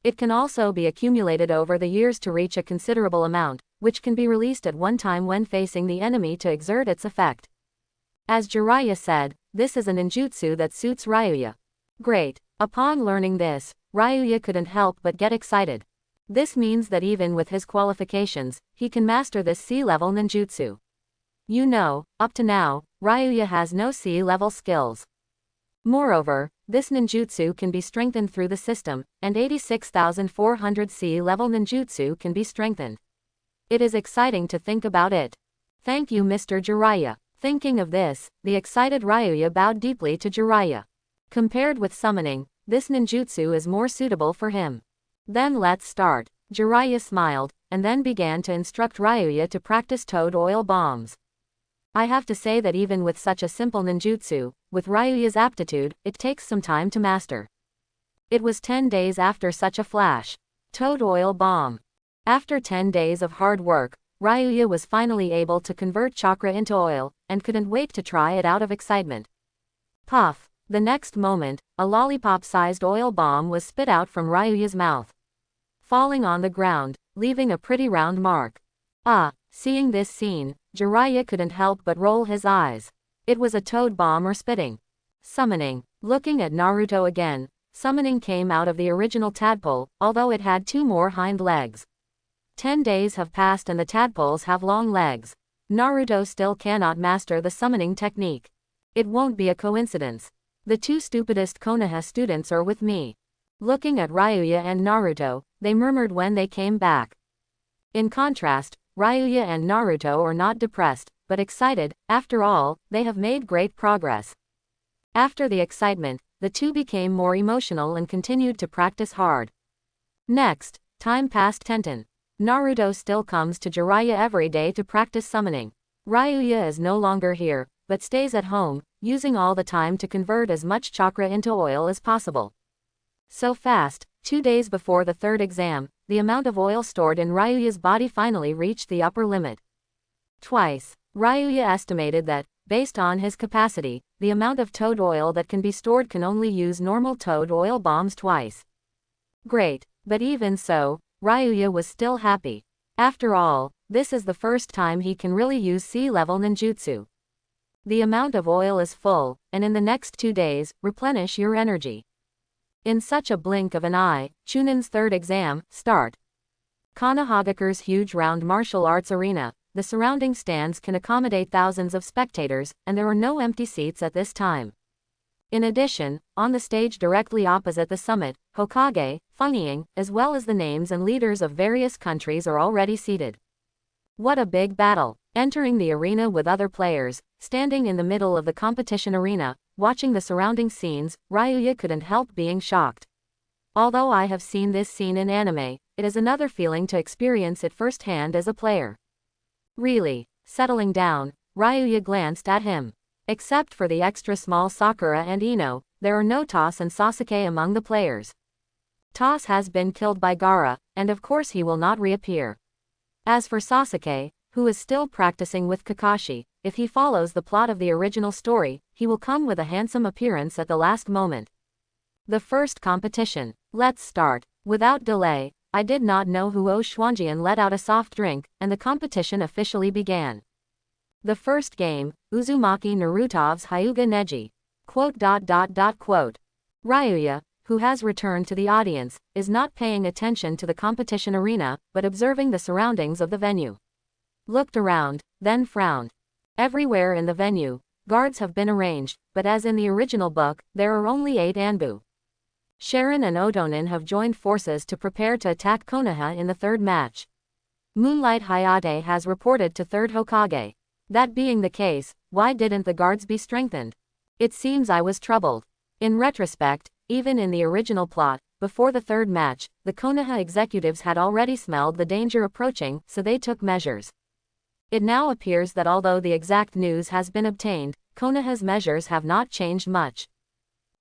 It can also be accumulated over the years to reach a considerable amount, which can be released at one time when facing the enemy to exert its effect. As Jiraiya said, this is a ninjutsu that suits Ryuya. Great. Upon learning this, Ryuya couldn't help but get excited. This means that even with his qualifications, he can master this C-level ninjutsu. You know, up to now, Ryuya has no C-level skills. Moreover, this ninjutsu can be strengthened through the system, and 86,400 C-level ninjutsu can be strengthened. It is exciting to think about it. Thank you, Mr. Jiraiya. Thinking of this, the excited Ryuya bowed deeply to Jiraiya. Compared with summoning, this ninjutsu is more suitable for him. Then let's start. Jiraiya smiled, and then began to instruct Ryuya to practice toad oil bombs. I have to say that even with such a simple ninjutsu, with Ryuya's aptitude, it takes some time to master. It was 10 days after such a flash. Toad oil bomb. After 10 days of hard work, Ryuya was finally able to convert chakra into oil, and couldn't wait to try it out of excitement. Puff. The next moment, a lollipop-sized oil bomb was spit out from Ryuya's mouth, falling on the ground, leaving a pretty round mark. Seeing this scene, Jiraiya couldn't help but roll his eyes. It was a toad bomb or spitting. Summoning. Looking at Naruto again, summoning came out of the original tadpole, although it had 2 more hind legs. 10 days have passed and the tadpoles have long legs. Naruto still cannot master the summoning technique. It won't be a coincidence. The 2 stupidest Konoha students are with me. Looking at Ryuya and Naruto, they murmured when they came back. In contrast, Ryuya and Naruto are not depressed, but excited. After all, they have made great progress. After the excitement, the 2 became more emotional and continued to practice hard. Next, time passed Tenten. Naruto still comes to Jiraiya every day to practice summoning. Ryuya is no longer here, but stays at home, using all the time to convert as much chakra into oil as possible. So fast, 2 days before the 3rd exam, the amount of oil stored in Ryuya's body finally reached the upper limit. Twice. Ryuya estimated that, based on his capacity, the amount of toad oil that can be stored can only use normal toad oil bombs twice. Great, but even so, Ryuya was still happy. After all, this is the first time he can really use C-level ninjutsu. The amount of oil is full, and in the next 2 days, replenish your energy. In such a blink of an eye, Chunin's 3rd exam, start. Konohagakure's huge round martial arts arena, the surrounding stands can accommodate thousands of spectators, and there are no empty seats at this time. In addition, on the stage directly opposite the summit, Hokage, Funying, as well as the names and leaders of various countries are already seated. What a big battle! Entering the arena with other players, standing in the middle of the competition arena, watching the surrounding scenes, Ryuya couldn't help being shocked. Although I have seen this scene in anime, it is another feeling to experience it firsthand as a player. Really. Settling down, Ryuya glanced at him. Except for the extra small Sakura and Ino, there are no Toss and Sasuke among the players. Toss has been killed by Gaara, and of course he will not reappear. As for Sasuke, who is still practicing with Kakashi, if he follows the plot of the original story, he will come with a handsome appearance at the last moment. The first competition. Let's start. Without delay, I did not know who Oshwanjian let out a soft drink, and the competition officially began. The first game, Uzumaki Naruto's Hyuga Neji. Ryuya, who has returned to the audience, is not paying attention to the competition arena, but observing the surroundings of the venue. Looked around, then frowned. Everywhere in the venue, guards have been arranged, but as in the original book, there are only 8 Anbu. Sharon and Otonin have joined forces to prepare to attack Konoha in the 3rd match. Moonlight Hayate has reported to 3rd Hokage. That being the case, why didn't the guards be strengthened? It seems I was troubled. In retrospect, even in the original plot, before the 3rd match, the Konoha executives had already smelled the danger approaching, so they took measures. It now appears that although the exact news has been obtained, Konoha's measures have not changed much.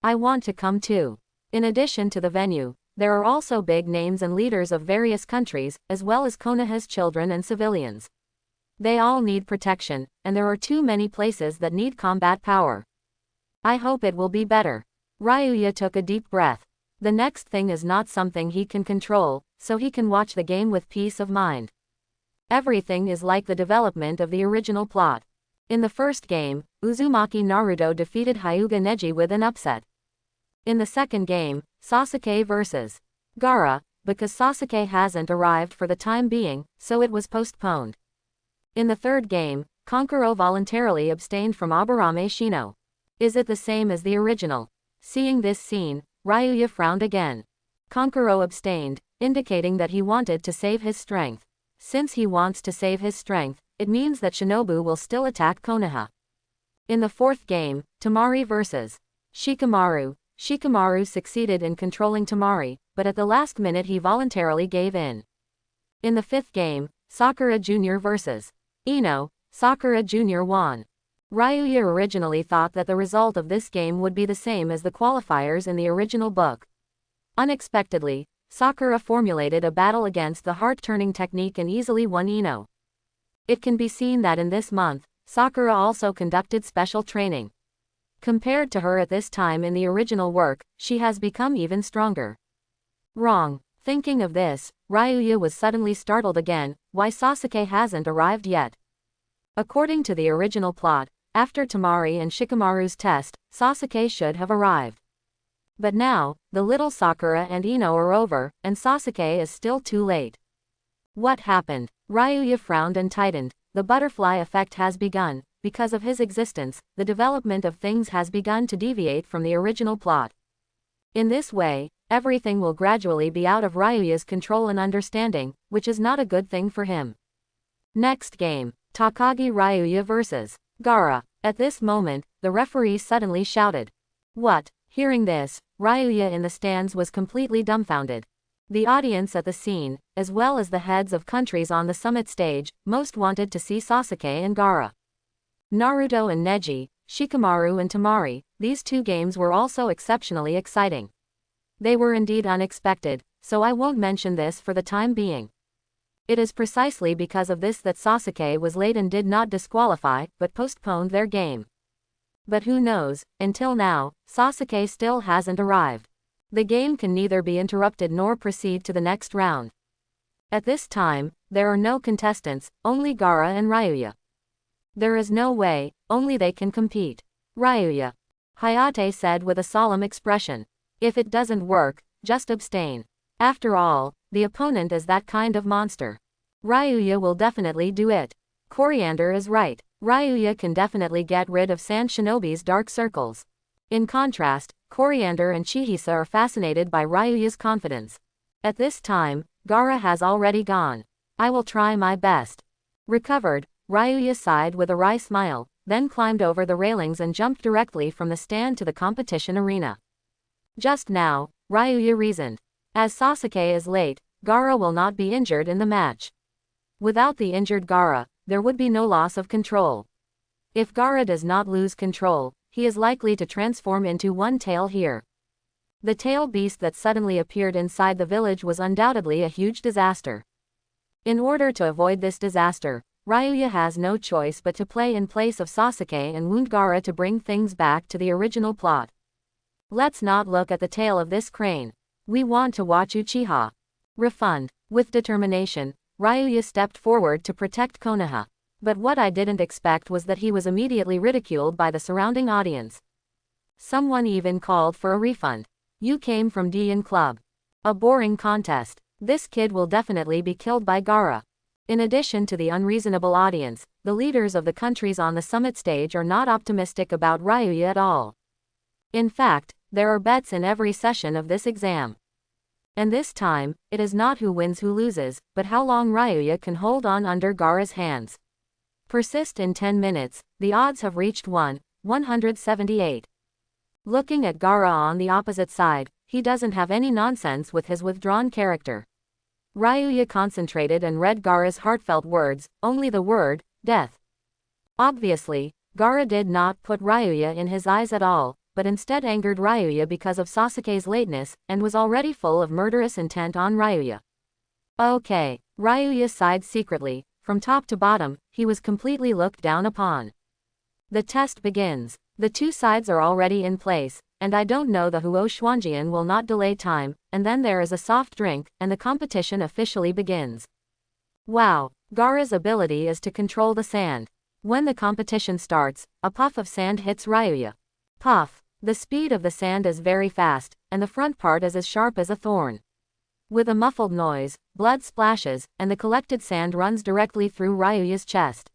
I want to come too. In addition to the venue, there are also big names and leaders of various countries, as well as Konoha's children and civilians. They all need protection, and there are too many places that need combat power. I hope it will be better. Ryuya took a deep breath. The next thing is not something he can control, so he can watch the game with peace of mind. Everything is like the development of the original plot. In the first game, Uzumaki Naruto defeated Hyuga Neji with an upset. In the second game, Sasuke vs. Gaara, because Sasuke hasn't arrived for the time being, so it was postponed. In the third game, Kankuro voluntarily abstained from Aburame Shino. Is it the same as the original? Seeing this scene, Ryuya frowned again. Kankuro abstained, indicating that he wanted to save his strength. Since he wants to save his strength, it means that Shinobu will still attack Konoha. In the fourth game, Temari vs. Shikamaru. Shikamaru succeeded in controlling Temari, but at the last minute he voluntarily gave in. In the fifth game, Sakura Jr. vs. Ino, Sakura Jr. won. Ryuya originally thought that the result of this game would be the same as the qualifiers in the original book. Unexpectedly, Sakura formulated a battle against the heart-turning technique and easily won Ino. It can be seen that in this month, Sakura also conducted special training. Compared to her at this time in the original work, she has become even stronger. Wrong. Thinking of this, Ryuya was suddenly startled again. Why Sasuke hasn't arrived yet? According to the original plot, after Temari and Shikamaru's test, Sasuke should have arrived. But now, the little Sakura and Ino are over, and Sasuke is still too late. What happened? Ryuya frowned and tightened. The butterfly effect has begun. Because of his existence, the development of things has begun to deviate from the original plot. In this way, everything will gradually be out of Ryuya's control and understanding, which is not a good thing for him. Next game, Takagi Ryuya vs. Gaara. At this moment, the referee suddenly shouted. What? Hearing this, Ryuya in the stands was completely dumbfounded. The audience at the scene, as well as the heads of countries on the summit stage, most wanted to see Sasuke and Gaara. Naruto and Neji, Shikamaru and Temari, these two games were also exceptionally exciting. They were indeed unexpected, so I won't mention this for the time being. It is precisely because of this that Sasuke was late and did not disqualify, but postponed their game. But who knows, until now, Sasuke still hasn't arrived. The game can neither be interrupted nor proceed to the next round. At this time, there are no contestants, only Gaara and Ryuya. There is no way, only they can compete. Ryuya. Hayate said with a solemn expression. If it doesn't work, just abstain. After all, the opponent is that kind of monster. Ryuya will definitely do it. Coriander is right. Ryuya can definitely get rid of Sand Shinobi's dark circles. In contrast, Coriander and Chihisa are fascinated by Ryuya's confidence. At this time, Gaara has already gone. I will try my best. Recovered, Ryuya sighed with a wry smile, then climbed over the railings and jumped directly from the stand to the competition arena. Just now, Ryuya reasoned. As Sasuke is late, Gaara will not be injured in the match. Without the injured Gaara, there would be no loss of control. If Gaara does not lose control, he is likely to transform into one tail here. The tail beast that suddenly appeared inside the village was undoubtedly a huge disaster. In order to avoid this disaster, Ryuya has no choice but to play in place of Sasuke and wound Gaara to bring things back to the original plot. Let's not look at the tail of this crane. We want to watch Uchiha. Refund. With determination, Ryuya stepped forward to protect Konoha. But what I didn't expect was that he was immediately ridiculed by the surrounding audience. Someone even called for a refund. You came from Dian Club. A boring contest. This kid will definitely be killed by Gaara. In addition to the unreasonable audience, the leaders of the countries on the summit stage are not optimistic about Ryuya at all. In fact, there are bets in every session of this exam. And this time, it is not who wins who loses, but how long Ryuya can hold on under Gaara's hands. Persist in 10 minutes, the odds have reached 178. Looking at Gaara on the opposite side, he doesn't have any nonsense with his withdrawn character. Ryuya concentrated and read Gaara's heartfelt words, only the word, death. Obviously, Gaara did not put Ryuya in his eyes at all, but instead angered Ryuya because of Sasuke's lateness, and was already full of murderous intent on Ryuya. Okay, Ryuya sighed secretly. From top to bottom, he was completely looked down upon. The test begins. The two sides are already in place, and I don't know the Huo Xuanjian will not delay time, and then there is a soft drink, and the competition officially begins. Wow, Gaara's ability is to control the sand. When the competition starts, a puff of sand hits Ryuya. Puff. The speed of the sand is very fast, and the front part is as sharp as a thorn. With a muffled noise, blood splashes, and the collected sand runs directly through Ryuya's chest.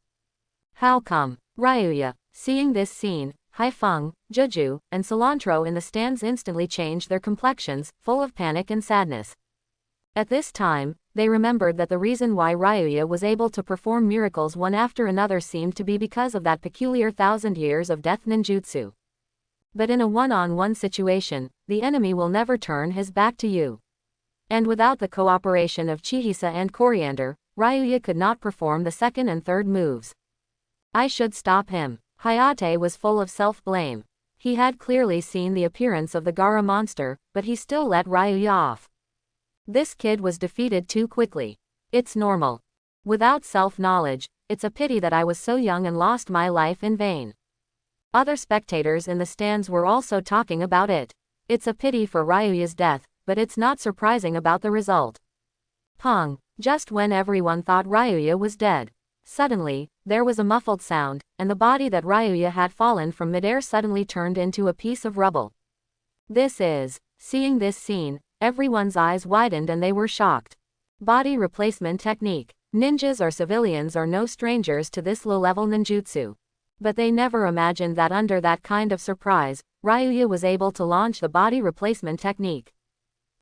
How come? Ryuya, seeing this scene, Haifeng, Juju, and Cilantro in the stands instantly changed their complexions, full of panic and sadness. At this time, they remembered that the reason why Ryuya was able to perform miracles one after another seemed to be because of that peculiar 1,000 years of death ninjutsu. But in a one-on-one situation, the enemy will never turn his back to you. And without the cooperation of Chihisa and Coriander, Ryuya could not perform the second and third moves. I should stop him. Hayate was full of self-blame. He had clearly seen the appearance of the Gaara monster, but he still let Ryuya off. This kid was defeated too quickly. It's normal. Without self-knowledge, it's a pity that I was so young and lost my life in vain. Other spectators in the stands were also talking about it. It's a pity for Ryuya's death, but it's not surprising about the result. Pong! Just when everyone thought Ryuya was dead. Suddenly, there was a muffled sound, and the body that Ryuya had fallen from midair suddenly turned into a piece of rubble. Seeing this scene, everyone's eyes widened and they were shocked. Body replacement technique. Ninjas or civilians are no strangers to this low-level ninjutsu. But they never imagined that under that kind of surprise, Ryuya was able to launch the body replacement technique.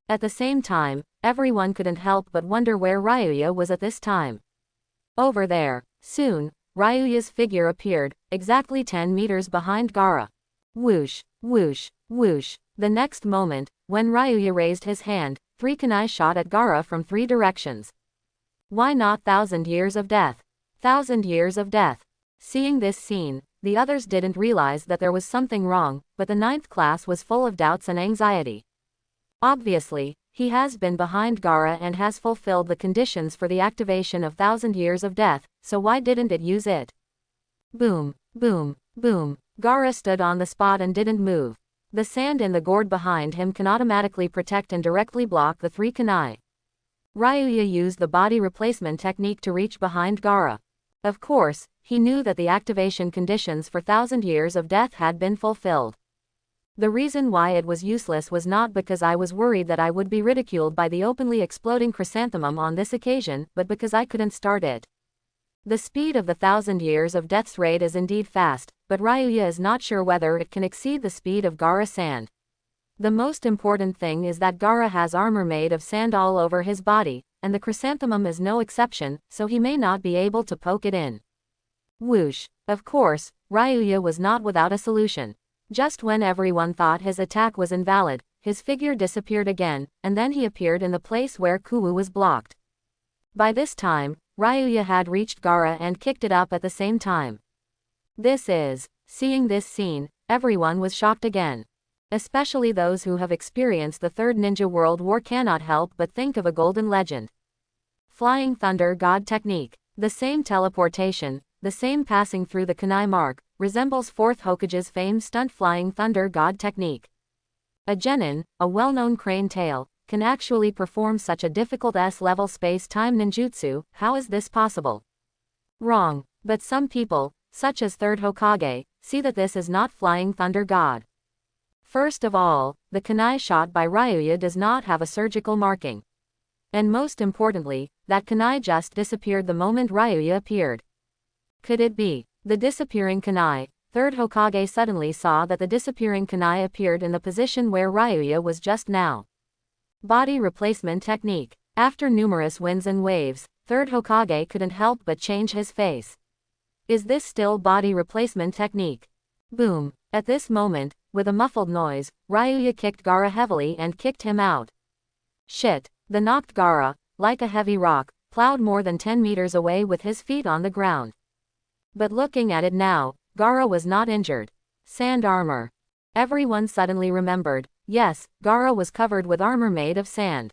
At the same time, everyone couldn't help but wonder where Ryuya was at this time. Over there. Soon, Ryuya's figure appeared, exactly 10 meters behind Gaara. Whoosh, whoosh, whoosh. The next moment, when Ryuya raised his hand, 3 kunai shot at Gaara from 3 directions. Why not 1,000 years of death? 1,000 years of death. Seeing this scene, the others didn't realize that there was something wrong, but the 9th class was full of doubts and anxiety. Obviously, he has been behind Gaara and has fulfilled the conditions for the activation of 1,000 years of death, so why didn't it use it? Boom, boom, boom. Gaara stood on the spot and didn't move. The sand in the gourd behind him can automatically protect and directly block the 3 kunai. Ryuya used the body replacement technique to reach behind Gaara. Of course, he knew that the activation conditions for 1,000 years of death had been fulfilled. The reason why it was useless was not because I was worried that I would be ridiculed by the openly exploding chrysanthemum on this occasion, but because I couldn't start it. The speed of the 1,000 years of death's rate is indeed fast, but Ryuya is not sure whether it can exceed the speed of Gaara sand. The most important thing is that Gaara has armor made of sand all over his body, and the chrysanthemum is no exception, so he may not be able to poke it in. Whoosh! Of course, Ryuya was not without a solution. Just when everyone thought his attack was invalid, his figure disappeared again, and then he appeared in the place where Kuwu was blocked. By this time, Ryuya had reached Gaara and kicked it up at the same time. Seeing this scene, everyone was shocked again. Especially those who have experienced the Third Ninja World War cannot help but think of a golden legend. Flying Thunder God Technique. The same teleportation, the same passing through the kunai mark, resembles 4th Hokage's famed stunt Flying Thunder God Technique. A genin, a well-known crane tail, can actually perform such a difficult S-level space-time ninjutsu. How is this possible? Wrong. But some people, such as 3rd Hokage, see that this is not Flying Thunder God. First of all, the kunai shot by Ryuya does not have a surgical marking. And most importantly, that kunai just disappeared the moment Ryuya appeared. Could it be the disappearing kunai? 3rd Hokage suddenly saw that the disappearing kunai appeared in the position where Ryuya was just now. Body replacement technique. After numerous winds and waves, 3rd Hokage couldn't help but change his face. Is this still body replacement technique? Boom. At this moment, with a muffled noise, Ryuya kicked Gaara heavily and kicked him out. Shit. The knocked Gaara, like a heavy rock, plowed more than 10 meters away with his feet on the ground. But looking at it now, Gaara was not injured. Sand armor. Everyone suddenly remembered, yes, Gaara was covered with armor made of sand.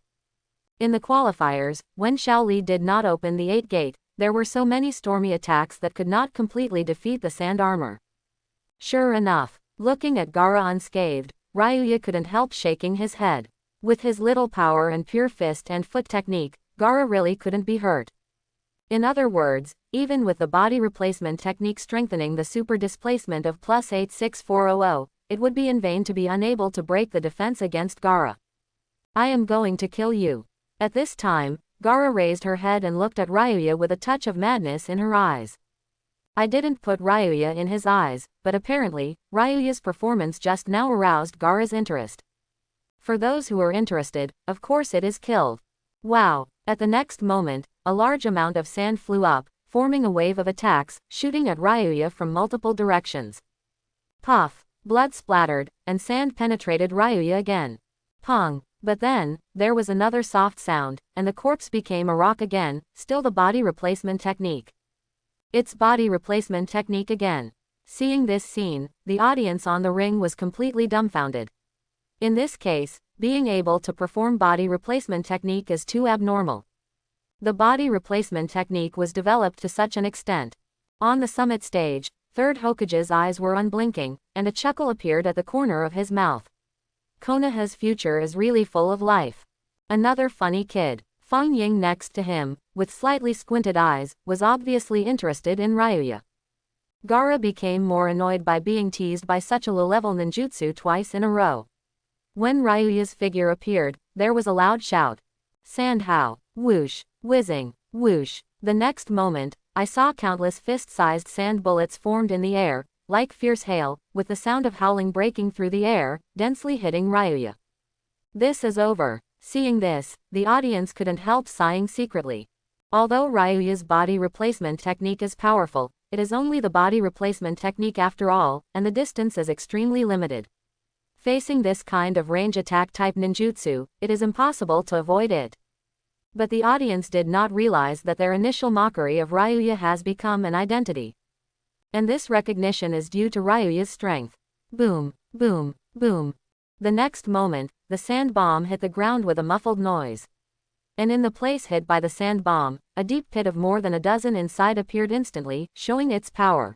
In the qualifiers, when Shaoli did not open the 8th gate, there were so many stormy attacks that could not completely defeat the sand armor. Sure enough, looking at Gaara unscathed, Ryuya couldn't help shaking his head. With his little power and pure fist and foot technique, Gaara really couldn't be hurt. In other words, Even with the body replacement technique strengthening the super displacement of plus 86400, it would be in vain to be unable to break the defense against Gaara. I am going to kill you. At this time, Gaara raised her head and looked at Ryuya with a touch of madness in her eyes. I didn't put Ryuya in his eyes, but apparently, Ryuya's performance just now aroused Gaara's interest. For those who are interested, of course it is killed. Wow! At the next moment, a large amount of sand flew up, forming a wave of attacks, shooting at Ryuya from multiple directions. Puff! Blood splattered, and sand penetrated Ryuya again. Pong! But then, there was another soft sound, and the corpse became a rock again, still the body replacement technique. It's body replacement technique again. Seeing this scene, the audience on the ring was completely dumbfounded. In this case, being able to perform body replacement technique is too abnormal. The body replacement technique was developed to such an extent. On the summit stage, Third Hokage's eyes were unblinking, and a chuckle appeared at the corner of his mouth. Konoha's future is really full of life. Another funny kid, Feng Ying next to him, with slightly squinted eyes, was obviously interested in Ryuya. Gaara became more annoyed by being teased by such a low-level ninjutsu twice in a row. When Ryuya's figure appeared, there was a loud shout. Sandhow! Whoosh! Whizzing! Whoosh! The next moment, I saw countless fist-sized sand bullets formed in the air, like fierce hail, with the sound of howling breaking through the air, densely hitting Ryuya. This is over. Seeing this, the audience couldn't help sighing secretly. Although Ryuya's body replacement technique is powerful, it is only the body replacement technique after all, and the distance is extremely limited. Facing this kind of range attack type ninjutsu, it is impossible to avoid it. But the audience did not realize that their initial mockery of Ryuya has become an identity. And this recognition is due to Ryuya's strength. Boom, boom, boom. The next moment, the sand bomb hit the ground with a muffled noise. And in the place hit by the sand bomb, a deep pit of more than a dozen inside appeared instantly, showing its power.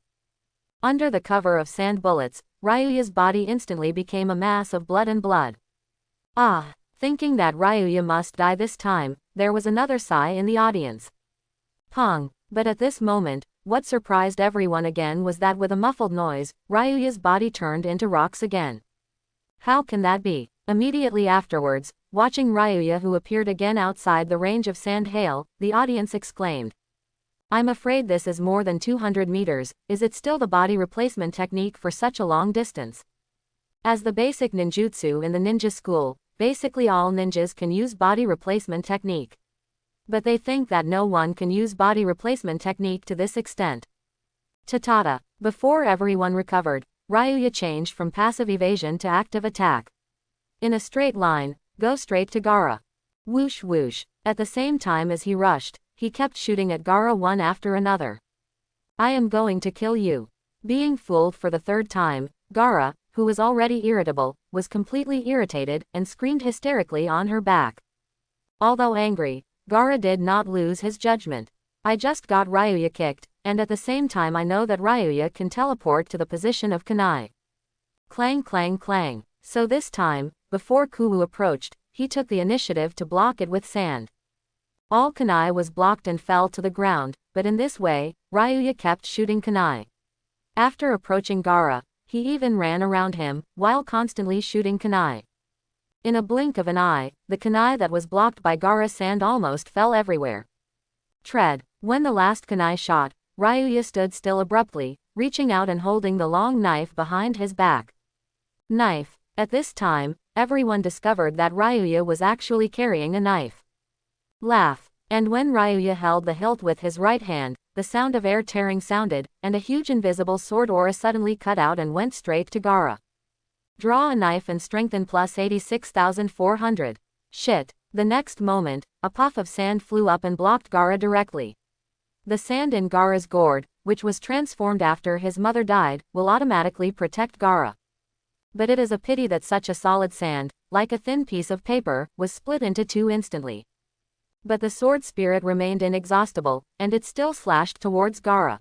Under the cover of sand bullets, Ryuya's body instantly became a mass of blood and blood. Ah! Thinking that Ryuya must die this time, there was another sigh in the audience. Pong! But at this moment, what surprised everyone again was that with a muffled noise, Ryuya's body turned into rocks again. How can that be? Immediately afterwards, watching Ryuya who appeared again outside the range of sand hail, the audience exclaimed. I'm afraid this is more than 200 meters, is it still the body replacement technique for such a long distance? As the basic ninjutsu in the ninja school, basically all ninjas can use body replacement technique. But they think that no one can use body replacement technique to this extent. Tatata. Before everyone recovered, Ryuya changed from passive evasion to active attack. In a straight line, go straight to Gaara. Whoosh whoosh. At the same time as he rushed, he kept shooting at Gaara one after another. I am going to kill you. Being fooled for the third time, Gaara, who was already irritable, was completely irritated and screamed hysterically on her back. Although angry, Gaara did not lose his judgment. I just got Ryuya kicked, and at the same time I know that Ryuya can teleport to the position of kunai. Clang clang clang. So this time, before Kuu approached, he took the initiative to block it with sand. All kunai was blocked and fell to the ground, but in this way, Ryuya kept shooting kunai. After approaching Gaara, he even ran around him, while constantly shooting kunai. In a blink of an eye, the kunai that was blocked by Gaara's sand almost fell everywhere. Tread. When the last kunai shot, Ryuya stood still abruptly, reaching out and holding the long knife behind his back. Knife. At this time, everyone discovered that Ryuya was actually carrying a knife. Laugh. And when Ryuya held the hilt with his right hand, the sound of air tearing sounded, and a huge invisible sword aura suddenly cut out and went straight to Gaara. Draw a knife and strengthen plus 86,400. Shit. The next moment, a puff of sand flew up and blocked Gaara directly. The sand in Gaara's gourd, which was transformed after his mother died, will automatically protect Gaara. But it is a pity that such a solid sand, like a thin piece of paper, was split into two instantly. But the sword spirit remained inexhaustible, and it still slashed towards Gaara.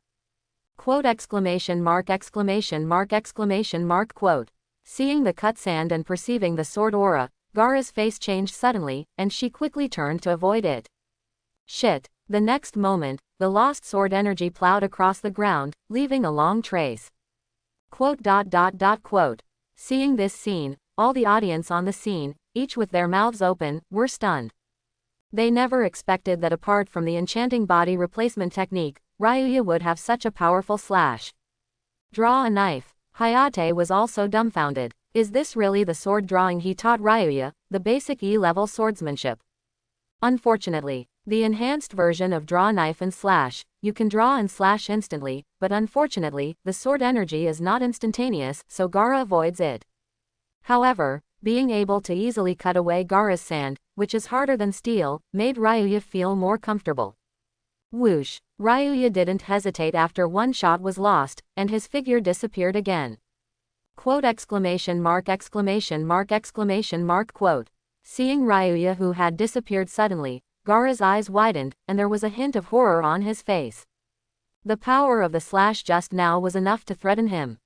Quote exclamation mark exclamation mark exclamation mark quote. Seeing the cut sand and perceiving the sword aura, Gaara's face changed suddenly, and she quickly turned to avoid it. Shit. The next moment, the lost sword energy plowed across the ground, leaving a long trace. Quote. Seeing this scene, all the audience on the scene, each with their mouths open, were stunned. They never expected that apart from the enchanting body replacement technique, Ryuya would have such a powerful slash. Draw a knife. Hayate was also dumbfounded. Is this really the sword drawing he taught Ryuya, the basic E-level swordsmanship? Unfortunately, the enhanced version of draw knife and slash, you can draw and slash instantly, but unfortunately, the sword energy is not instantaneous, so Gaara avoids it. However, being able to easily cut away Gaara's sand, which is harder than steel, made Ryuya feel more comfortable. Whoosh! Ryuya didn't hesitate after one shot was lost, and his figure disappeared again. Quote. Seeing Ryuya who had disappeared suddenly, Gaara's eyes widened, and there was a hint of horror on his face. The power of the slash just now was enough to threaten him.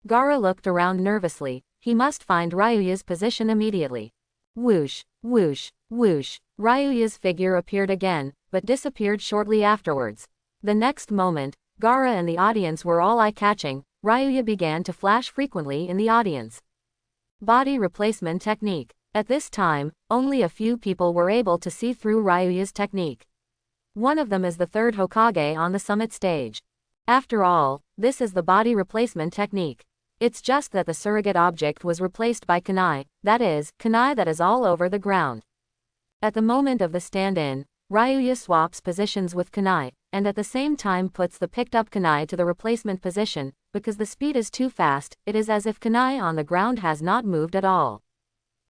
Gaara looked around nervously. He must find Ryuya's position immediately. Whoosh, whoosh, whoosh. Ryuya's figure appeared again, but disappeared shortly afterwards. The next moment, Gaara and the audience were all eye-catching. Ryuya began to flash frequently in the audience. Body replacement technique. At this time, only a few people were able to see through Ryuya's technique. One of them is the third Hokage on the summit stage. After all, this is the body replacement technique. It's just that the surrogate object was replaced by kunai, that is, kunai that is all over the ground. At the moment of the stand-in, Ryuya swaps positions with kunai, and at the same time puts the picked-up kunai to the replacement position. Because the speed is too fast, it is as if kunai on the ground has not moved at all.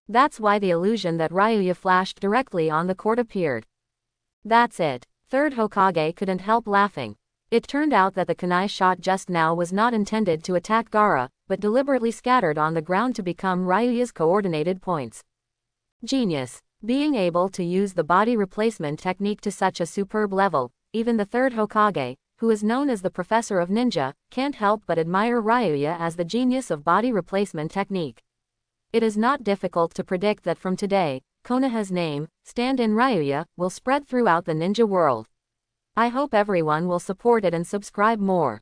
That's why the illusion that Ryuya flashed directly on the court appeared. That's it. Third Hokage couldn't help laughing. It turned out that the kunai shot just now was not intended to attack Gaara, but deliberately scattered on the ground to become Ryuya's coordinated points. Genius. Being able to use the body replacement technique to such a superb level, even the third Hokage, who is known as the Professor of Ninja, can't help but admire Ryuya as the genius of body replacement technique. It is not difficult to predict that from today, Konoha's name, stand-in Ryuya, will spread throughout the ninja world. I hope everyone will support it and subscribe more.